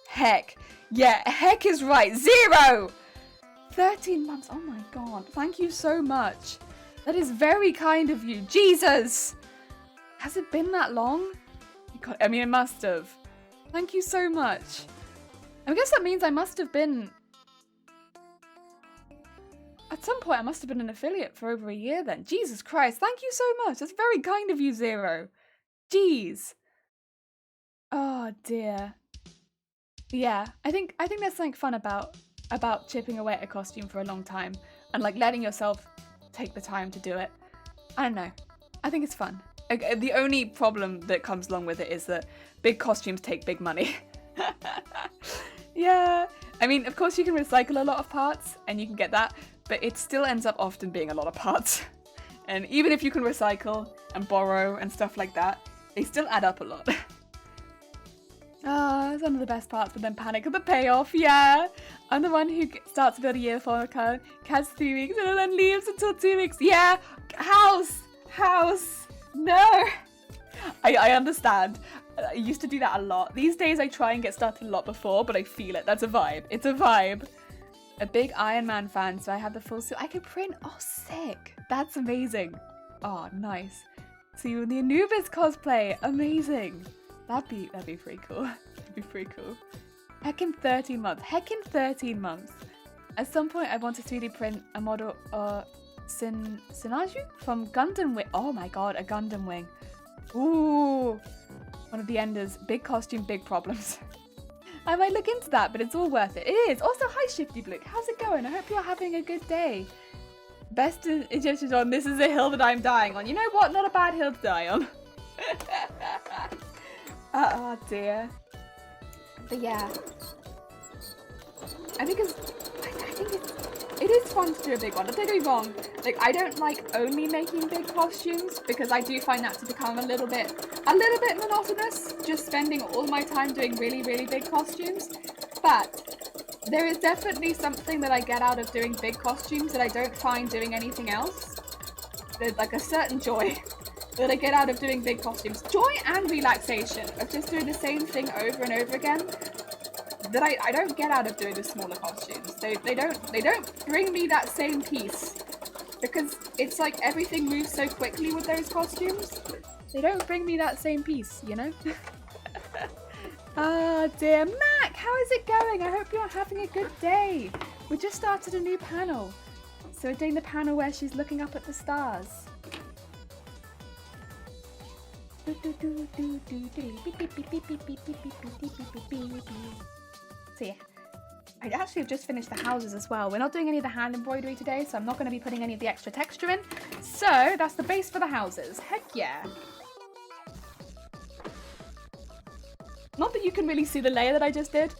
Heck. Yeah, heck is right. 0! 13 months. Oh my god. Thank you so much. That is very kind of you. Jesus! Has it been that long? God, I mean, it must have. Thank you so much. I guess that means I must have been... At some point, I must have been an affiliate for over a year then. Jesus Christ, thank you so much. That's very kind of you, 0. Jeez. Oh, dear. Yeah, I think there's something fun about chipping away at a costume for a long time and, like, letting yourself take the time to do it. I don't know. I think it's fun. The only problem that comes along with it is that big costumes take big money. Yeah. I mean, of course you can recycle a lot of parts and you can get that, but it still ends up often being a lot of parts. And even if you can recycle and borrow and stuff like that, they still add up a lot. Ah, it's one of the best parts, but then panic at the payoff, yeah. I'm the one who starts to build a year for a card, has 3 weeks, and then leaves until 2 weeks. Yeah, house, no. I understand. I used to do that a lot. These days I try and get started a lot before, but I feel it. That's a vibe. It's a vibe. A big Iron Man fan, so I had the full suit. I could print. Oh, sick. That's amazing. Oh, nice. See you in the Anubis cosplay. Amazing. That'd be pretty cool. That'd be pretty cool. Heckin' 13 months. Heckin' 13 months. At some point, I want to 3D print a model Sinaju from Gundam Wing. Oh my god, a Gundam Wing. Ooh. One of the Enders. Big costume, big problems. I might look into that, but it's all worth it. It is. Also, hi Shifty Blue. How's it going? I hope you're having a good day. Best Egyptian on. This is a hill that I'm dying on. You know what? Not a bad hill to die on. Oh dear. But yeah, I think it is fun to do a big one. Don't get me wrong. Like, I don't like only making big costumes because I do find that to become a little bit monotonous. Just spending all my time doing really, really big costumes. But there is definitely something that I get out of doing big costumes that I don't find doing anything else. There's like a certain joy that I get out of doing big costumes. Joy and relaxation of just doing the same thing over and over again that I don't get out of doing the smaller costumes. They don't bring me that same peace because it's like everything moves so quickly with those costumes. They don't bring me that same peace, you know? Ah, dear. Mac, how is it going? I hope you're having a good day. We just started a new panel. So we're doing the panel where she's looking up at the stars. So yeah, I actually have just finished the houses as well. We're not doing any of the hand embroidery today, so I'm not going to be putting any of the extra texture in. So that's the base for the houses. Heck yeah. Not that you can really see the layer that I just did,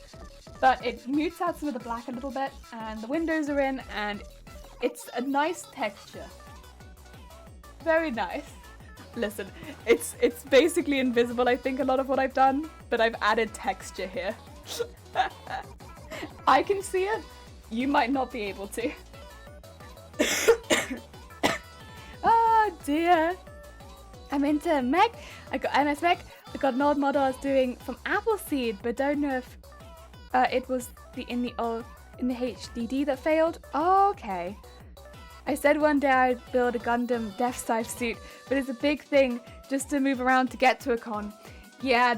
but it mutes out some of the black a little bit, and the windows are in, and it's a nice texture. Very nice. Listen, it's basically invisible, I think, a lot of what I've done, but I've added texture here. I can see it. You might not be able to. Oh dear. I'm into Meg. I got MS Meg. I got an old model I was doing from Appleseed, but don't know if it was in the HDD that failed. Oh, okay. I said one day I'd build a Gundam Death Scythe suit, but it's a big thing just to move around to get to a con. Yeah,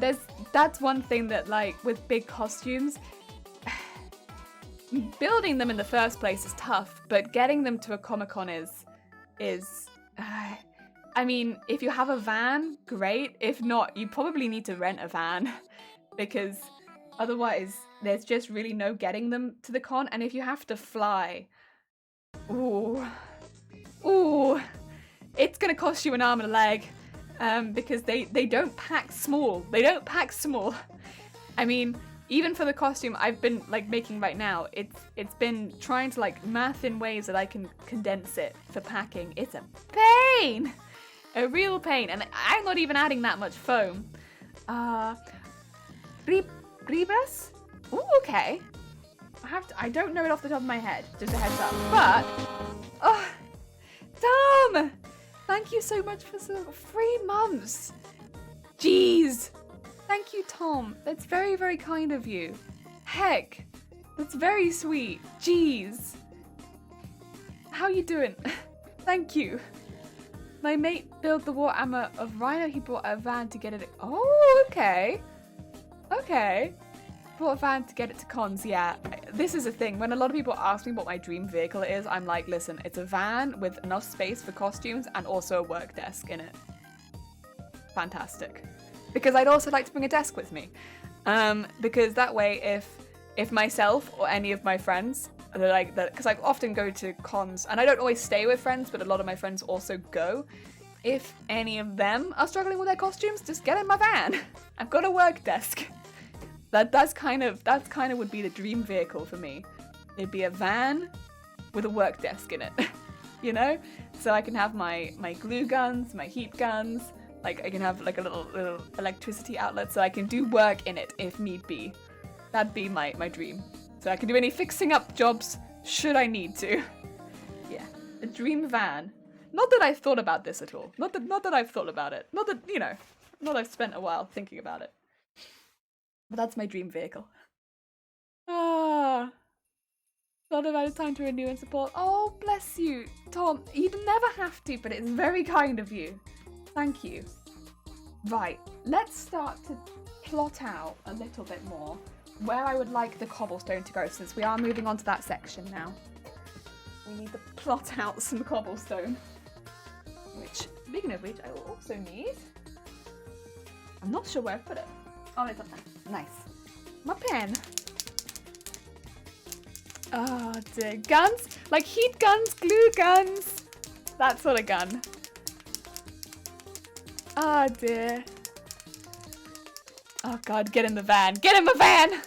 that's one thing that, like, with big costumes, building them in the first place is tough, but getting them to a Comic-Con is I mean, if you have a van, great. If not, you probably need to rent a van because otherwise there's just really no getting them to the con. And if you have to fly, ooh, it's gonna cost you an arm and a leg because they don't pack small. They don't pack small. I mean, even for the costume I've been like making right now, it's been trying to like math in ways that I can condense it for packing. It's a pain, a real pain, and I'm not even adding that much foam. Ribras? Ooh, okay. I don't know it off the top of my head, just a heads up. But, oh, Tom! Thank you so much for 3 months. Jeez. Thank you, Tom. That's very, very kind of you. Heck, that's very sweet. Jeez. How you doing? Thank you. My mate built the war armor of Rhino. He brought a van to get it. Oh, okay. Okay. Brought a van to get it to cons, yeah. This is a thing. When a lot of people ask me what my dream vehicle is, I'm like, listen, it's a van with enough space for costumes and also a work desk in it. Fantastic. Because I'd also like to bring a desk with me. Because that way, if myself or any of my friends, like that, because I often go to cons, and I don't always stay with friends, but a lot of my friends also go. If any of them are struggling with their costumes, just get in my van. I've got a work desk. That's kind of would be the dream vehicle for me. It'd be a van with a work desk in it, you know? So I can have my glue guns, my heat guns, like I can have like a little electricity outlet so I can do work in it if need be. That'd be my dream. So I can do any fixing up jobs should I need to. Yeah, a dream van. Not that I've thought about this at all. Not that I've thought about it. Not that, you know, not I've spent a while thinking about it. But that's my dream vehicle. Ah, not about time to renew and support. Oh, bless you, Tom. You'd never have to, but it's very kind of you. Thank you. Right, let's start to plot out a little bit more where I would like the cobblestone to go, since we are moving on to that section now. We need to plot out some cobblestone. Which, speaking of which, I will also need. I'm not sure where I put it. Oh, it's up there. Nice. My pen. Oh dear. Guns? Like heat guns, glue guns. That sort of gun. Oh dear. Oh god, get in the van. Get in the van!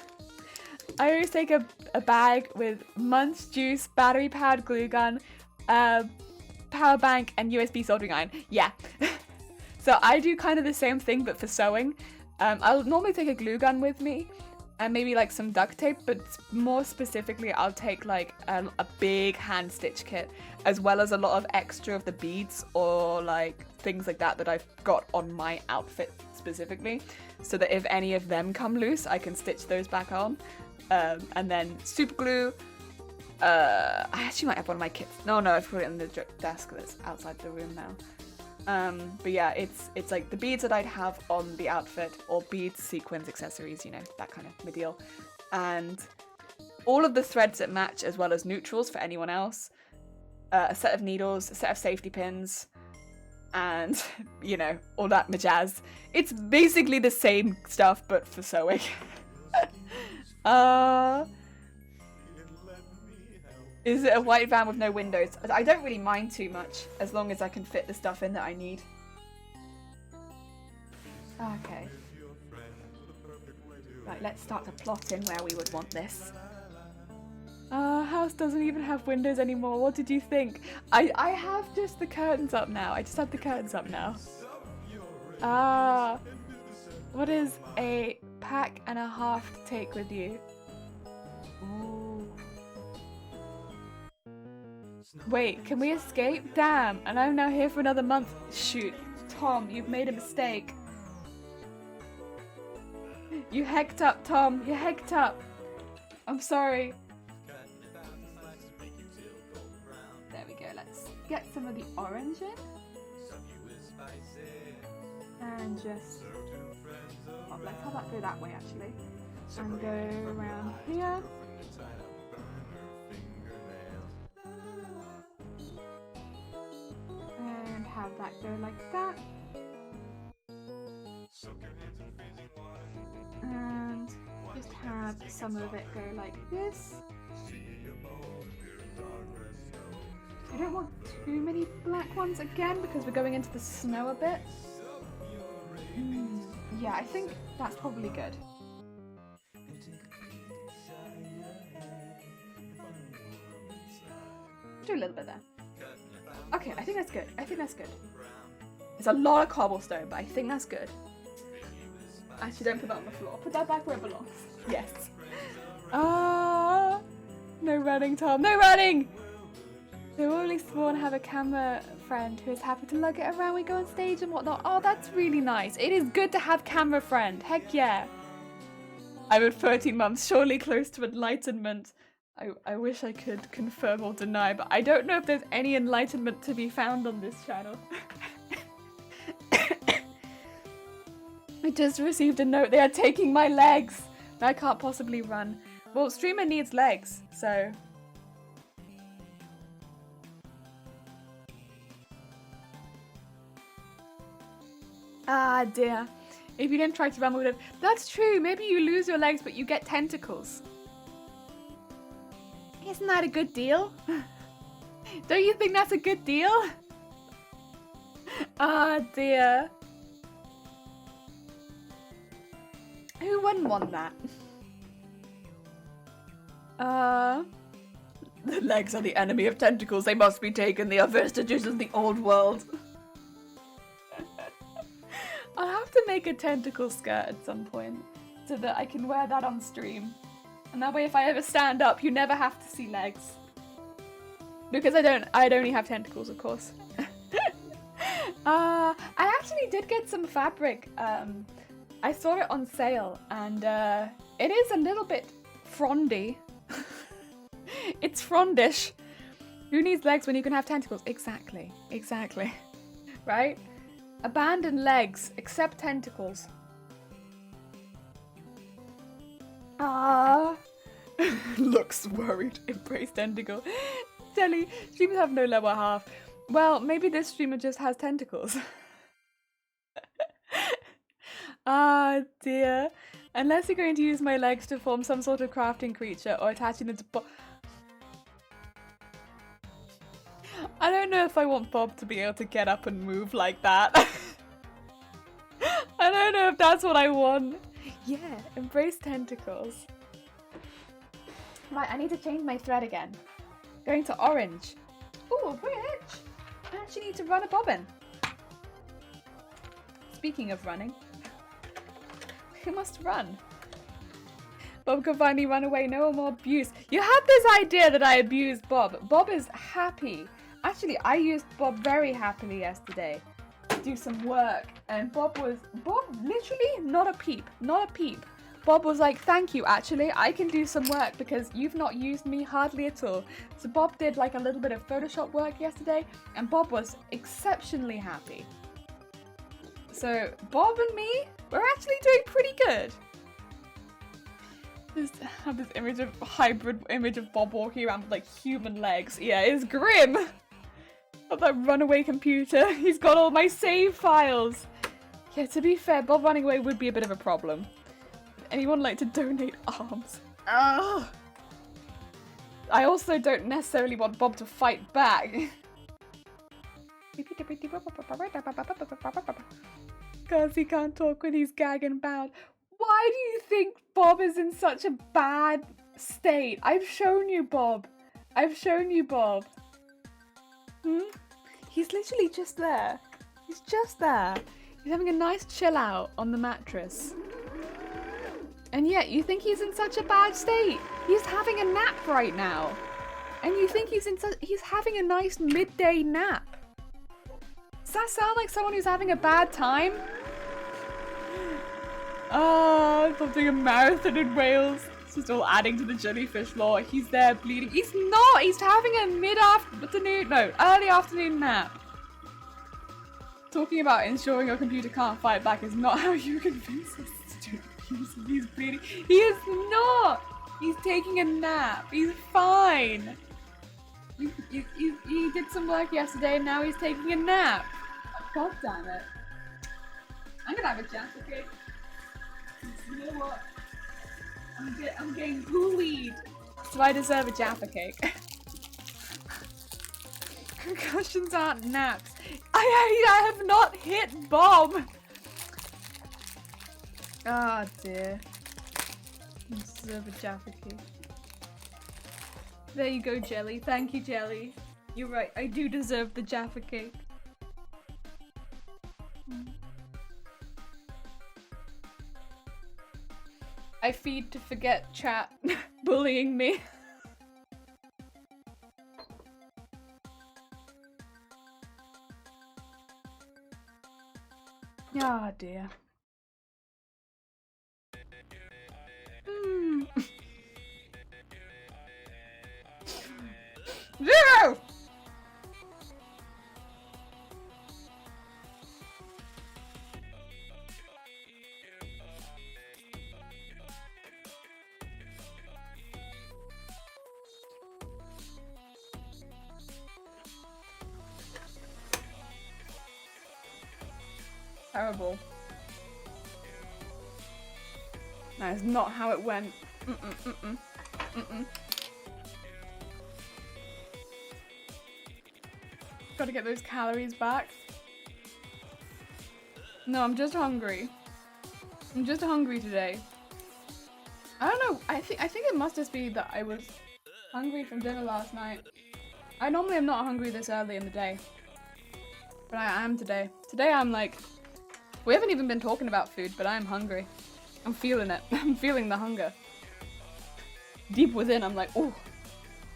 I always take a bag with Munch juice, battery powered glue gun, power bank, and USB soldering iron. Yeah. So I do kind of the same thing, but for sewing. I'll normally take a glue gun with me and maybe like some duct tape, but more specifically I'll take like a big hand stitch kit, as well as a lot of extra of the beads or like things like that I've got on my outfit specifically, so that if any of them come loose I can stitch those back on. And then super glue. I actually might have one of my kits. No, I've put it in the desk that's outside the room now. But yeah, it's like the beads that I'd have on the outfit, or beads, sequins, accessories, you know, that kind of deal. And all of the threads that match, as well as neutrals for anyone else, a set of needles, a set of safety pins, and, you know, all that majazz. It's basically the same stuff, but for sewing. Is it a white van with no windows? I don't really mind too much, as long as I can fit the stuff in that I need. Okay. Right, let's start to plot in where we would want this. Our house doesn't even have windows anymore. What did you think? I have just the curtains up now. I just have the curtains up now. What is a pack and a half to take with you? Ooh. Wait, can we escape? Damn, and I'm now here for another month. Shoot, Tom, you've made a mistake. You hecked up, Tom. You hecked up. I'm sorry. There we go. Let's get some of the orange in. And just... Oh, let's have that go that way, actually. And go around here. And have that go like that. And just have some of it go like this. I don't want too many black ones again because we're going into the snow a bit. Yeah, I think that's probably good. Do a little bit there. Okay, I think that's good. I think that's good. It's a lot of cobblestone, but I think that's good. Actually, don't put that on the floor. Put that back where it belongs. Yes. Ah, no running, Tom. No running! So we'll only spawn have a camera friend who is happy to lug it around when we go on stage and whatnot. Oh, that's really nice. It is good to have camera friend. Heck yeah. I'm at 13 months, surely close to enlightenment. I wish I could confirm or deny, but I don't know if there's any enlightenment to be found on this channel. I just received a note. They are taking my legs. I can't possibly run. Well, streamer needs legs, so... Ah, dear. If you didn't try to run with it... That's true. Maybe you lose your legs, but you get tentacles. Isn't that a good deal? Don't you think that's a good deal? Ah, dear. Who wouldn't want that? The legs are the enemy of tentacles. They must be taken. They are vestiges of the old world. I'll have to make a tentacle skirt at some point so that I can wear that on stream. And that way if I ever stand up, you never have to see legs. Because I'd only have tentacles, of course. I actually did get some fabric. I saw it on sale and it is a little bit frondy. It's frondish. Who needs legs when you can have tentacles? Exactly. Exactly. Right? Abandon legs, accept tentacles. Ah. Looks worried. Embrace tentacle. Jelly, streamers have no lower half. Well, maybe this streamer just has tentacles. Ah, dear. Unless you're going to use my legs to form some sort of crafting creature or attaching it to I don't know if I want Bob to be able to get up and move like that. I don't know if that's what I want. Yeah, embrace tentacles. Right, I need to change my thread again. Going to orange. Ooh, a bridge! I actually need to run a bobbin. Speaking of running. Who must run? Bob can finally run away, no more abuse. You had this idea that I abused Bob. Bob is happy. Actually, I used Bob very happily yesterday to do some work. And Bob literally not a peep. Bob was like, thank you, actually, I can do some work because you've not used me hardly at all. So Bob did like a little bit of Photoshop work yesterday and Bob was exceptionally happy. So Bob and me, we're actually doing pretty good. Just have this hybrid image of Bob walking around with like human legs. Yeah, it's grim. Of that runaway computer. He's got all my save files. Yeah, to be fair, Bob running away would be a bit of a problem. Anyone like to donate arms? Ugh. I also don't necessarily want Bob to fight back. Because he can't talk when he's gag and bound. Why do you think Bob is in such a bad state? I've shown you Bob. I've shown you Bob. He's literally just there. He's just there. He's having a nice chill out on the mattress. And yet you think he's in such a bad state. He's having a nap right now. And you think he's having a nice midday nap. Does that sound like someone who's having a bad time? Oh, I'm doing a marathon in Wales. It's just all adding to the jellyfish lore. He's there bleeding. He's not! He's having a early afternoon nap. Talking about ensuring your computer can't fight back is not how you convince us to do. He's bleeding. He is not! He's taking a nap. He's fine. He did some work yesterday and now he's taking a nap. God damn it. I'm gonna have a Jaffa cake. You know what? I'm getting bullied. So I deserve a Jaffa cake. Concussions aren't naps. I have not hit Bob. Oh dear. I deserve a Jaffa cake. There you go, Jelly. Thank you, Jelly. You're right, I do deserve the Jaffa cake. I feed to forget chat bullying me. Ah, dear. Zero! Terrible. That is not how it went. Gotta get those calories back. No, I'm just hungry. I'm just hungry today. I don't know. I think it must just be that I was hungry from dinner last night. I normally am not hungry this early in the day, but I am today. Today I'm like, we haven't even been talking about food, but I'm hungry. I'm feeling it. I'm feeling the hunger. Deep within, I'm like, oh,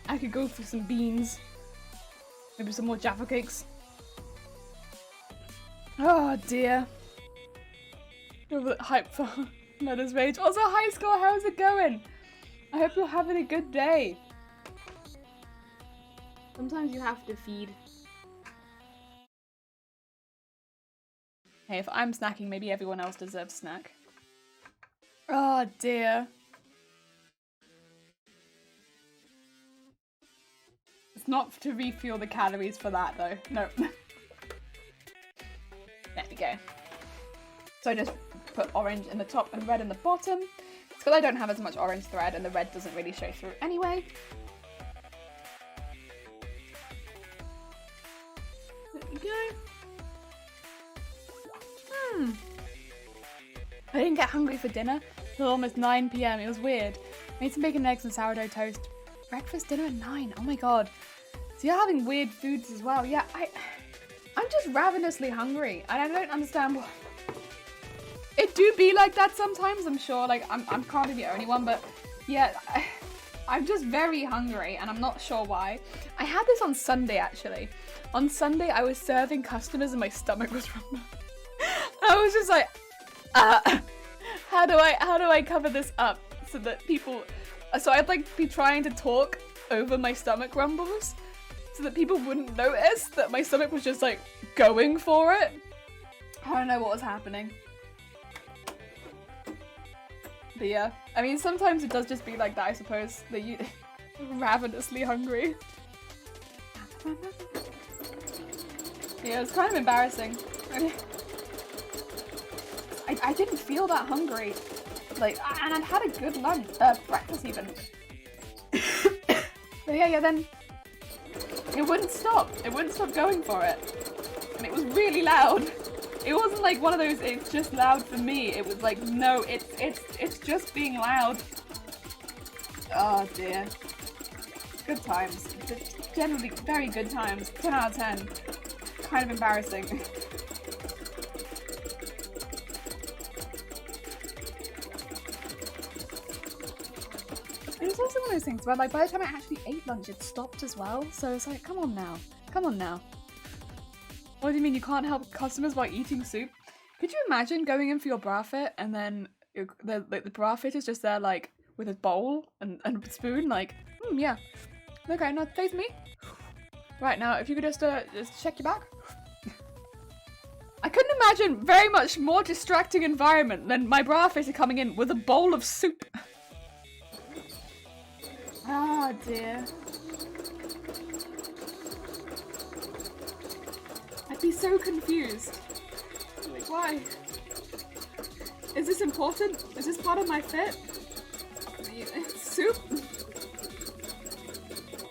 I could go for some beans. Maybe some more Jaffa cakes. Oh dear. Over hype for Mother's Rage. Also, high school, how's it going? I hope you're having a good day. Sometimes you have to feed. Hey, if I'm snacking, maybe everyone else deserves a snack. Oh dear. It's not to refuel the calories for that though. No. There we go. So I just put orange in the top and red in the bottom. It's because I don't have as much orange thread and the red doesn't really show through anyway. There we go. I didn't get hungry for dinner till almost 9 PM. It was weird. Made some bacon, eggs and sourdough toast. Breakfast, dinner at 9. Oh my god. So you're having weird foods as well. Yeah, I'm just ravenously hungry and I don't understand why. It do be like that sometimes, I'm sure. Like, I'm can't be the only one, but yeah, I'm just very hungry and I'm not sure why. I had this on Sunday actually. On Sunday I was serving customers and my stomach was rumbling. I was just like, how do I cover this up so that people, so I'd like be trying to talk over my stomach rumbles so that people wouldn't notice that my stomach was just like going for it. I don't know what was happening. But yeah, I mean sometimes it does just be like that, I suppose, that you ravenously hungry. Yeah, it's kind of embarrassing. I didn't feel that hungry, like, and I'd had a good lunch, breakfast even. But yeah, then it wouldn't stop. It wouldn't stop going for it, and it was really loud. It wasn't like one of those, it's just loud for me. It was like, no, it's just being loud. Oh dear. Good times. Generally very good times. 10 out of 10. Kind of embarrassing. It was also one of those things where, like, by the time I actually ate lunch, it stopped as well. So it's like, come on now. Come on now. What do you mean you can't help customers while eating soup? Could you imagine going in for your bra fit and then the bra fit is just there, like, with a bowl and a spoon, like, yeah. Okay, now face me. Right, now, if you could just check your back. I couldn't imagine very much more distracting environment than my bra fitter coming in with a bowl of soup. Ah, dear. I'd be so confused. Like, why? Is this important? Is this part of my fit? Soup?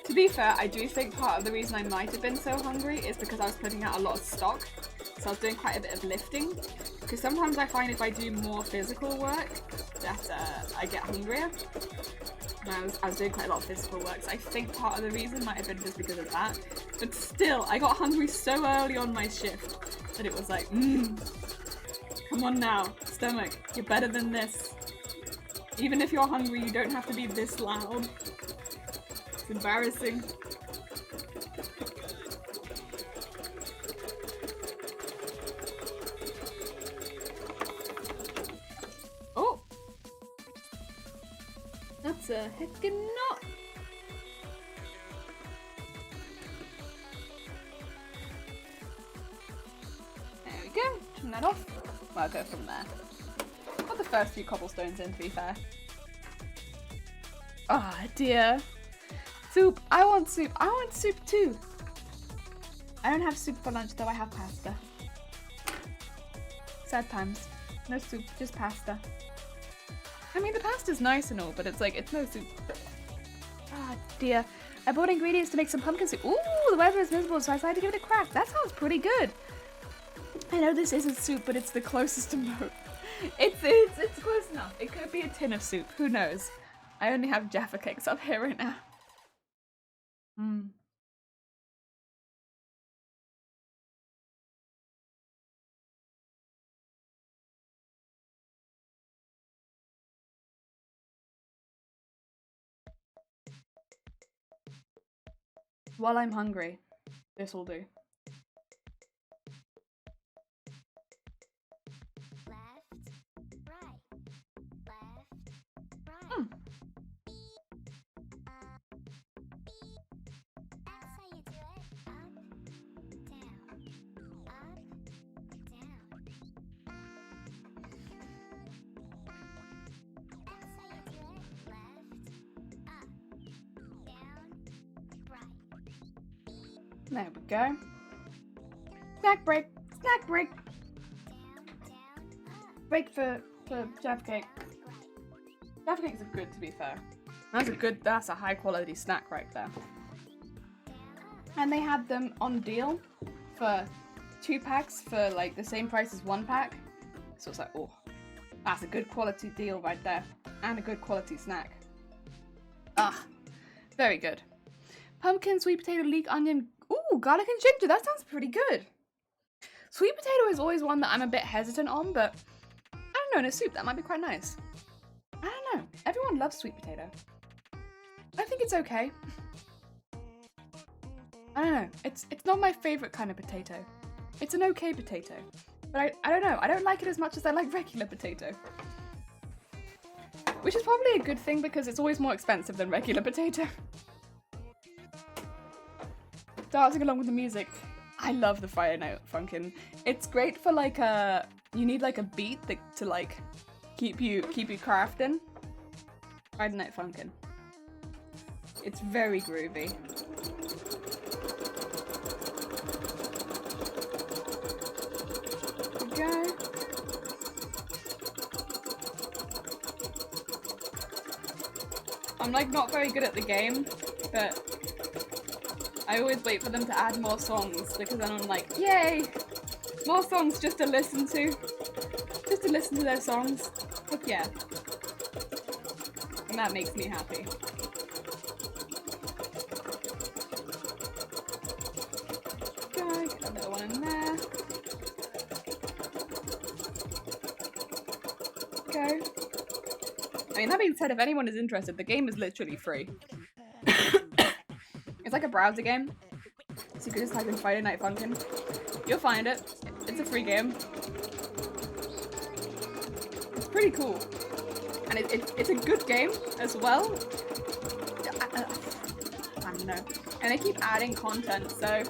To be fair, I do think part of the reason I might have been so hungry is because I was putting out a lot of stock. So I was doing quite a bit of lifting. Because sometimes I find if I do more physical work, that I get hungrier. And I was doing quite a lot of physical work, so I think part of the reason might have been just because of that. But still, I got hungry so early on my shift that it was like, come on now, stomach, you're better than this. Even if you're hungry, you don't have to be this loud. It's embarrassing. Oh! That's a heckin' knot! There we go, turn that off. Well, I'll go from there. Got the first few cobblestones in, to be fair. Ah, oh, dear. Soup! I want soup! I want soup too! I don't have soup for lunch though, I have pasta. Sad times. No soup, just pasta. I mean, the pasta's nice and all, but it's like, it's no soup. Ah, oh, dear. I bought ingredients to make some pumpkin soup. Ooh, the weather is miserable, so I decided to give it a crack. That sounds pretty good. I know this isn't soup, but it's the closest to both. It's close enough. It could be a tin of soup. Who knows? I only have Jaffa cakes up here right now. While I'm hungry, this will do. There we go. Snack break! Snack break! Break for Jaffa cake. Jaffa cakes are good, to be fair. That's a high quality snack right there. And they had them on deal for 2 packs for like the same price as 1 pack. So it's like, oh, that's a good quality deal right there. And a good quality snack. Ah, very good. Pumpkin, sweet potato, leek, onion. Ooh, garlic and ginger. That sounds pretty good. Sweet potato is always one that I'm a bit hesitant on, but I don't know, in a soup that might be quite nice. I don't know. Everyone loves sweet potato. I think it's okay. I don't know. It's not my favorite kind of potato. It's an okay potato. But I don't know. I don't like it as much as I like regular potato. Which is probably a good thing because it's always more expensive than regular potato. Dancing along with the music. I love the Friday Night Funkin'. It's great for like you need like a beat to like keep you crafting. Friday Night Funkin'. It's very groovy. There we go. I'm like not very good at the game, but I always wait for them to add more songs because then I'm like, yay! More songs just to listen to. Just to listen to their songs. Fuck yeah. And that makes me happy. Okay, get another one in there. Okay. I mean, that being said, if anyone is interested, the game is literally free. It's like a browser game, so you can just type in Friday Night Funkin'. You'll find it. It's a free game. It's pretty cool. And it's a good game as well. I don't know. And they keep adding content, so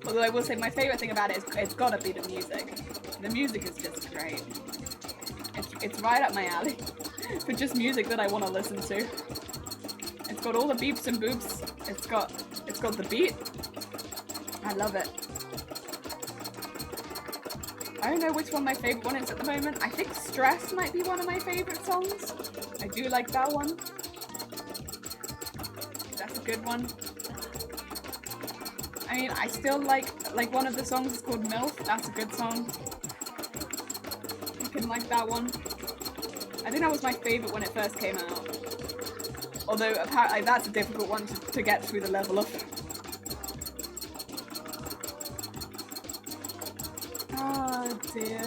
Although I will say my favourite thing about it is it's gotta be the music. The music is just great. It's right up my alley for just music that I want to listen to. It's got all the beeps and boops. It's got the beat. I love it. I don't know which one my favourite one is at the moment. I think Stress might be one of my favourite songs. I do like that one. That's a good one. I mean, I still like one of the songs is called MILF. That's a good song. You can like that one. I think that was my favourite when it first came out. Although apparently that's a difficult one to get through the level of. Oh dear.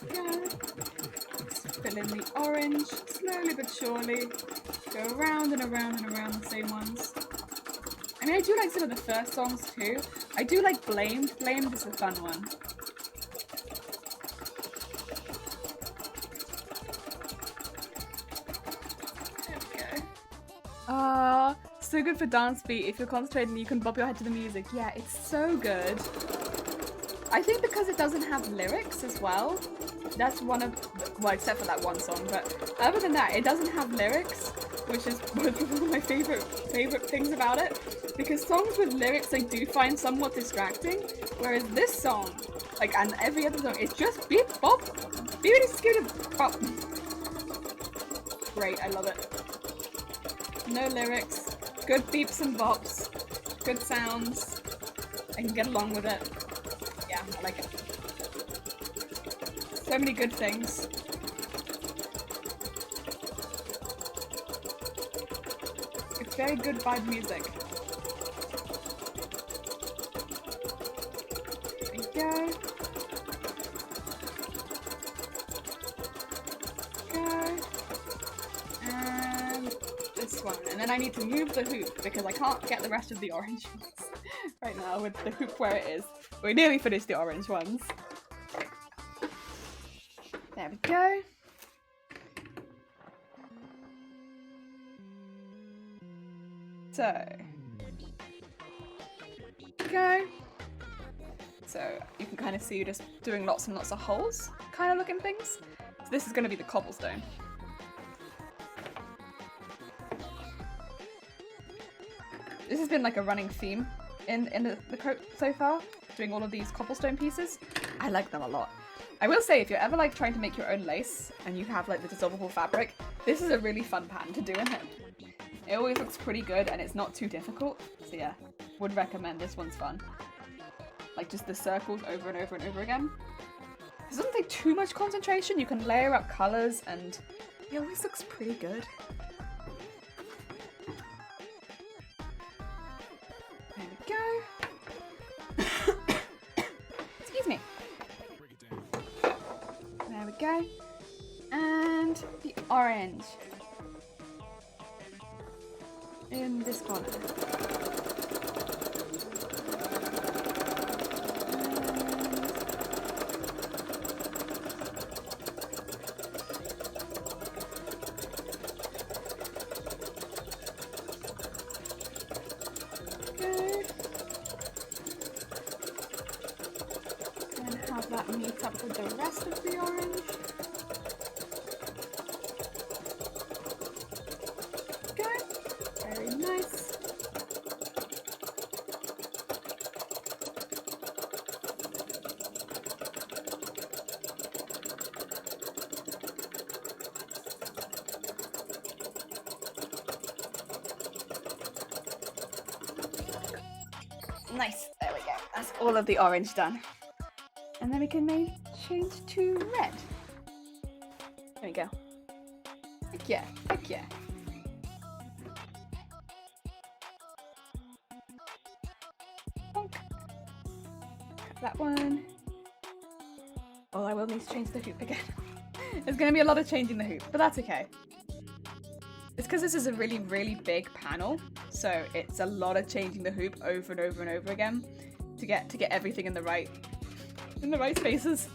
Okay. Fill in the orange, slowly but surely. Go around and around and around the same ones. I mean, I do like some of the first songs too. I do like Blamed. Blamed is a fun one. There we go. Ah, so good for dance beat. If you're concentrating, you can bob your head to the music. Yeah, it's so good. I think because it doesn't have lyrics as well. That's one of, well, except for that one song, but other than that, it doesn't have lyrics, which is one of my favorite things about it. Because songs with lyrics I do find somewhat distracting, whereas this song, like, and every other song, it's just beep bop, beepity scooty bop. Great, I love it. No lyrics, good beeps and bops, good sounds. I can get along with it. Yeah, I like it. So many good things. It's very good vibe music. There we go. Go. And this one. And then I need to move the hoop because I can't get the rest of the orange ones right now with the hoop where it is. We nearly finished the orange ones. There we go. So, go. So you can kind of see you just doing lots and lots of holes kind of looking things. So this is going to be the cobblestone. This has been like a running theme in the coat so far, doing all of these cobblestone pieces. I like them a lot. I will say, if you're ever like trying to make your own lace and you have like the dissolvable fabric, this is a really fun pattern to do in it. It always looks pretty good and it's not too difficult. So yeah, would recommend. This one's fun. Like just the circles over and over and over again. It doesn't take too much concentration. You can layer up colours and it always looks pretty good. There we go. Excuse me. There we go. And the orange. In this corner. And have that meet up with the rest of the orange. Very nice. Nice, there we go. That's all of the orange done. And then we can maybe change to red. There we go. Heck yeah, heck yeah. That one. Oh, I will need to change the hoop again. There's going to be a lot of changing the hoop, but that's okay. It's because this is a really, really big panel, so it's a lot of changing the hoop over and over and over again to get everything in the right spaces.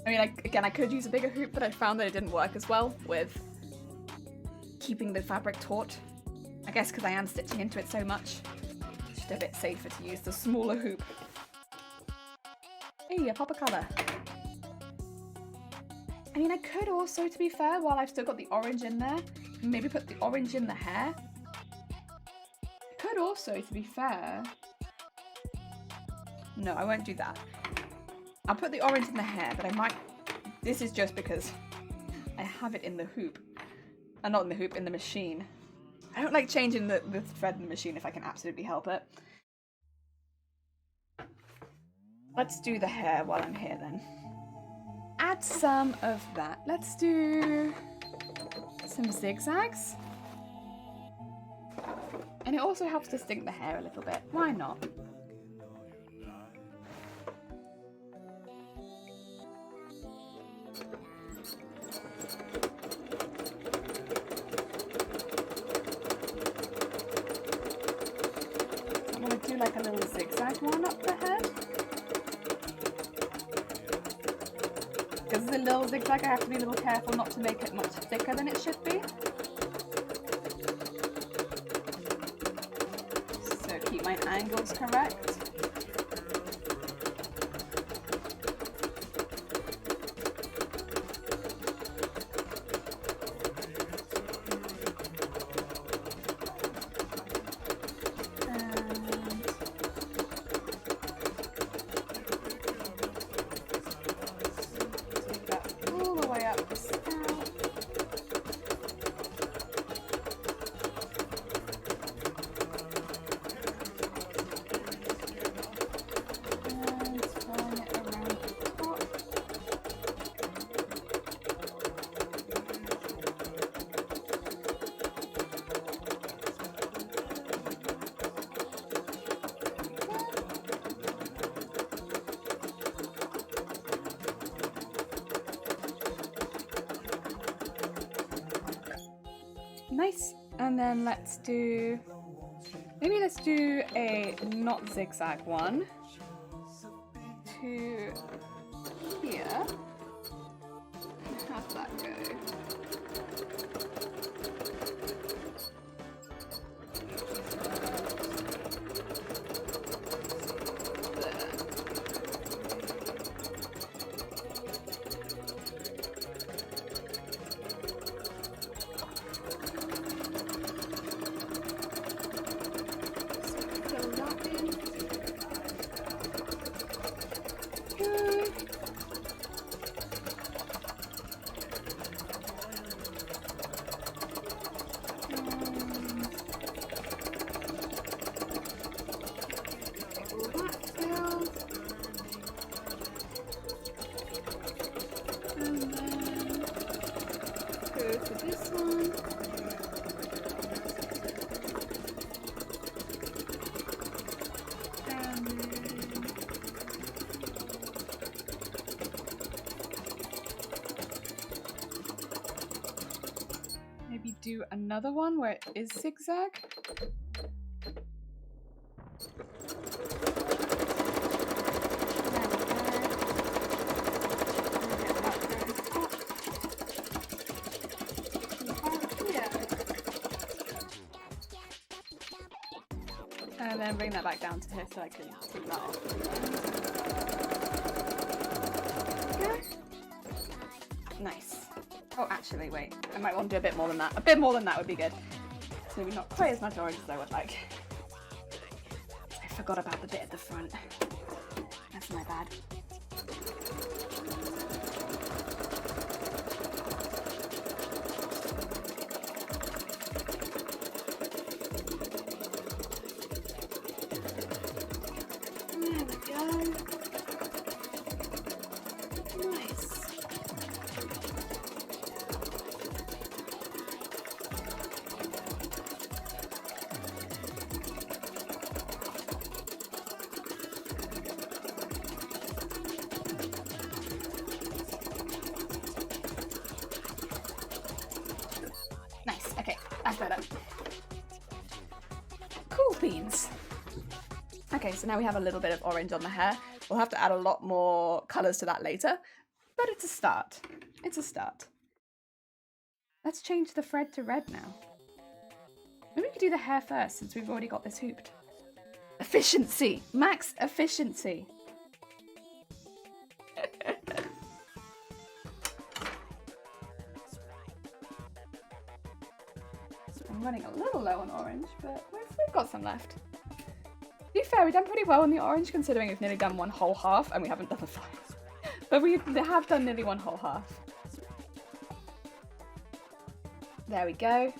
I mean, again, I could use a bigger hoop, but I found that it didn't work as well with keeping the fabric taut. I guess because I am stitching into it so much. A bit safer to use the smaller hoop. Hey, a pop of colour. I mean, I could also, to be fair, while I've still got the orange in there, maybe put the orange in the hair. I could also, to be fair... No, I won't do that. I'll put the orange in the hair, but I might... This is just because I have it in the hoop. Not in the hoop, in the machine. I don't like changing the thread in the machine if I can absolutely help it. Let's do the hair while I'm here then. Add some of that. Let's do some zigzags. And it also helps distinct the hair a little bit. Why not? I'm going to do like a little zigzag one up the head. Because it's a little zigzag, I have to be a little careful not to make it much thicker than it should be. So keep my angles correct. Nice. And then let's do, maybe let's do a not zigzag one to here. How's that go? Maybe do another one where it is zigzag. And then bring that back down to here so I can take that off. Okay. Nice. Oh, actually, wait. I might want to do a bit more than that. A bit more than that would be good. So maybe not quite as much orange as I would like. I forgot about the bit at the front. That's my bad. There we go. Nice. Nice, okay, that's better. Cool beans. Okay, so now we have a little bit of orange on the hair. We'll have to add a lot more colours to that later, but it's a start. It's a start. Let's change the thread to red now. Maybe we could do the hair first since we've already got this hooped. Efficiency! Max efficiency! I'm running a little low on orange, but we've got some left. To be fair, we've done pretty well on the orange considering we've nearly done one whole half and we haven't done the fire. But we have done nearly one whole half. There we go.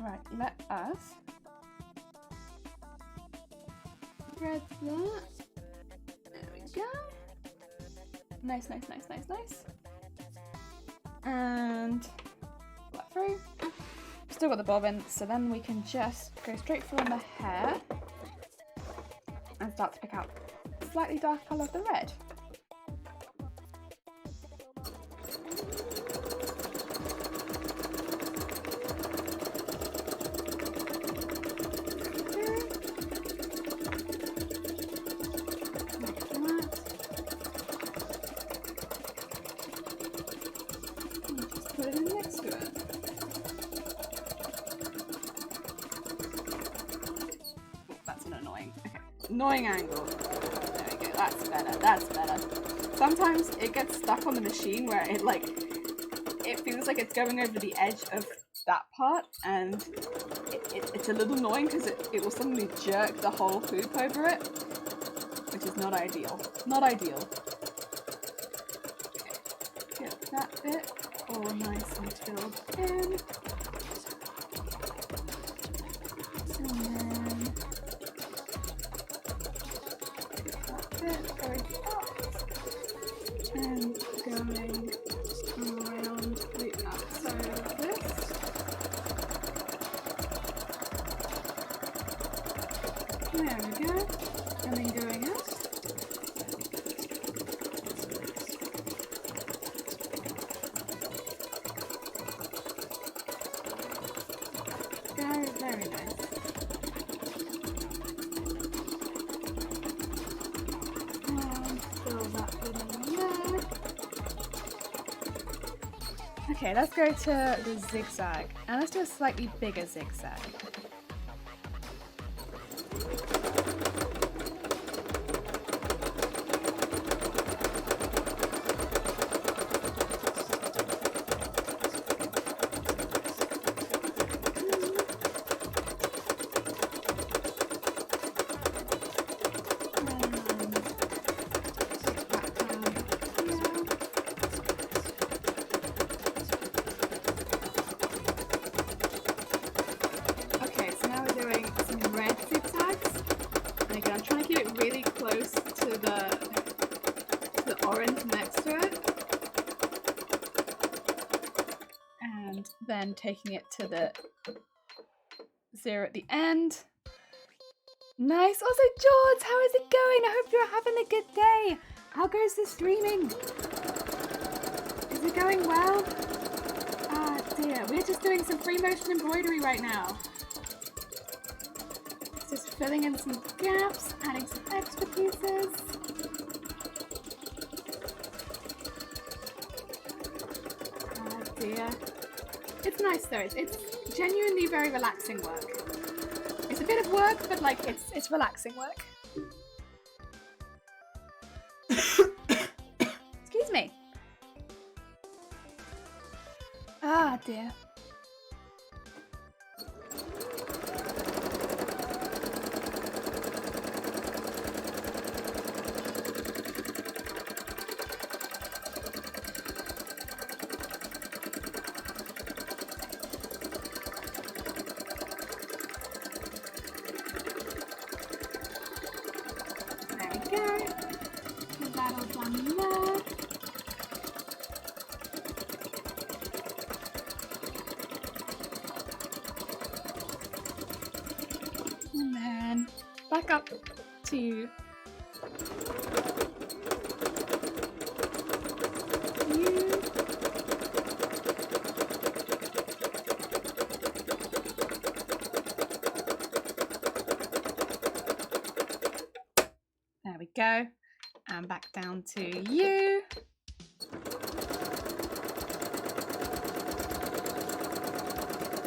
Right, let us thread that. There we go. Nice, nice, nice, nice, nice. And pull that through. Still got the bobbin, so then we can just go straight from the hair and start to pick out a slightly darker colour of the red. Put it in next to it. Oh, that's an annoying. Okay, annoying angle. There we go. That's better. That's better. Sometimes it gets stuck on the machine where it feels like it's going over the edge of that part, and it's a little annoying because it will suddenly jerk the whole hoop over it, which is not ideal. Not ideal. Okay, get that bit all nice and filled in. And then that bit going up and going around the outside of this. There we go. And then going up. Very, very nice. And fill that in there. Okay, let's go to the zigzag. And let's do a slightly bigger zigzag. Then taking it to the 0 at the end. Nice. Also, George, how is it going? I hope you're having a good day. How goes the streaming? Is it going well? Ah, dear. We're just doing some free motion embroidery right now. Just filling in some gaps, adding some extra pieces. Ah, dear. It's nice though. It's genuinely very relaxing work. It's a bit of work, but like it's relaxing work. Excuse me. Ah, dear. And then back up to you. There we go. And back down to you.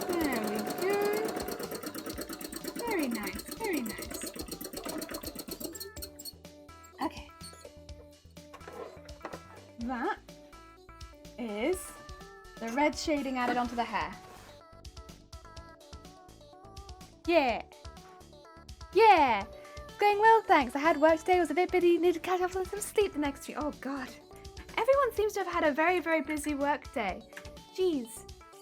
There we go. Very nice, very nice. Okay. That is the red shading added onto the hair. Yeah. Yeah. Going well, thanks. I had work today, was a bit busy, needed to catch up on some sleep the next week. Oh god. Everyone seems to have had a very, very busy work day. Jeez.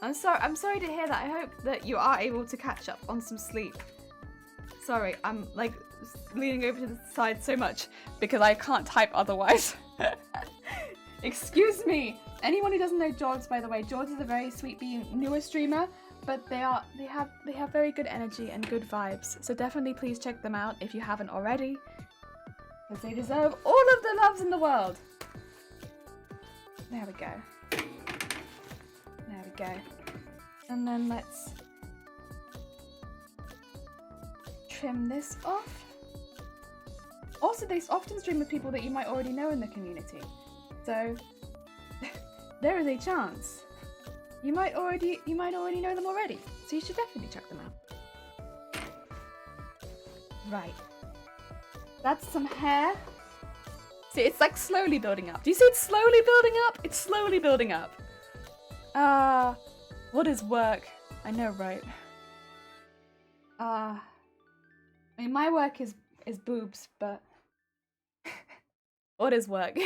I'm sorry to hear that. I hope that you are able to catch up on some sleep. Sorry, I'm like leaning over to the side so much because I can't type otherwise. Excuse me. Anyone who doesn't know George, by the way, George is a very sweet being, newer streamer, but they have very good energy and good vibes. So definitely please check them out if you haven't already, because they deserve all of the loves in the world. There we go. There we go. And then let's trim this off. Also, they often stream with people that you might already know in the community. So there is a chance you might already know them already. So you should definitely check them out. Right. That's some hair. See, it's like slowly building up. Do you see it's slowly building up? It's slowly building up. What is work? I know, right? I mean, my work is boobs, but what is work?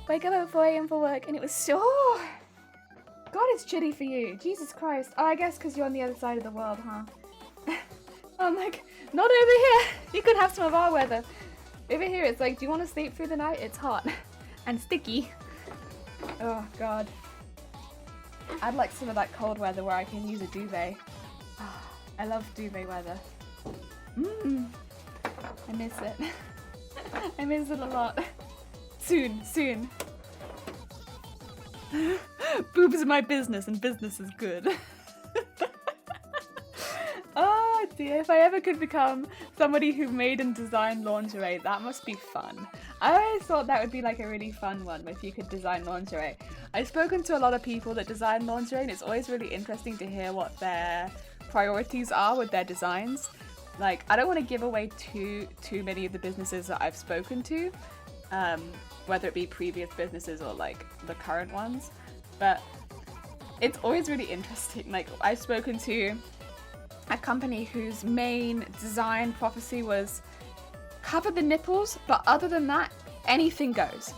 Wake up at 4 AM for work, and it was so. God, it's chilly for you. Jesus Christ. Oh, I guess because you're on the other side of the world, huh? I'm like, not over here. You could have some of our weather. Over here, it's like, do you want to sleep through the night? It's hot and sticky. Oh, God. I'd like some of that cold weather where I can use a duvet. Oh, I love duvet weather. I miss it. I miss it a lot. Soon, soon. Boobs are my business and business is good. Oh dear, if I ever could become somebody who made and designed lingerie, that must be fun. I always thought that would be like a really fun one if you could design lingerie. I've spoken to a lot of people that design lingerie and it's always really interesting to hear what their priorities are with their designs. Like, I don't want to give away too many of the businesses that I've spoken to, whether it be previous businesses or like the current ones, but it's always really interesting. Like, I've spoken to a company whose main design prophecy was cover the nipples, but other than that, anything goes.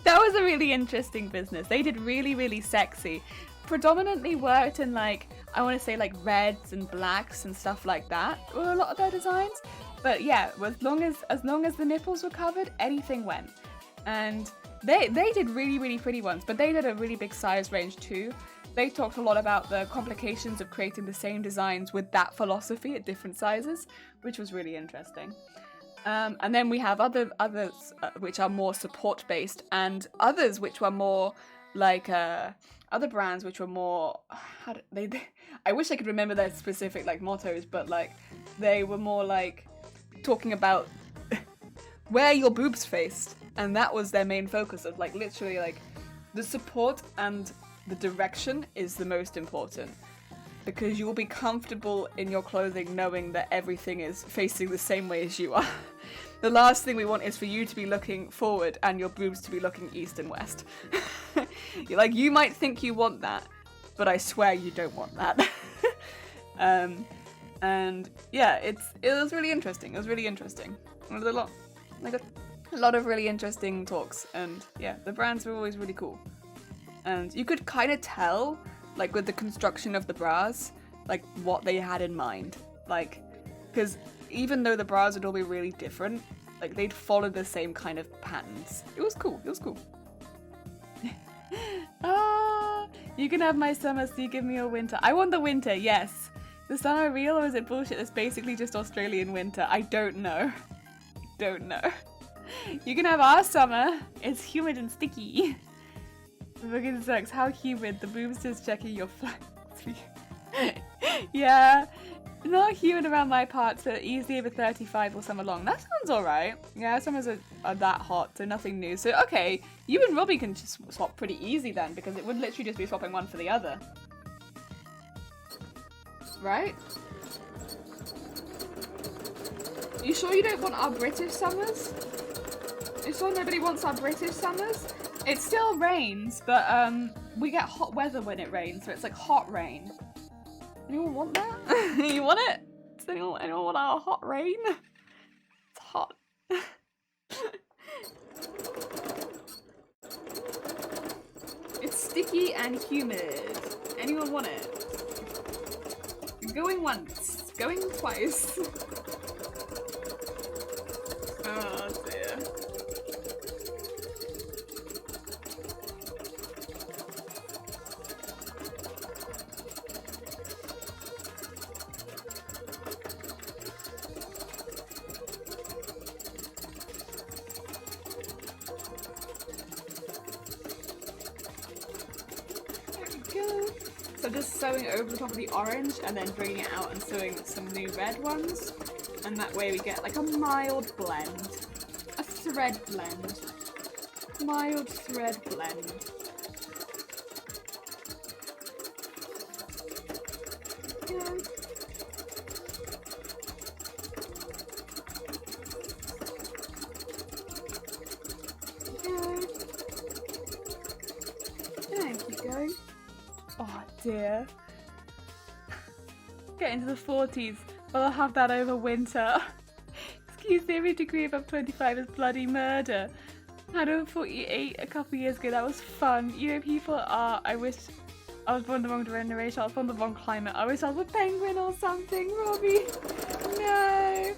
That was a really interesting business. They did really, really sexy. Predominantly worked in like, I want to say like reds and blacks and stuff like that were a lot of their designs. But yeah, as long as the nipples were covered, anything went. And they did really, really pretty ones, but they did a really big size range too. They talked a lot about the complications of creating the same designs with that philosophy at different sizes, which was really interesting. And then we have others which are more support based, and others which were more like other brands which were more I wish I could remember their specific like mottos, but like they were more like talking about where your boobs faced, and that was their main focus of like literally like the support and the direction is the most important, because you'll be comfortable in your clothing knowing that everything is facing the same way as you are. The last thing we want is for you to be looking forward and your boobs to be looking east and west. Like, you might think you want that, but I swear you don't want that. And yeah, it was really interesting. It was really interesting. There was a lot of really interesting talks, and yeah, the brands were always really cool. And you could kind of tell, like with the construction of the bras, like what they had in mind. Like, because even though the bras would all be really different, like they'd follow the same kind of patterns. It was cool. It was cool. You can have my summer, so you give me your winter. I want the winter, yes. The summer real, or is it bullshit? It's basically just Australian winter. I don't know. Don't know. You can have our summer. It's humid and sticky. Fucking sucks. How humid. The boobs just checking your flags. Yeah. Not humid around my parts, so easily over 35 all summer long. That sounds alright. Yeah, summers are that hot, so nothing new. So, okay, you and Robbie can just swap pretty easy then, because it would literally just be swapping one for the other. Right? You sure you don't want our British summers? You sure nobody wants our British summers? It still rains, but we get hot weather when it rains, so it's like hot rain. Anyone want that? You want it? Does anyone want our hot rain? It's hot. It's sticky and humid. Anyone want it? Going once, going twice. Oh dear. So just sewing over the top of the orange and then bringing it out and sewing some new red ones. And that way we get like a mild blend. A thread blend. Mild thread blend. Yeah. Yeah, keep going. Oh dear. Get into the 40s. Well, I'll have that over winter. Excuse me, every degree above 25 is bloody murder. I had over 48 a couple years ago. That was fun. You know, people are. I wish I was born the wrong generation. I was born the wrong climate. I wish I was a penguin or something, Robbie. No.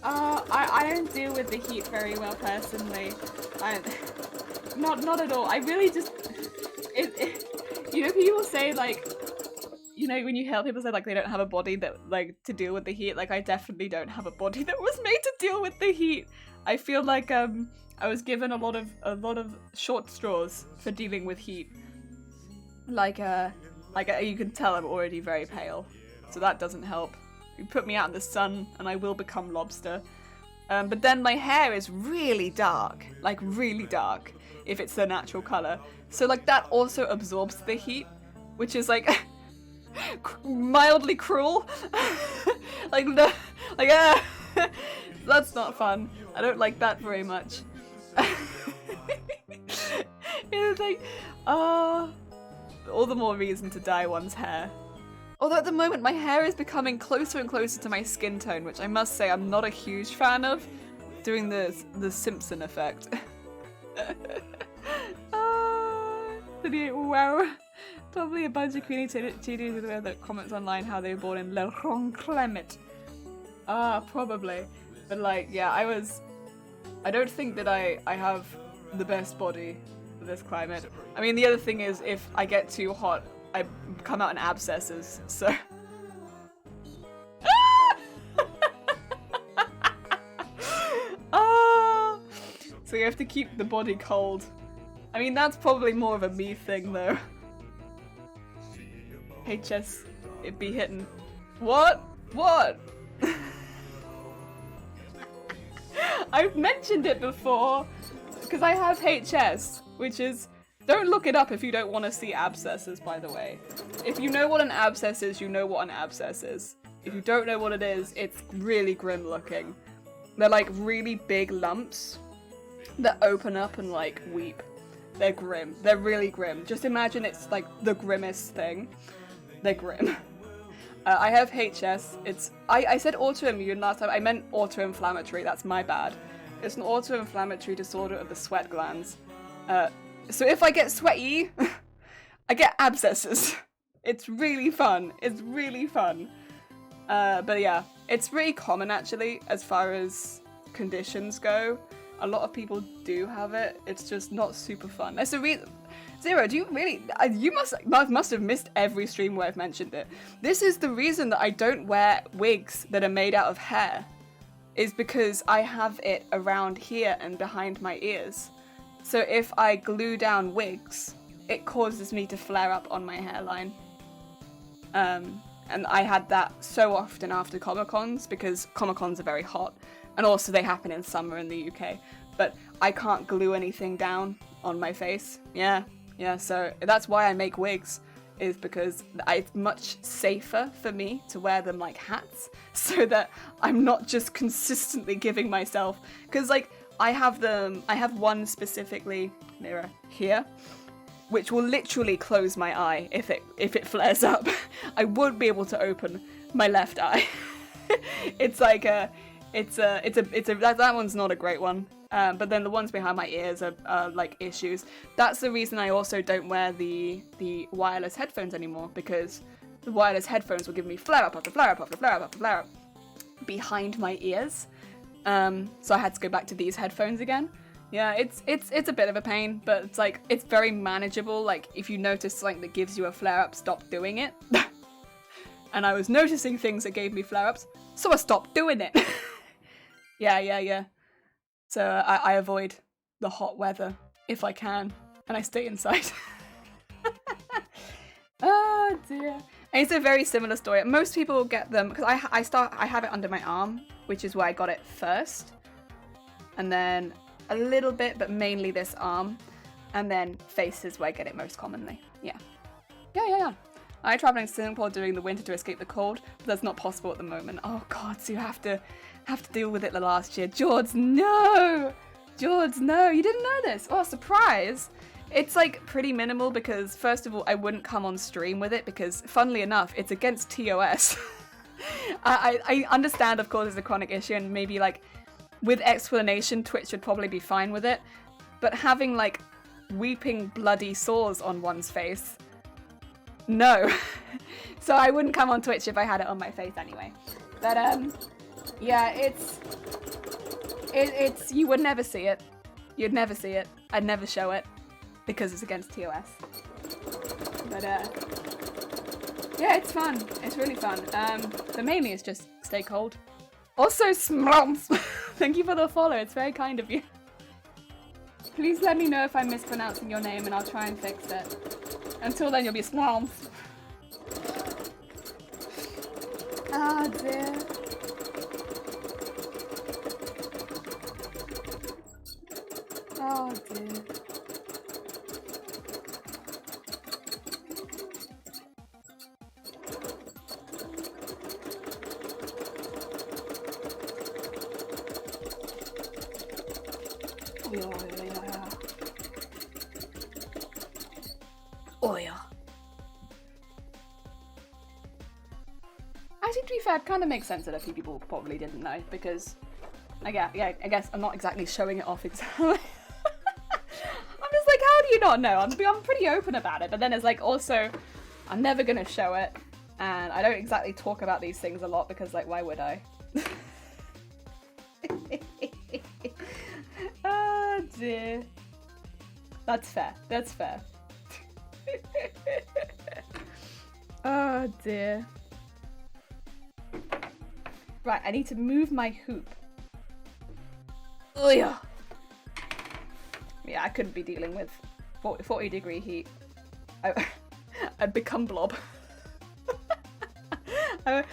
I don't deal with the heat very well personally. Not at all. I really just. You know, people say like, you know, when you hear people say like they don't have a body that like to deal with the heat. Like I definitely don't have a body that was made to deal with the heat. I feel like I was given a lot of short straws for dealing with heat. Like you can tell I'm already very pale, so that doesn't help. You put me out in the sun and I will become lobster. But then my hair is really dark, like really dark, if it's the natural color. So like that also absorbs the heat, which is like mildly cruel. That's not fun. I don't like that very much. It's like, all the more reason to dye one's hair. Although at the moment my hair is becoming closer and closer to my skin tone, which I must say I'm not a huge fan of, doing the Simpson effect. Wow. Probably a bunch of Queenie cheaters with the comments online how they were born in Le Wrong Climate. Probably. But like, yeah, I don't think that I have the best body for this climate. I mean, the other thing is if I get too hot, I come out in abscesses, so... So you have to keep the body cold. I mean, that's probably more of a me thing, though. HS, it be hitting. What? What? I've mentioned it before, because I have HS, which is... Don't look it up if you don't want to see abscesses, by the way. If you know what an abscess is, you know what an abscess is. If you don't know what it is, it's really grim looking. They're like really big lumps that open up and like weep. They're grim. They're really grim. Just imagine it's like the grimmest thing. They're grim. I have HS. I said autoimmune last time. I meant autoinflammatory. That's my bad. It's an autoinflammatory disorder of the sweat glands. So if I get sweaty, I get abscesses. It's really fun. It's really fun. But yeah, it's really common actually as far as conditions go. A lot of people do have it. It's just not super fun. That's the reason. Zero, do you really? You must have missed every stream where I've mentioned it. This is the reason that I don't wear wigs that are made out of hair, is because I have it around here and behind my ears. So if I glue down wigs, it causes me to flare up on my hairline. And I had that so often after Comic-Cons, because Comic-Cons are very hot, and also they happen in summer in the UK. But I can't glue anything down on my face. Yeah, so that's why I make wigs, is because it's much safer for me to wear them like hats, so that I'm not just consistently giving myself... Because, like, I have one specifically, mirror, here, which will literally close my eye if it flares up. I won't be able to open my left eye. It's like that one's not a great one. But then the ones behind my ears are like issues. That's the reason I also don't wear the wireless headphones anymore, because the wireless headphones will give me flare up after flare up after flare up after flare up behind my ears. So I had to go back to these headphones again. Yeah, it's a bit of a pain, but it's like, it's very manageable. Like, if you notice something that gives you a flare-up, stop doing it. And I was noticing things that gave me flare-ups, so I stopped doing it. Yeah. So I avoid the hot weather if I can, and I stay inside. Oh dear. And it's a very similar story. Most people get them, because I have it under my arm, which is where I got it first. And then a little bit, but mainly this arm, and then face is where I get it most commonly. Yeah. I traveling to Singapore during the winter to escape the cold, but that's not possible at the moment. Oh god, so you have to deal with it the last year. George, no! George, no! You didn't know this! Oh, surprise! It's like pretty minimal because, first of all, I wouldn't come on stream with it because, funnily enough, it's against TOS. I understand, of course, it's a chronic issue, and maybe like with explanation, Twitch would probably be fine with it, but having like weeping bloody sores on one's face, no. So I wouldn't come on Twitch if I had it on my face anyway. But yeah, it's you would never see it. You'd never see it. I'd never show it because it's against TOS. But yeah, it's fun. It's really fun. But mainly it's just stay cold. Also, Smrumps! Thank you for the follow, it's very kind of you. Please let me know if I'm mispronouncing your name and I'll try and fix it. Until then, you'll be Smrumps. Oh dear. Oh dear. Oh yeah. Actually, to be fair, it kind of makes sense that a few people probably didn't know, because I guess I'm not exactly showing it off exactly. I'm just like, how do you not know? I'm pretty open about it, but then it's like, also, I'm never gonna show it, and I don't exactly talk about these things a lot because, like, why would I? Oh dear. That's fair. That's fair. Oh dear. Right, I need to move my hoop. Oh yeah. Yeah, I couldn't be dealing with 40 degree heat. I'd become blob. No.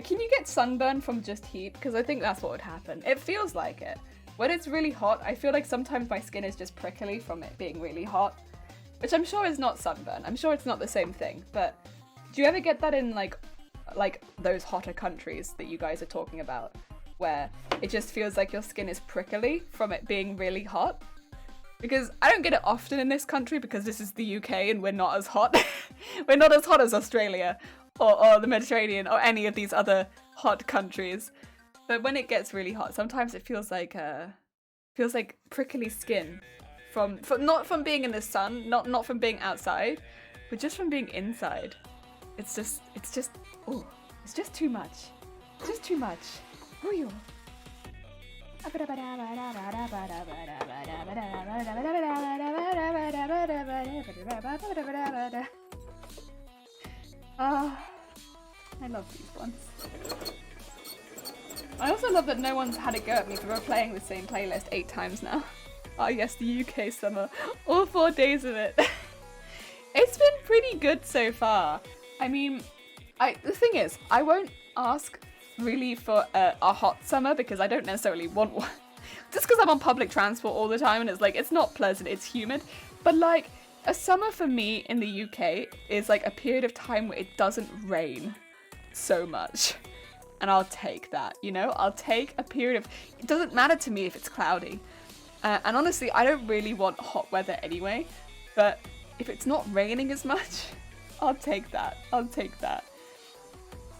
Can you get sunburn from just heat? Because I think that's what would happen. It feels like it. When it's really hot, I feel like sometimes my skin is just prickly from it being really hot. Which I'm sure is not sunburn. I'm sure it's not the same thing. But do you ever get that in like those hotter countries that you guys are talking about? Where it just feels like your skin is prickly from it being really hot? Because I don't get it often in this country because this is the UK and we're not as hot. We're not as hot as Australia or the Mediterranean or any of these other hot countries. But when it gets really hot, sometimes it feels like prickly skin from not from being in the sun, not from being outside, but just from being inside. It's just too much. Just too much. Oh yo. I love these ones. I also love that no one's had a go at me for replaying the same playlist 8 times now. Oh yes, the UK summer. All 4 days of it. It's been pretty good so far. I mean, the thing is, I won't ask really for a hot summer because I don't necessarily want one. Just because I'm on public transport all the time and it's like, it's not pleasant, it's humid. But like, a summer for me in the UK is like a period of time where it doesn't rain so much. and I'll take that, you know? I'll take a period of... It doesn't matter to me if it's cloudy. And honestly, I don't really want hot weather anyway, but if it's not raining as much, I'll take that. I'll take that.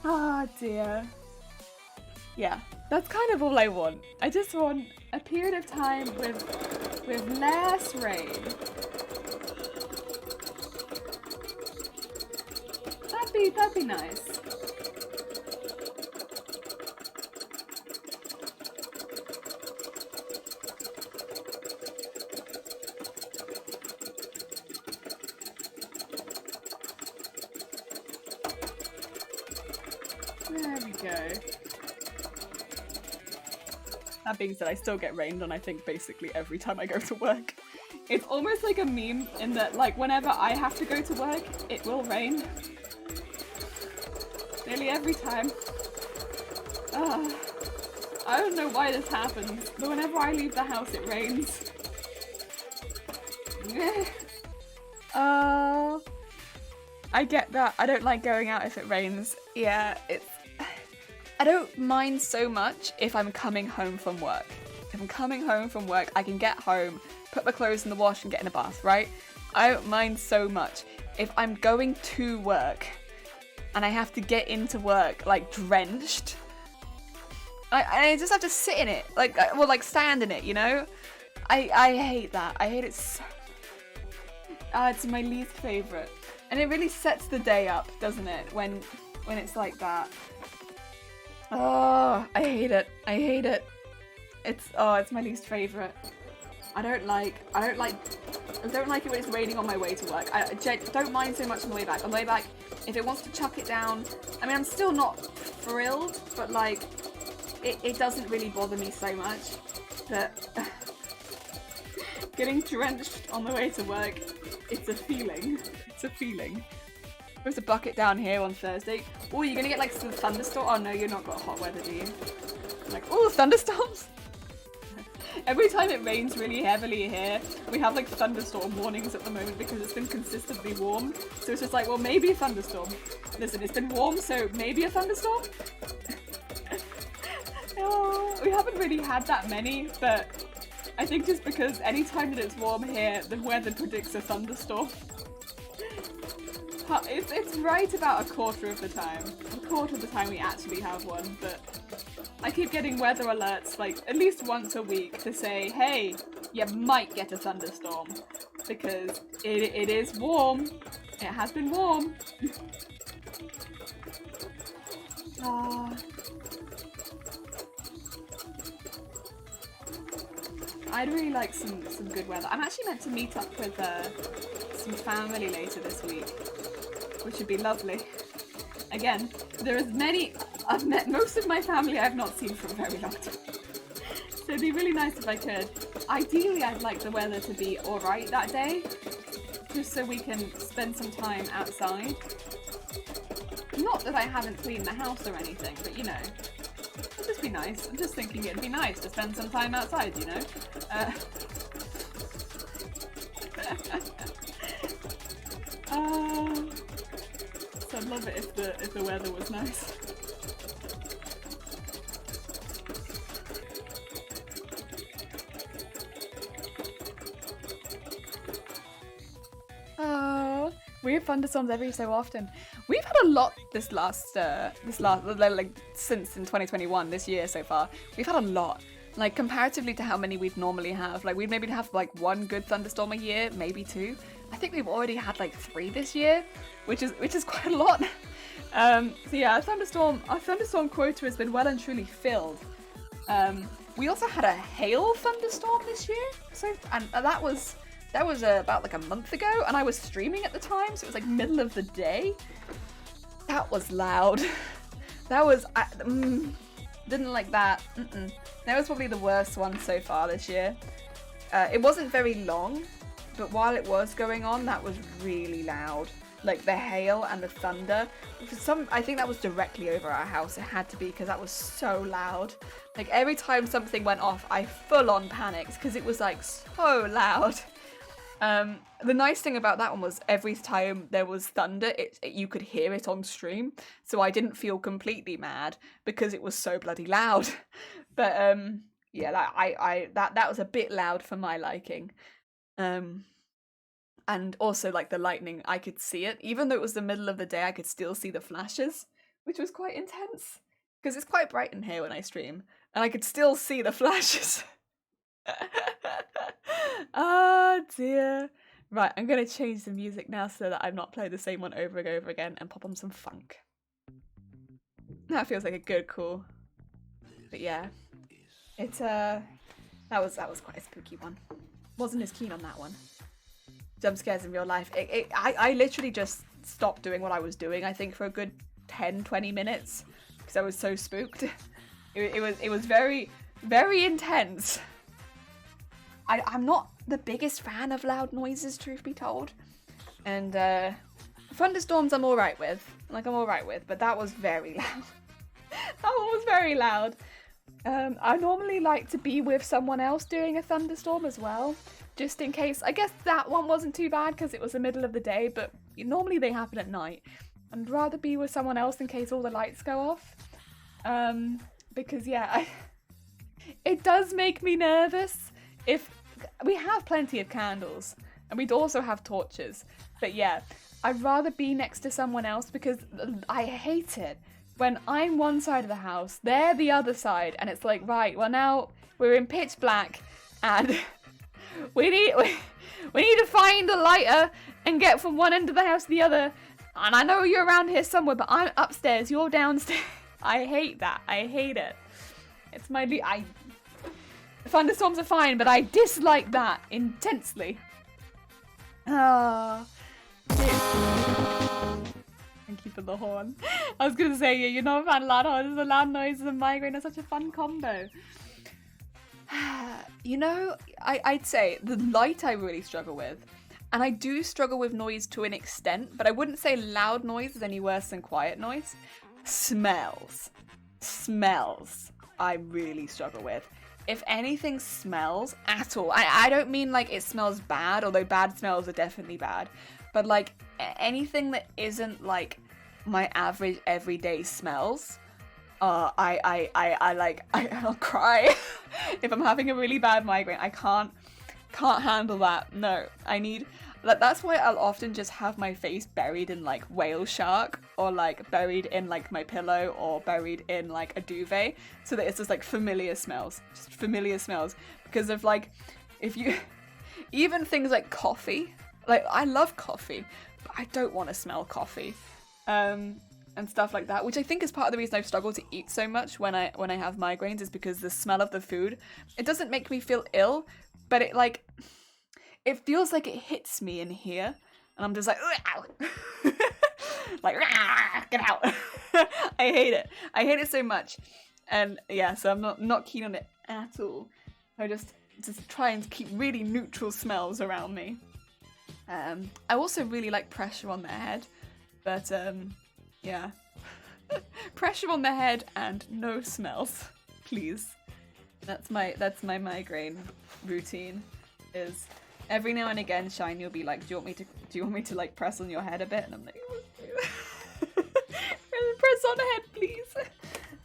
Ah, dear. Yeah, that's kind of all I want. I just want a period of time with less rain. That'd be nice. There we go. That being said, I still get rained on, I think, basically every time I go to work. It's almost like a meme in that, like, whenever I have to go to work, it will rain. Nearly every time. I don't know why this happens, but whenever I leave the house, it rains. I get that. I don't like going out if it rains. Yeah, I don't mind so much if I'm coming home from work. If I'm coming home from work, I can get home, put my clothes in the wash and get in a bath, right? I don't mind so much. If I'm going to work and I have to get into work, like, drenched, I just have to sit in it, like stand in it, you know? I hate that. I hate it so... it's my least favourite. And it really sets the day up, doesn't it, when it's like that. Oh, I hate it. I hate it. It's my least favourite. I don't like it when it's raining on my way to work. I don't mind so much on the way back. On the way back, if it wants to chuck it down, I mean, I'm still not thrilled, but like, it doesn't really bother me so much. But getting drenched on the way to work, it's a feeling. It's a feeling. There's a bucket down here on Thursday. Oh, you're gonna get like some thunderstorm. Oh no, you're not got hot weather, do you? Like, oh, thunderstorms. Every time it rains really heavily here, we have like thunderstorm warnings at the moment because it's been consistently warm. So it's just like, well, maybe a thunderstorm. Listen, it's been warm, so maybe a thunderstorm? Oh, we haven't really had that many, but I think just because any time that it's warm here, the weather predicts a thunderstorm. It's right about a quarter of the time. A quarter of the time we actually have one, but I keep getting weather alerts like at least once a week to say, hey, you might get a thunderstorm because it is warm. It has been warm. I'd really like some good weather. I'm actually meant to meet up with some family later this week, which would be lovely. Again, I've met most of my family I've not seen for a very long time. So it'd be really nice if I could. Ideally, I'd like the weather to be alright that day, just so we can spend some time outside. Not that I haven't cleaned the house or anything, but you know, it'd just be nice. I'm just thinking it'd be nice to spend some time outside, you know? So I'd love it if the weather was nice. Oh, we have thunderstorms every so often. We've had a lot this last like since in 2021 this year so far. We've had a lot. Like comparatively to how many we'd normally have. Like we'd maybe have like one good thunderstorm a year, maybe two. I think we've already had like 3 this year, which is quite a lot. So yeah, our thunderstorm quota has been well and truly filled. We also had a hail thunderstorm this year, and that was about like a month ago, and I was streaming at the time, so it was like middle of the day. That was loud. That was didn't like that. That was probably the worst one so far this year. It wasn't very long, but while it was going on, that was really loud. Like the hail and the thunder. I think that was directly over our house. It had to be because that was so loud. Like every time something went off, I full on panicked because it was like so loud. The nice thing about that one was every time there was thunder, you could hear it on stream, so I didn't feel completely mad because it was so bloody loud. But yeah, that was a bit loud for my liking. And also like the lightning, I could see it, even though it was the middle of the day. I could still see the flashes, which was quite intense because it's quite bright in here when I stream, and I could still see the flashes. Oh dear. Right, I'm gonna change the music now so that I'm not playing the same one over and over again and pop on some funk. That feels like a good call. But yeah, that was quite a spooky one. Wasn't as keen on that one. Jump scares in real life. I literally just stopped doing what I was doing, I think, for a good 10-20 minutes because I was so spooked. It was very, very intense. I'm not the biggest fan of loud noises, truth be told. And thunderstorms I'm alright with. But that was very loud. That one was very loud. I normally like to be with someone else during a thunderstorm as well, just in case. I guess that one wasn't too bad because it was the middle of the day, but normally they happen at night. I'd rather be with someone else in case all the lights go off. Because yeah, it does make me nervous. If we have plenty of candles and we'd also have torches, but yeah, I'd rather be next to someone else because I hate it when I'm one side of the house, they're the other side, and it's like, right, well now we're in pitch black and we need to find a lighter and get from one end of the house to the other, and I know you're around here somewhere, but I'm upstairs, you're downstairs. I hate that. I hate it. It's my thunderstorms are fine, but I dislike that intensely. Ah. Thank you for the horn. I was gonna say, you're not a fan of loud horns, the loud noises and migraine are such a fun combo. I'd say the light I really struggle with, and I do struggle with noise to an extent, but I wouldn't say loud noise is any worse than quiet noise. Smells I really struggle with. If anything smells at all, I don't mean like it smells bad, although bad smells are definitely bad, but like anything that isn't like my average everyday smells, I'll cry. If I'm having a really bad migraine, I can't handle that. No, that's why I'll often just have my face buried in like whale shark, or like buried in like my pillow, or buried in like a duvet, so that it's just like familiar smells, because of like, if you even things like coffee, like I love coffee, but I don't want to smell coffee, and stuff like that, which I think is part of the reason I've struggled to eat so much when I have migraines, is because the smell of the food, it doesn't make me feel ill, but it feels like it hits me in here, and I'm just like, like, get out. I hate it so much, and yeah, so I'm not keen on it at all. I just try and keep really neutral smells around me. I also really like pressure on the head, but yeah. Pressure on the head and no smells, please. That's my migraine routine. Is every now and again, Shine, you'll be like, do you want me to like press on your head a bit? And I'm like, press on the head, please.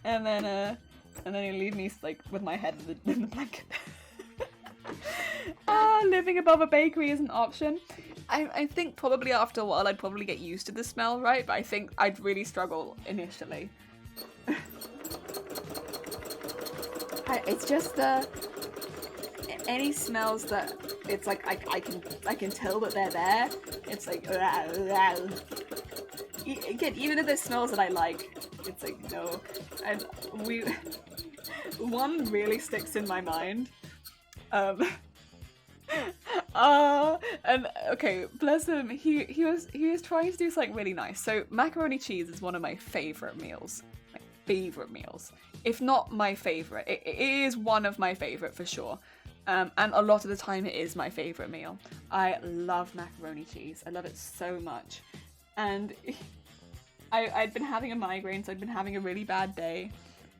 And then you leave me like with my head in the blanket. Living above a bakery is an option. I think probably after a while I'd probably get used to the smell, right? But I think I'd really struggle initially. It's just any smells that it's like I can tell that they're there. It's like again, even if there's smells that I like, it's like no. And one really sticks in my mind. And okay, bless him. He was trying to do something really nice. So macaroni cheese is one of my favorite meals. If not my favorite, it is one of my favorite for sure. And a lot of the time it is my favorite meal. I love macaroni cheese. I love it so much. And I'd been having a migraine, so I'd been having a really bad day.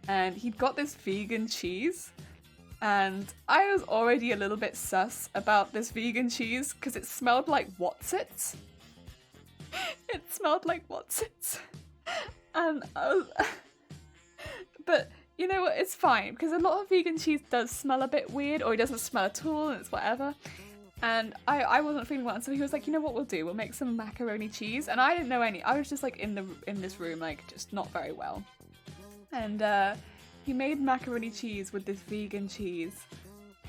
And he'd got this vegan cheese. And I was already a little bit sus about this vegan cheese because it smelled like Whatsits. It smelled like Whatsits. And I was... But you know what, it's fine because a lot of vegan cheese does smell a bit weird, or it doesn't smell at all and it's whatever. And I wasn't feeling well, so he was like, you know what we'll do, we'll make some macaroni cheese. And I didn't know any, I was just like in this room, like just not very well. And he made macaroni cheese with this vegan cheese,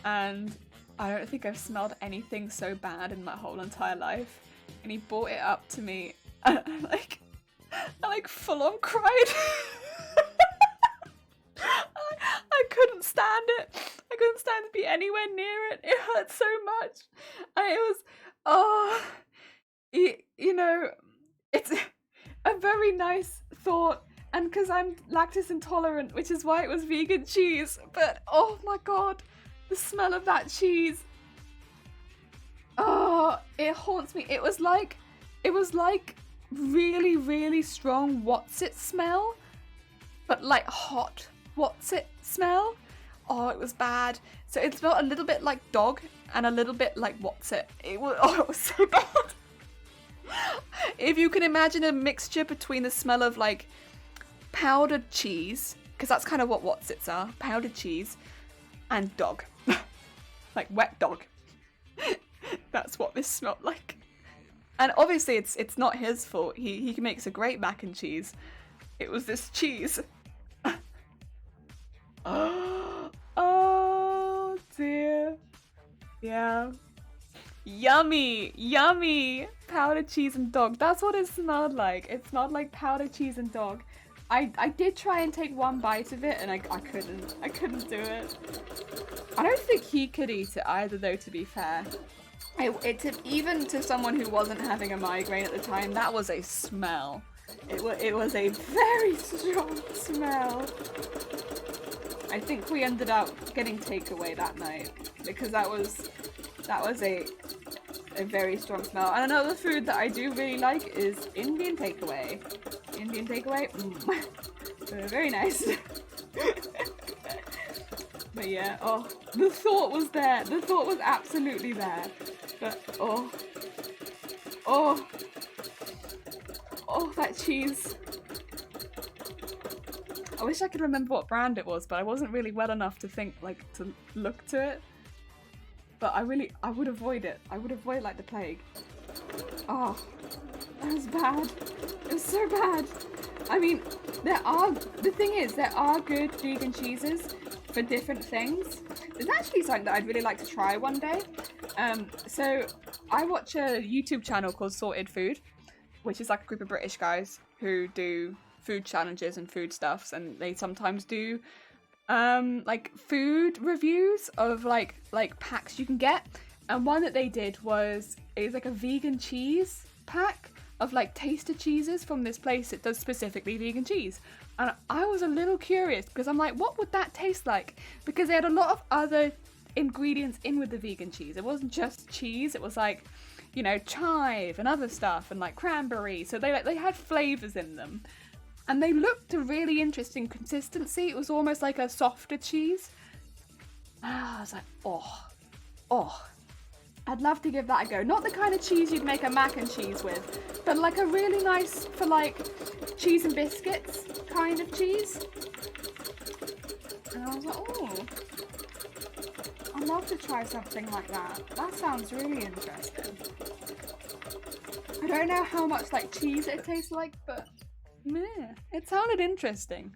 and I don't think I've smelled anything so bad in my whole entire life. And he brought it up to me, and I full on cried. I couldn't stand it. I couldn't stand to be anywhere near it. It hurt so much. And it was, you know, it's a very nice thought. And because I'm lactose intolerant, which is why it was vegan cheese. But, oh my god, the smell of that cheese. Oh, it haunts me. It was like really, really strong What's-It smell. But like hot What's-It smell. Oh, it was bad. So it smelled a little bit like dog and a little bit like What's-It. It was so bad. If you can imagine a mixture between the smell of like powdered cheese, because that's kind of what What's-Its are, powdered cheese, and dog. Like wet dog. That's what this smelled like. And obviously it's not his fault. He makes a great mac and cheese. It was this cheese. Oh dear. Yeah. Yummy, yummy. Powdered cheese and dog. That's what it smelled like. It smelled like powdered cheese and dog. I did try and take one bite of it and I couldn't do it. I don't think he could eat it either though, to be fair. Even to someone who wasn't having a migraine at the time, that was a smell. It was a very strong smell. I think we ended up getting takeaway that night because that was a very strong smell. And another food that I do really like is Indian takeaway. Indian takeaway, very nice. But yeah, oh, the thought was there. The thought was absolutely there. But oh, that cheese. I wish I could remember what brand it was, but I wasn't really well enough to think, like, to look to it. But I would avoid it. I would avoid it like the plague. Oh, that was bad. It was so bad. I mean, the thing is, there are good vegan cheeses for different things. There's actually something that I'd really like to try one day. So I watch a YouTube channel called Sorted Food, which is like a group of British guys who do food challenges and food stuffs, and they sometimes do like food reviews of like packs you can get. And one that they did was like a vegan cheese pack of like taster cheeses from this place that does specifically vegan cheese. And I was a little curious because I'm like, what would that taste like? Because they had a lot of other ingredients in with the vegan cheese. It wasn't just cheese, it was like, you know, chive and other stuff and like cranberry. So they had flavors in them. And they looked a really interesting consistency. It was almost like a softer cheese. I was like, oh. I'd love to give that a go. Not the kind of cheese you'd make a mac and cheese with, but like a really nice, for like cheese and biscuits kind of cheese. And I was like, oh, I'd love to try something like that. That sounds really interesting. I don't know how much like cheese it tastes like, but meh, it sounded interesting.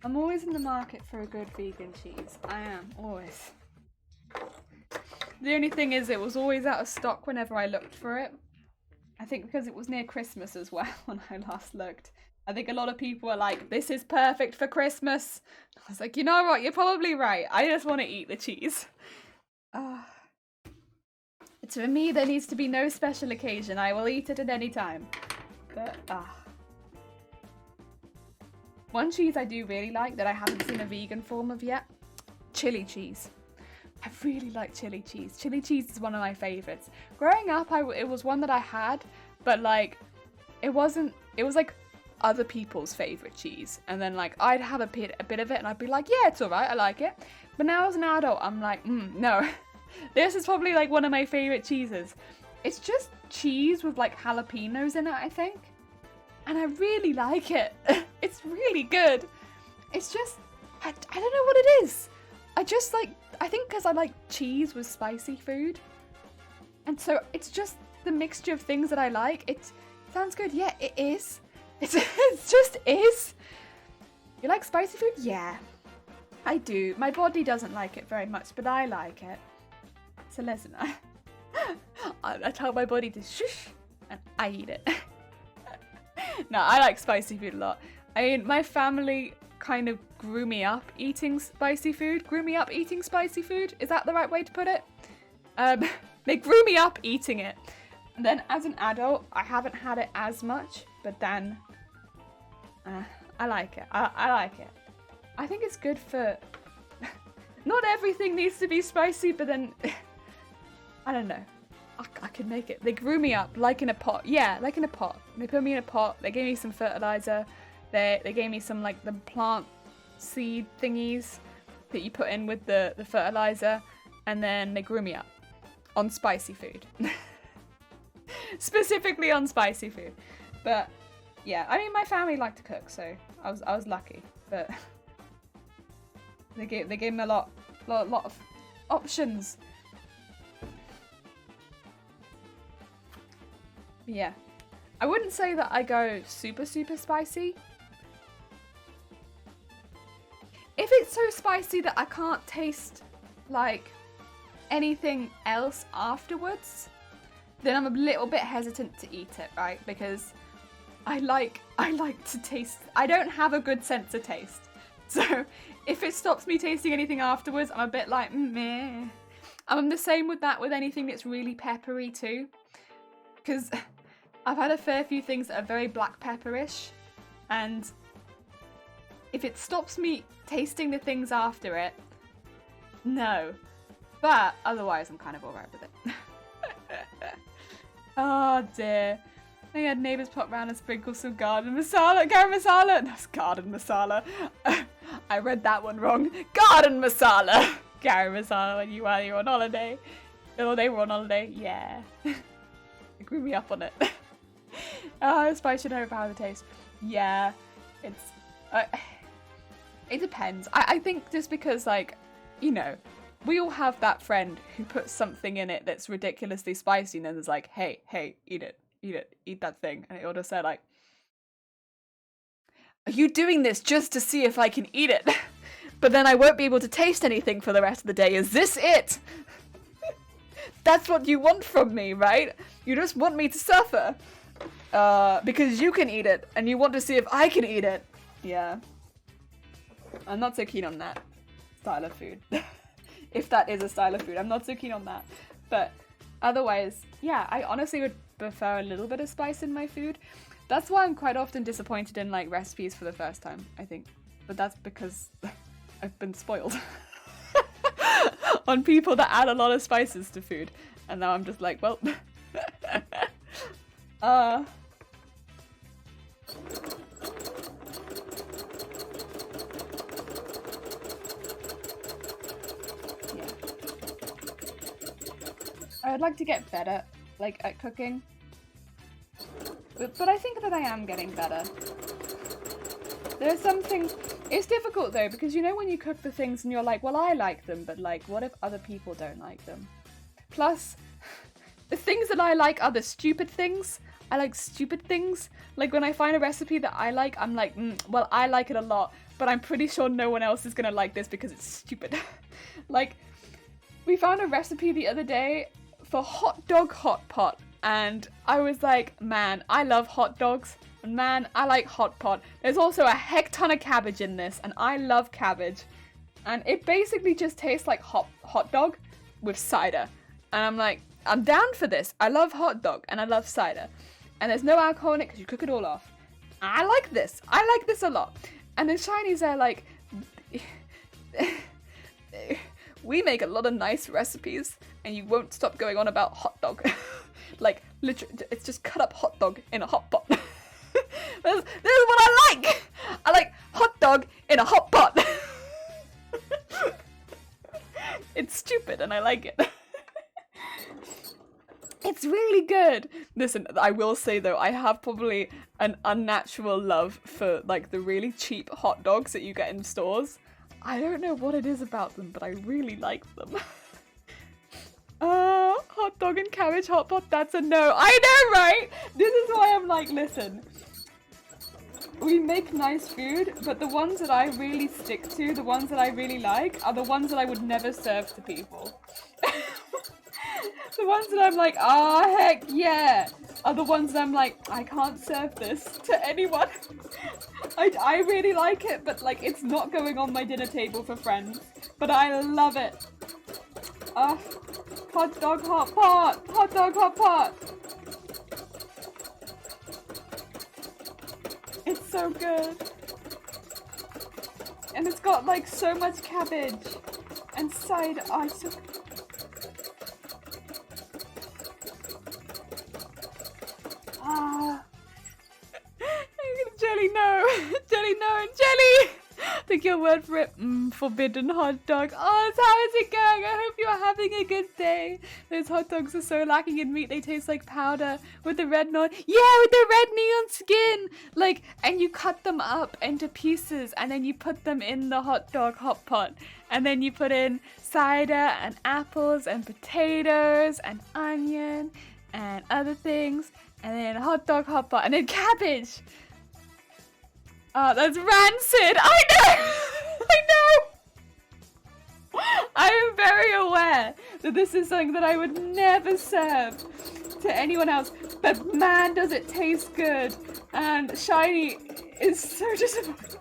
I'm always in the market for a good vegan cheese. I am, always. The only thing is it was always out of stock whenever I looked for it. I think because it was near Christmas as well when I last looked. I think a lot of people were like, this is perfect for Christmas. I was like, you know what, you're probably right. I just want to eat the cheese. For me, there needs to be no special occasion. I will eat it at any time. But, one cheese I do really like that I haven't seen a vegan form of yet, chili cheese. I really like chili cheese. Chili cheese is one of my favourites. Growing up, it was one that I had, but like, it was like other people's favorite cheese, and then like I'd have a bit of it and I'd be like, yeah, it's alright, I like it. But now as an adult, I'm like, no, this is probably like one of my favorite cheeses. It's just cheese with like jalapenos in it, I think, and I really like it. It's really good. It's just, I don't know what it is. I just like, I think because I like cheese with spicy food, and so it's just the mixture of things that I like. It sounds good. Yeah, it is. It just is. You like spicy food? Yeah, I do. My body doesn't like it very much, but I like it. So listen, I tell my body to shush, and I eat it. No, I like spicy food a lot. I mean, my family kind of grew me up eating spicy food. Is that the right way to put it? They grew me up eating it. And then as an adult, I haven't had it as much, but then I like it. I like it. I think it's good for... Not everything needs to be spicy, but then... I don't know. I can make it. They grew me up like in a pot. Yeah, like in a pot. They put me in a pot. They gave me some fertilizer. They gave me some like the plant seed thingies that you put in with the fertilizer. And then they grew me up on spicy food. Specifically on spicy food. But yeah, I mean my family liked to cook, so I was lucky. But they gave me a lot of options. Yeah, I wouldn't say that I go super spicy. If it's so spicy that I can't taste like anything else afterwards, then I'm a little bit hesitant to eat it, right? Because I like to taste. I don't have a good sense of taste. So if it stops me tasting anything afterwards, I'm a bit like, meh. I'm the same with that with anything that's really peppery too. Because I've had a fair few things that are very black pepperish, and if it stops me tasting the things after it, no. But otherwise, I'm kind of alright with it. Oh dear. I had neighbours pop round and sprinkle some garam masala. No, it's garden masala. I read that one wrong. Garden masala. Garam masala when you were on holiday. Oh, they were on holiday. Yeah. It grew me up on it. Oh, spice should overpower the taste. Yeah, it's... it depends. I think just because, like, you know, we all have that friend who puts something in it that's ridiculously spicy and then there's like, hey, eat it, eat that thing. And it'll just say like, are you doing this just to see if I can eat it? But then I won't be able to taste anything for the rest of the day. Is this it? That's what you want from me, right? You just want me to suffer. Because you can eat it and you want to see if I can eat it. Yeah. I'm not so keen on that style of food. If that is a style of food, I'm not so keen on that. But otherwise, yeah, I honestly would prefer a little bit of spice in my food. That's why I'm quite often disappointed in like recipes for the first time, I think. But that's because I've been spoiled on people that add a lot of spices to food. And now I'm just like, well, I'd like to get better, like, at cooking. But I think that I am getting better. There are some things... It's difficult, though, because you know when you cook the things and you're like, well, I like them, but, like, what if other people don't like them? Plus, the things that I like are the stupid things. I like stupid things. Like, when I find a recipe that I like, I'm like, well, I like it a lot, but I'm pretty sure no one else is gonna like this because it's stupid. Like, we found a recipe the other day for hot dog hot pot, and I was like, man, I love hot dogs, and man, I like hot pot. There's also a heck ton of cabbage in this, and I love cabbage, and it basically just tastes like hot dog with cider, and I'm like, I'm down for this. I love hot dog and I love cider, and there's no alcohol in it because you cook it all off. I like this a lot. And the Chinese are like, we make a lot of nice recipes and you won't stop going on about hot dog. Like, literally, it's just cut up hot dog in a hot pot. This is what I like. I like hot dog in a hot pot. It's stupid and I like it. It's really good. Listen, I will say though, I have probably an unnatural love for like the really cheap hot dogs that you get in stores. I don't know what it is about them, but I really like them. Hot dog and cabbage hot pot, that's a no. I know, right? This is why I'm like, listen. We make nice food, but the ones that I really stick to, the ones that I really like, are the ones that I would never serve to people. The ones that I'm like, ah, heck yeah, are the ones that I'm like, I can't serve this to anyone. I really like it, but like, it's not going on my dinner table for friends. But I love it. Hot dog hot pot, hot dog hot pot. It's so good. And it's got like so much cabbage and side. Oh, so Jelly, no. Jelly, no. And Jelly! Take your word for it. Forbidden hot dog. Oh, so how is it going? I hope you're having a good day. Those hot dogs are so lacking in meat. They taste like powder with the red neon. Yeah, with the red neon skin. Like, and you cut them up into pieces and then you put them in the hot dog hot pot. And then you put in cider and apples and potatoes and onion and other things. And then hot dog hot pot and then cabbage. Oh, that's rancid. I know. I know. I am very aware that this is something that I would never serve to anyone else. But man, does it taste good. And Shiny is so disappointed.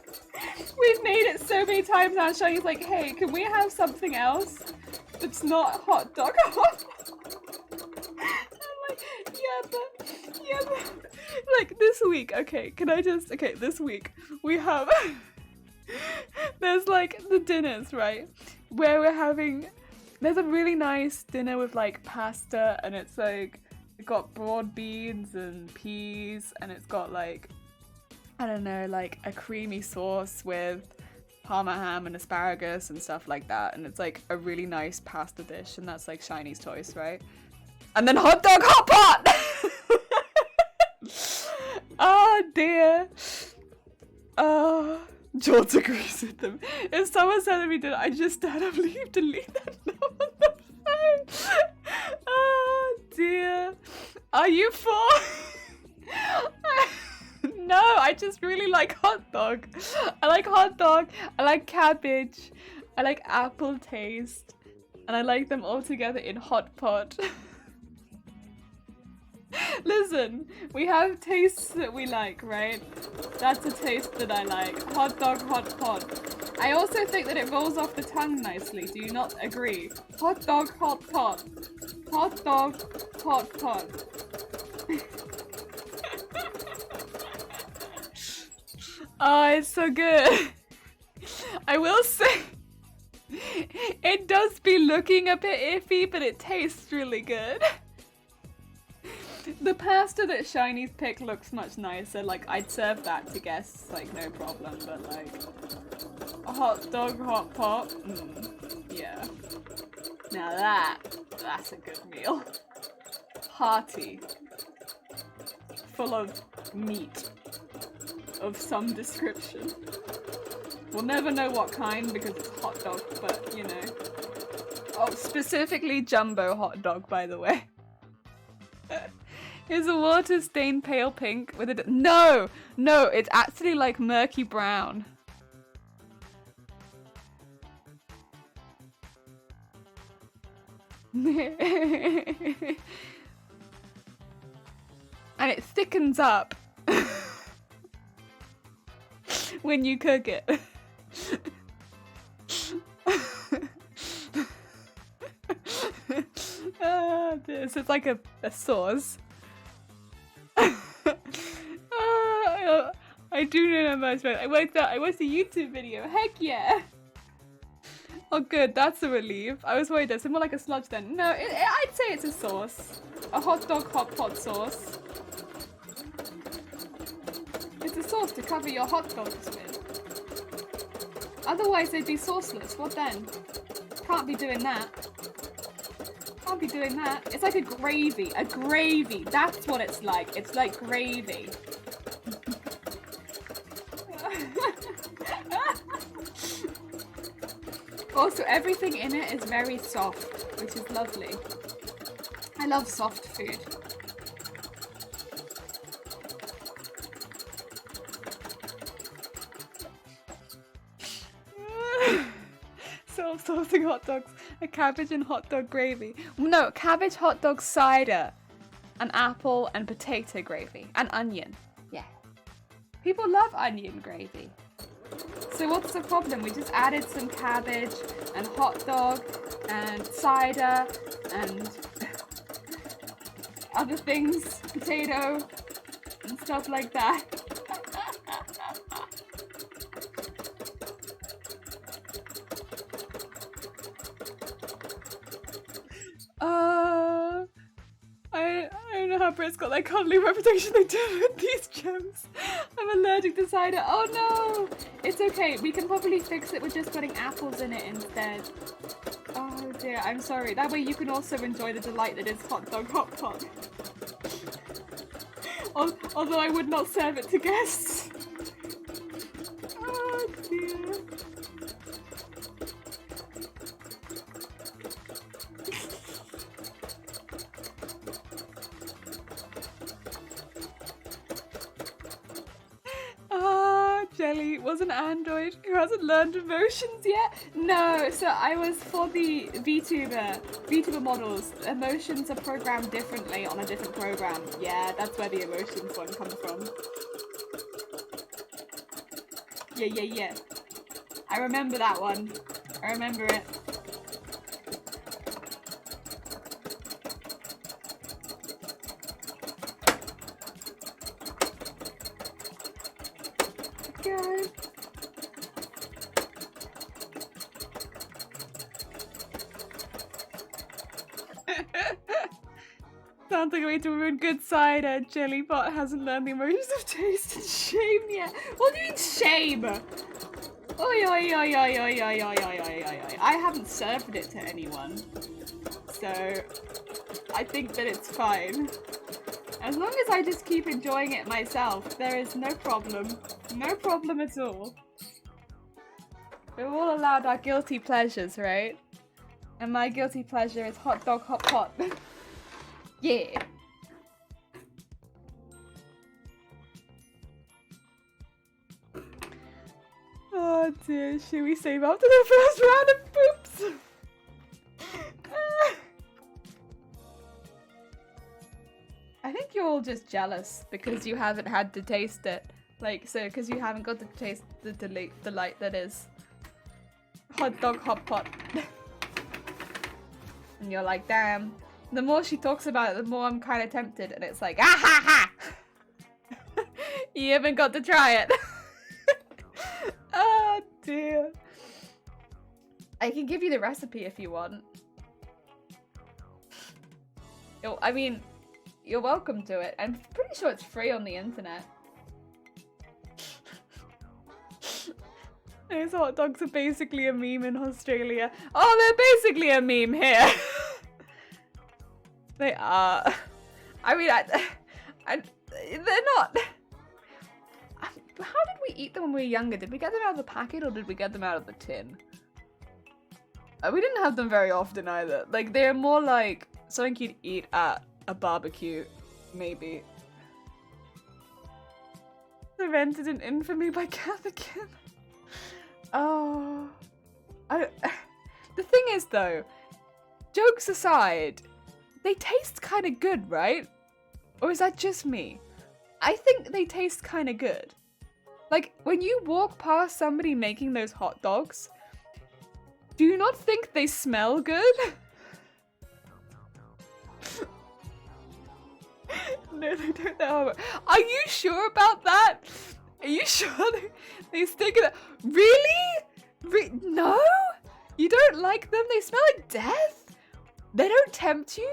We've made it so many times now. Shiny's like, hey, can we have something else that's not hot dog? I'm like, yeah, but like this week, okay, this week we have, there's like the dinners, right, where there's a really nice dinner with like pasta and it's like, it got broad beans and peas and it's got like, I don't know, like a creamy sauce with parma ham and asparagus and stuff like that, and it's like a really nice pasta dish, and that's like Shiny's choice, right? And then hot dog hot pot! Oh dear. George agrees with them. If someone said that we did, I just stand up, leave, delete that number on the phone. Oh dear. Are you for? No, I just really like hot dog. I like hot dog. I like cabbage. I like apple taste. And I like them all together in hot pot. Listen, we have tastes that we like, right? That's a taste that I like. Hot dog, hot pot. I also think that it rolls off the tongue nicely. Do you not agree? Hot dog, hot pot. Hot dog, hot pot. Oh, it's so good. I will say, it does be looking a bit iffy, but it tastes really good. The pasta that Shiny's picked looks much nicer. Like, I'd serve that to guests, like, no problem. But, like, a hot dog, hot pot, yeah. Now that's a good meal. Hearty. Full of meat. Of some description. We'll never know what kind because it's hot dog, but, you know. Oh, specifically jumbo hot dog, by the way. Is the water stained pale pink with a... No! No, it's actually like murky brown. And it thickens up when you cook it. So it's like a sauce. I do know that much, but I watched a YouTube video. Heck yeah! Oh good, that's a relief. I was worried it's more like a sludge then. No, I'd say it's a sauce. A hot dog hot pot sauce. sauce to cover your hot dogs with. Otherwise they'd be sauceless. What then? Can't be doing that. Can't be doing that. It's like a gravy. A gravy. That's what it's like. It's like gravy. Also, everything in it is very soft, which is lovely. I love soft food. Self-saucing hot dogs, a cabbage and hot dog gravy. No, cabbage, hot dog, cider, an apple and potato gravy, and onion. Yeah. People love onion gravy. So what's the problem? We just added some cabbage and hot dog and cider and other things, potato and stuff like that. I don't know how Brits got that cuddly reputation they do with these gems. I'm allergic to cider. Oh no! It's okay. We can probably fix it with just putting apples in it instead. Oh dear, I'm sorry. That way you can also enjoy the delight that is hot dog hot pot. Although I would not serve it to guests. Oh dear. Jelly was an android who hasn't learned emotions yet. No, so I was for the VTuber models. Emotions are programmed differently on a different program. Yeah, that's where the emotions one comes from. Yeah. I remember that one. I remember it. God. Sounds like a way to ruin good cider. Jellybot hasn't learned the emotions of taste and shame yet. What do you mean shame? Oi. I haven't served it to anyone, so I think that it's fine. As long as I just keep enjoying it myself, there is no problem. No problem at all. We're all allowed our guilty pleasures, right? And my guilty pleasure is hot dog hot pot. Yeah. Oh dear, should we save up to the first round of poops? I think you're all just jealous because you haven't had to taste it. Like, so, because you haven't got to taste the delight that is hot dog hot pot. And you're like, damn. The more she talks about it, the more I'm kind of tempted. And it's like, ah ha ha! You haven't got to try it. Oh dear. I can give you the recipe if you want. I mean, you're welcome to it. I'm pretty sure it's free on the internet. Those hot dogs are basically a meme in Australia. Oh, they're basically a meme here. They are. I mean, they're not. How did we eat them when we were younger? Did we get them out of the packet or did we get them out of the tin? We didn't have them very often either. Like, they're more like something you'd eat at a barbecue, maybe. Cemented in infamy by Cathakin. Oh. The thing is, though, jokes aside, they taste kind of good, right? Or is that just me? I think they taste kind of good. Like, when you walk past somebody making those hot dogs, do you not think they smell good? No, they don't know. Are you sure about that? Are you sure they stink it? Really? No? You don't like them? They smell like death? They don't tempt you?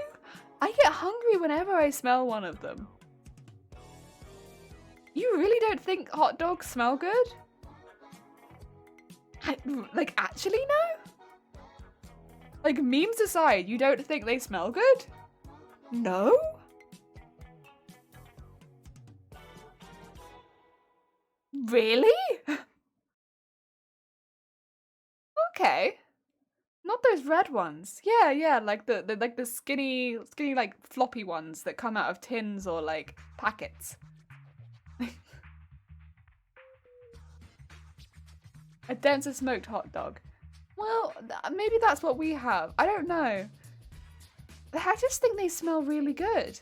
I get hungry whenever I smell one of them. You really don't think hot dogs smell good? Like, actually, no? Like, memes aside, you don't think they smell good? No? Really? Okay. Not those red ones. Yeah, like the skinny like floppy ones that come out of tins or like packets. A denser smoked hot dog. Well, maybe that's what we have. I don't know. I just think they smell really good.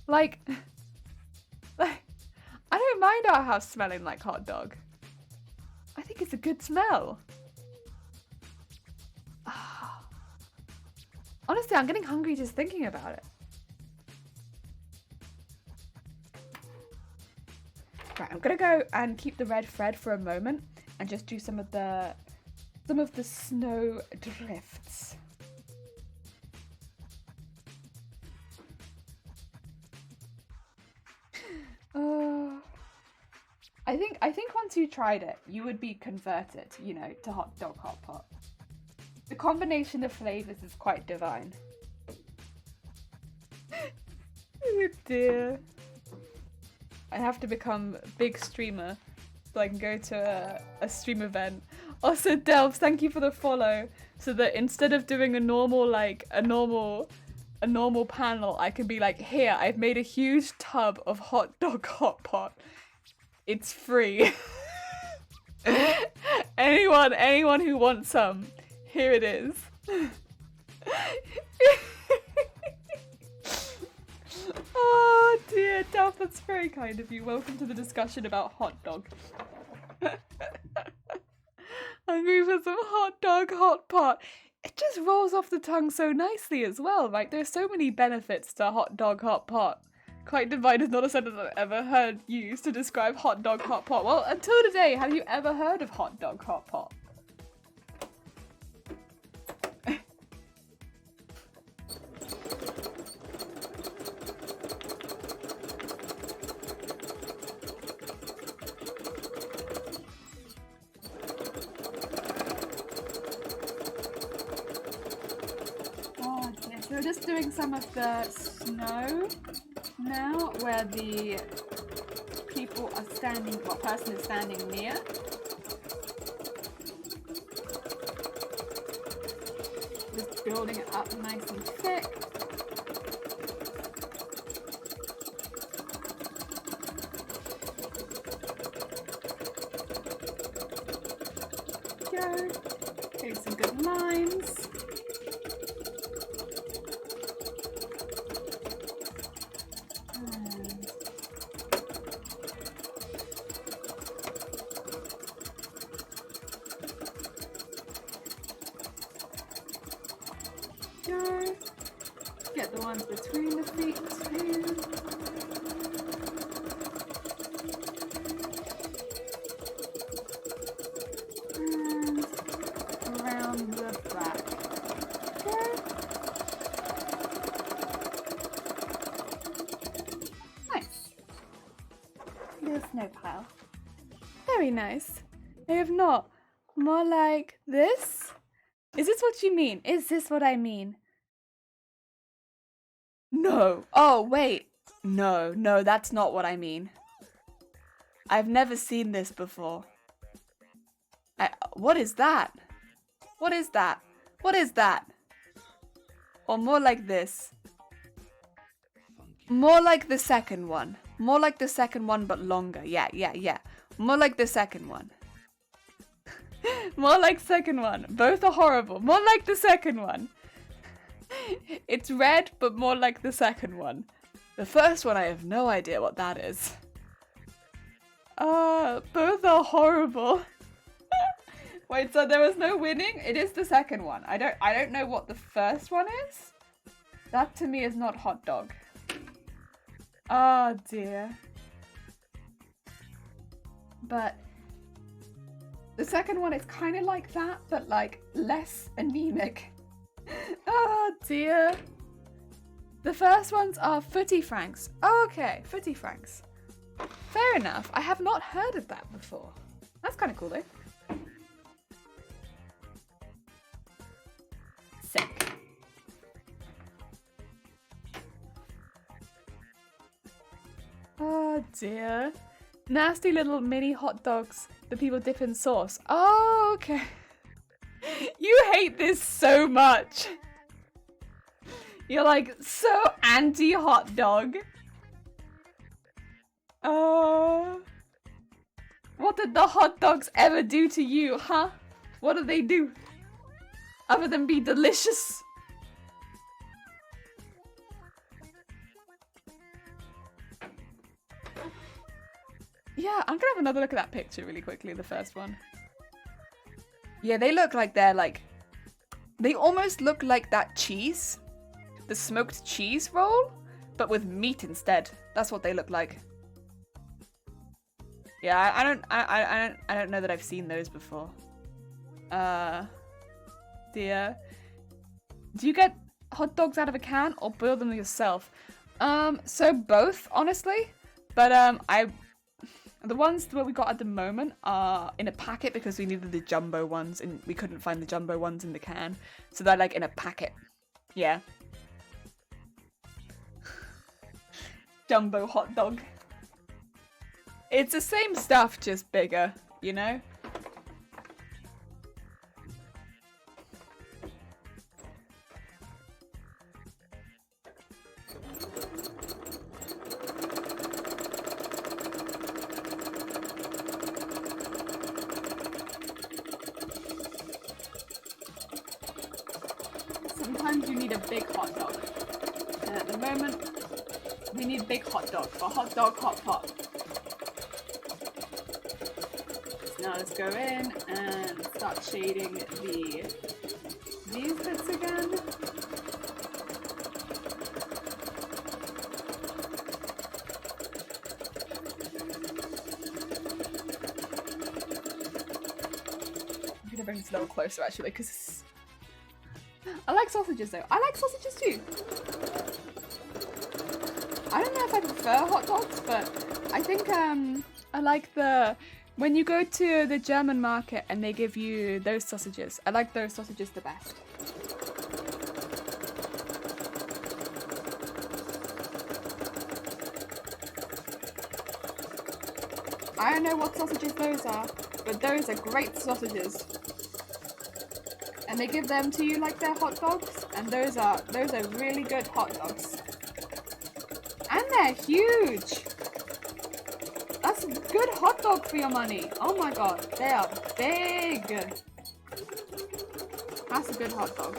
Like, I don't mind our house smelling like hot dog. I think it's a good smell. Honestly, I'm getting hungry just thinking about it. Right, I'm gonna go and keep the red thread for a moment and just do some of the snow drifts. I think once you tried it, you would be converted, you know, to hot dog hot pot. The combination of flavors is quite divine. Oh dear. I have to become a big streamer so I can go to a stream event. Also, Delves, thank you for the follow. So that instead of doing a normal panel, I can be like, here, I've made a huge tub of hot dog hot pot. It's free. anyone who wants some, here it is. Oh dear, Delph, that's very kind of you. Welcome to the discussion about hot dog. Hungry for some hot dog hot pot. It just rolls off the tongue so nicely as well. Like, there's so many benefits to hot dog hot pot. Quite divine is not a sentence I've ever heard used to describe hot dog hot pot. Well, until today, have you ever heard of hot dog hot pot? Oh dear, so we're just doing some of the snow now, where the people are standing, well, person is standing near. Just building it up nice and thick. Go. Getting some good lines. Get the ones between the feet too. And around the back. Okay. Nice. Little snow pile. Very nice. If not, more like this? Is this what you mean? Is this what I mean? No. Oh, wait. No, that's not what I mean. I've never seen this before. What is that? What is that? What is that? Or more like this. More like the second one. More like the second one, but longer. Yeah. More like the second one. More like second one. Both are horrible. More like the second one. It's red, but more like the second one. The first one, I have no idea what that is. Both are horrible. Wait, so there was no winning? It is the second one. I don't know what the first one is. That to me is not hot dog. Oh dear. But the second one is kind of like that, but like less anemic. Oh dear. The first ones are footy franks. Oh, okay, footy franks. Fair enough. I have not heard of that before. That's kind of cool though. Sick. Oh dear. Nasty little mini hot dogs that people dip in sauce. Oh, okay. You hate this so much. You're like so anti-hot dog. Oh. What did the hot dogs ever do to you, huh? What did they do? Other than be delicious? Yeah, I'm gonna have another look at that picture really quickly, the first one. Yeah, they look like they're like... They almost look like that cheese. The smoked cheese roll, but with meat instead. That's what they look like. Yeah, I don't know that I've seen those before. Dear. Do you get hot dogs out of a can or boil them yourself? So both, honestly. But the ones that we got at the moment are in a packet because we needed the jumbo ones and we couldn't find the jumbo ones in the can. So they're like in a packet. Yeah. Jumbo hot dog. It's the same stuff, just bigger, you know? Sometimes you need a big hot dog. And at the moment, we need big hot dog for hot dog hot pot. So now let's go in and start shading these bits again. I'm gonna bring this a little closer actually because I like sausages though. I like sausages too. I don't know if I prefer hot dogs, but I think I like when you go to the German market and they give you those sausages. I like those sausages the best. I don't know what sausages those are, but those are great sausages. And they give them to you like they're hot dogs, and those are really good hot dogs. And they're huge! That's a good hot dog for your money. Oh my god, they are big! That's a good hot dog.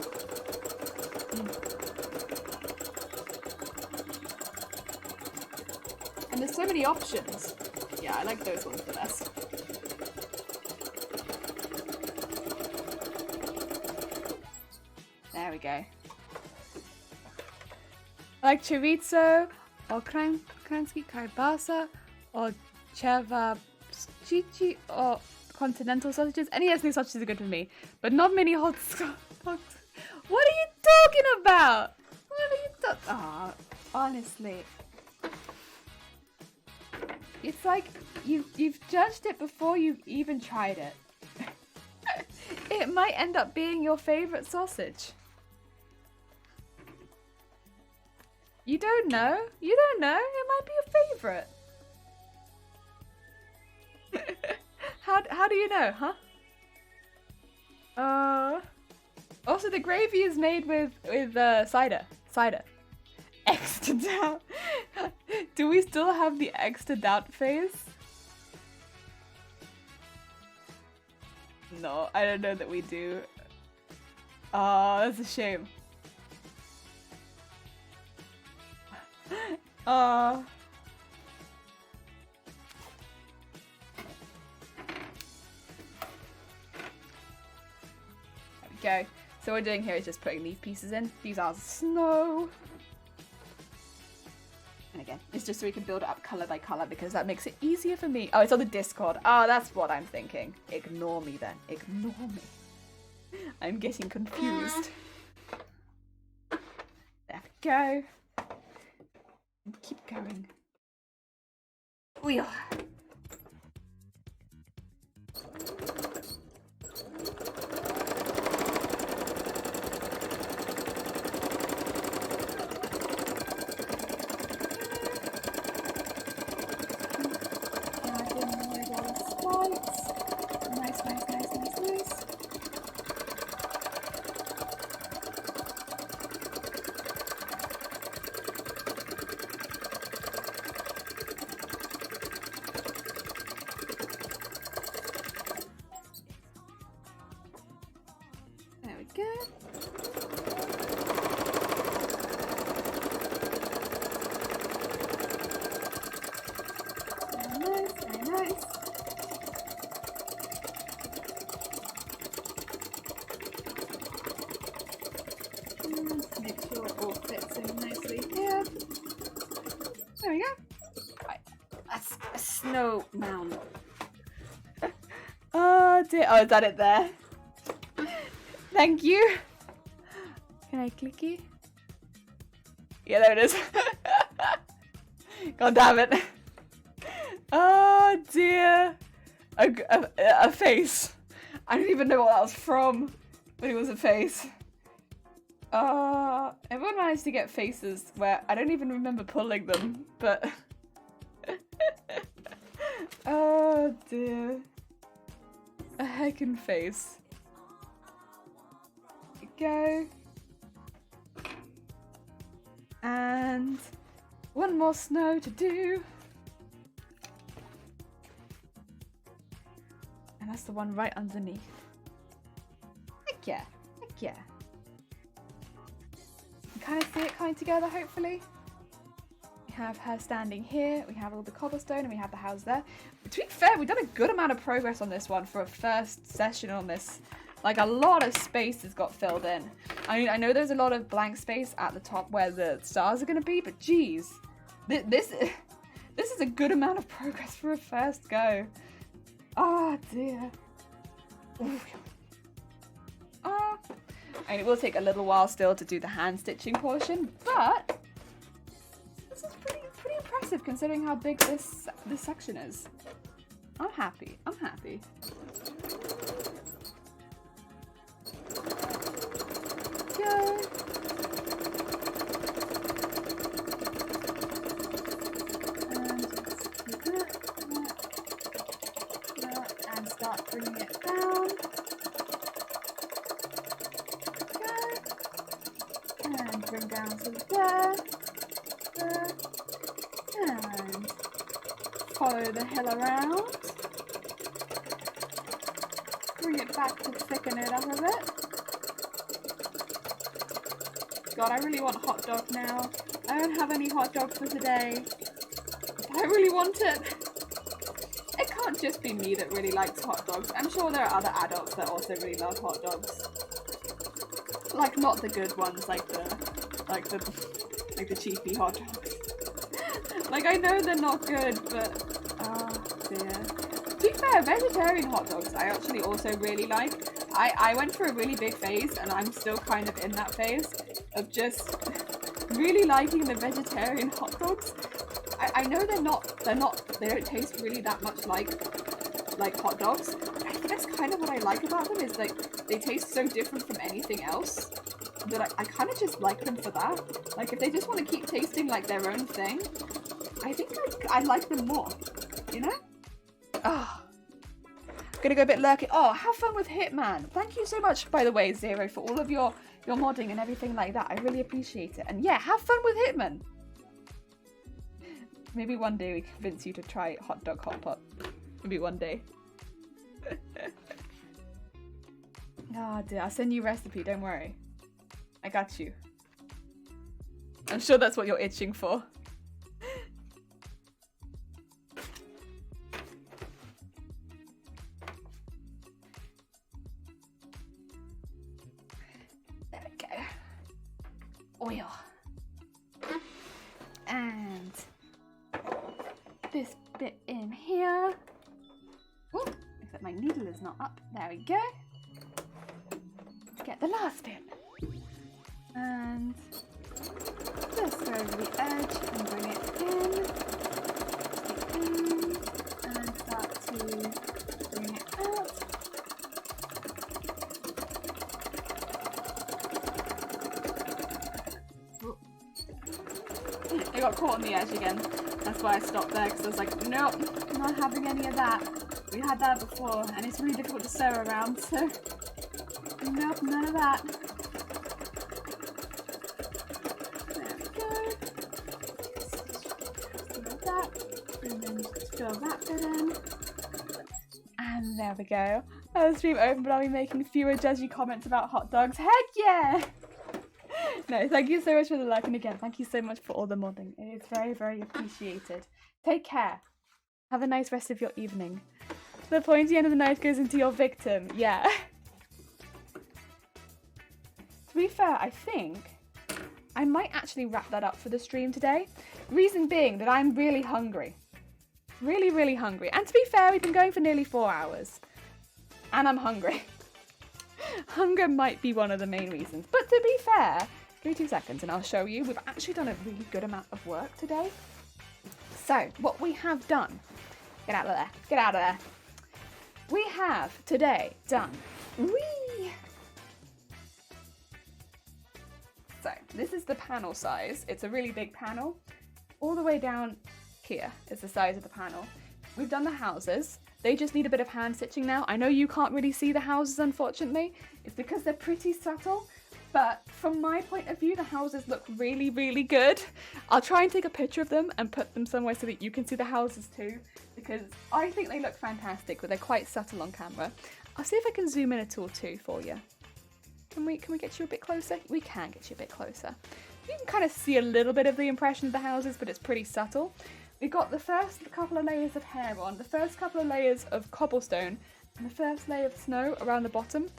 And there's so many options. Yeah, I like those ones the best. There we go. I like chorizo, or kransky kielbasa, or cevapcici, or continental sausages. Any ethnic sausages are good for me, but not many hot dogs. What are you talking about? What are you talking? Ah, honestly, it's like you've judged it before you've even tried it. It might end up being your favorite sausage. You don't know? You don't know? It might be your favorite. How do you know, huh? Also the gravy is made with cider. Cider. Extra doubt. Do we still have the extra doubt phase? No, I don't know that we do. Oh, that's a shame. Oh. There we go. So what we're doing here is just putting these pieces in. These are snow. And again, it's just so we can build it up color by color because that makes it easier for me. Oh, it's on the Discord. Oh, that's what I'm thinking. Ignore me then. Ignore me. I'm getting confused. There we go. Keep going. We are. Nice, nice, nice, nice, nice. There we go. Very nice, very nice. And make sure it all fits in nicely here. There we go. Right, that's a snow mound. Oh dear. Oh, is that it there? Thank you. Can I clicky? Yeah, there it is. God damn it. Oh dear. A face. I don't even know what that was from, but it was a face. Everyone managed to get faces where I don't even remember pulling them, but... Oh dear. A heckin' face. Go. And one more snow to do. And that's the one right underneath. Heck yeah, heck yeah. You can kind of see it coming together, hopefully. We have her standing here, we have all the cobblestone, and we have the house there. To be fair, we've done a good amount of progress on this one for a first session on this. Like, a lot of space has got filled in. I mean, I know there's a lot of blank space at the top where the stars are going to be, but geez. This is a good amount of progress for a first go. Oh, dear. I mean, it will take a little while still to do the hand stitching portion, but this is pretty impressive considering how big this section is. I'm happy. I'm happy. Go. And start bringing it down. Go. And bring down to there. And follow the hill around. Bring it back to thicken it up a bit. God, I really want hot dog now. I don't have any hot dog for today. But I really want it. It can't just be me that really likes hot dogs. I'm sure there are other adults that also really love hot dogs. Like, not the good ones, like the cheapy hot dogs. Like, I know they're not good, but oh dear. To be fair, vegetarian hot dogs I actually also really like. I went through a really big phase, and I'm still kind of in that phase of just really liking the vegetarian hot dogs. I know they don't taste really that much like hot dogs. I think that's kind of what I like about them, is like they taste so different from anything else that I kind of just like them for that. Like, if they just want to keep tasting like their own thing, I think I like them more, you know? Oh, I'm gonna go a bit lurky. Oh, have fun with Hitman. Thank you so much, by the way, Zero, for all of your modding and everything like that. I really appreciate it. And yeah, have fun with Hitman. Maybe one day we convince you to try hot dog hot pot. Maybe one day. Oh dear, I'll send you a recipe, don't worry. I got you. I'm sure that's what you're itching for. There we go. Oil. And this bit in here. Ooh, except my needle is not up. There we go. Get the last bit. And just go over the edge and bring it in. to bring it out. It got caught on the edge again. That's why I stopped there, because I was like, nope, not having any of that. We had that before, and it's really difficult to sew around, so nope, none of that. There we go. Like that, and then just fill that bit in. And there we go. The stream open, but I'll be making fewer judgy comments about hot dogs. Heck yeah! No, thank you so much for the like, and again, thank you so much for all the modding. It is very, very appreciated. Take care. Have a nice rest of your evening. The pointy end of the knife goes into your victim. Yeah. To be fair, I think I might actually wrap that up for the stream today. Reason being that I'm really hungry. Really, really hungry. And to be fair, we've been going for nearly 4 hours. And I'm hungry. Hunger might be one of the main reasons. But to be fair, give me 2 seconds and I'll show you. We've actually done a really good amount of work today. So, what we have done... Get out of there. Get out of there. We have today done... Whee! So, this is the panel size. It's a really big panel. All the way down here is the size of the panel. We've done the houses. They just need a bit of hand stitching now. I know you can't really see the houses, unfortunately. It's because they're pretty subtle. But from my point of view, the houses look really, really good. I'll try and take a picture of them and put them somewhere so that you can see the houses too, because I think they look fantastic, but they're quite subtle on camera. I'll see if I can zoom in at all too for you. Can we get you a bit closer? We can get you a bit closer. You can kind of see a little bit of the impression of the houses, but it's pretty subtle. We've got the first couple of layers of hair on, the first couple of layers of cobblestone, and the first layer of snow around the bottom,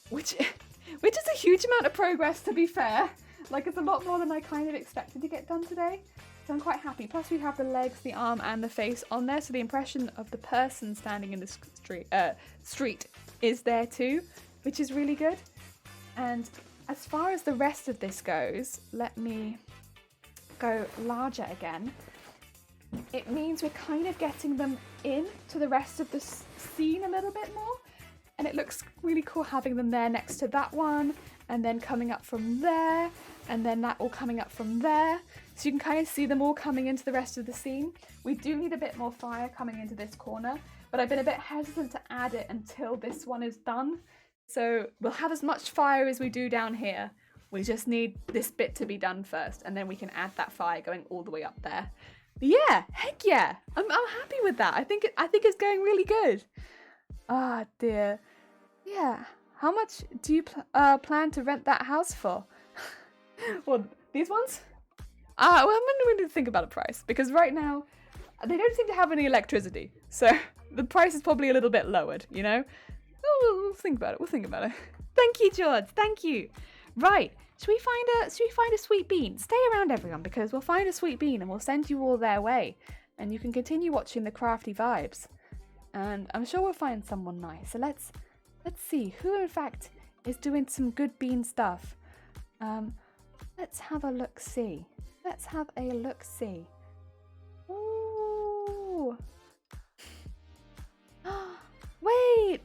which is a huge amount of progress, to be fair. Like, it's a lot more than I kind of expected to get done today, so I'm quite happy. Plus we have the legs, the arm and the face on there, so the impression of the person standing in the street is there too, which is really good. And as far as the rest of this goes, let me go larger again. It means we're kind of getting them in to the rest of the scene a little bit more. And it looks really cool having them there next to that one, and then coming up from there, and then that all coming up from there. So you can kind of see them all coming into the rest of the scene. We do need a bit more fire coming into this corner, but I've been a bit hesitant to add it until this one is done. So we'll have as much fire as we do down here. We just need this bit to be done first, and then we can add that fire going all the way up there. But yeah, heck yeah, I'm happy with that. I think it's going really good. Ah, dear. Yeah. How much do you plan to rent that house for? Well, these ones? Well, I'm going to think about a price, because right now they don't seem to have any electricity, so the price is probably a little bit lowered, you know? Oh, we'll think about it. We'll think about it. Thank you, George. Thank you. Right. Should we find a sweet bean? Stay around, everyone, because we'll find a sweet bean and we'll send you all their way, and you can continue watching the crafty vibes. And I'm sure we'll find someone nice. So let's see who in fact is doing some good bean stuff. Let's have a look-see. Let's have a look-see. Ooh. Wait.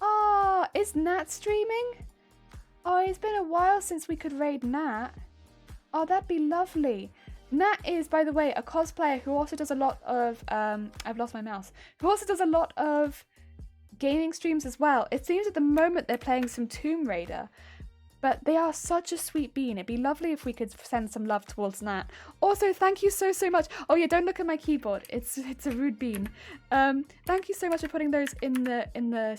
Oh, is Nat streaming? Oh, it's been a while since we could raid Nat. Oh, that'd be lovely. Nat is, by the way, a cosplayer who also does a lot of, I've lost my mouse, who also does a lot of gaming streams as well. It seems at the moment they're playing some Tomb Raider, but they are such a sweet bean. It'd be lovely if we could send some love towards Nat. Also, thank you so much. Oh yeah, don't look at my keyboard. It's a rude bean. Thank you so much for putting those in the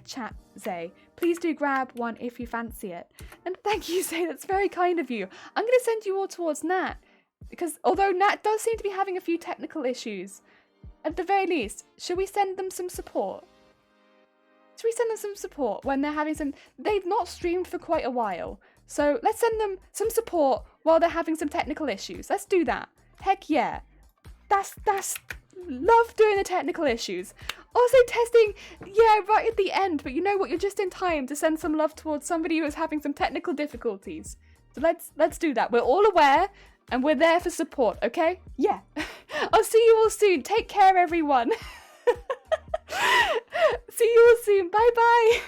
chat, Zay. Please do grab one if you fancy it. And thank you, Zay. That's very kind of you. I'm going to send you all towards Nat, because although Nat does seem to be having a few technical issues, at the very least, should we send them some support? Should we send them some support when they're having some... They've not streamed for quite a while, so let's send them some support while they're having some technical issues. Let's do that. Heck yeah. That's... Love doing the technical issues. Also testing, yeah, right at the end, but you know what? You're just in time to send some love towards somebody who is having some technical difficulties. So let's do that. We're all aware, and we're there for support, okay? Yeah. I'll see you all soon. Take care, everyone. See you all soon. Bye bye.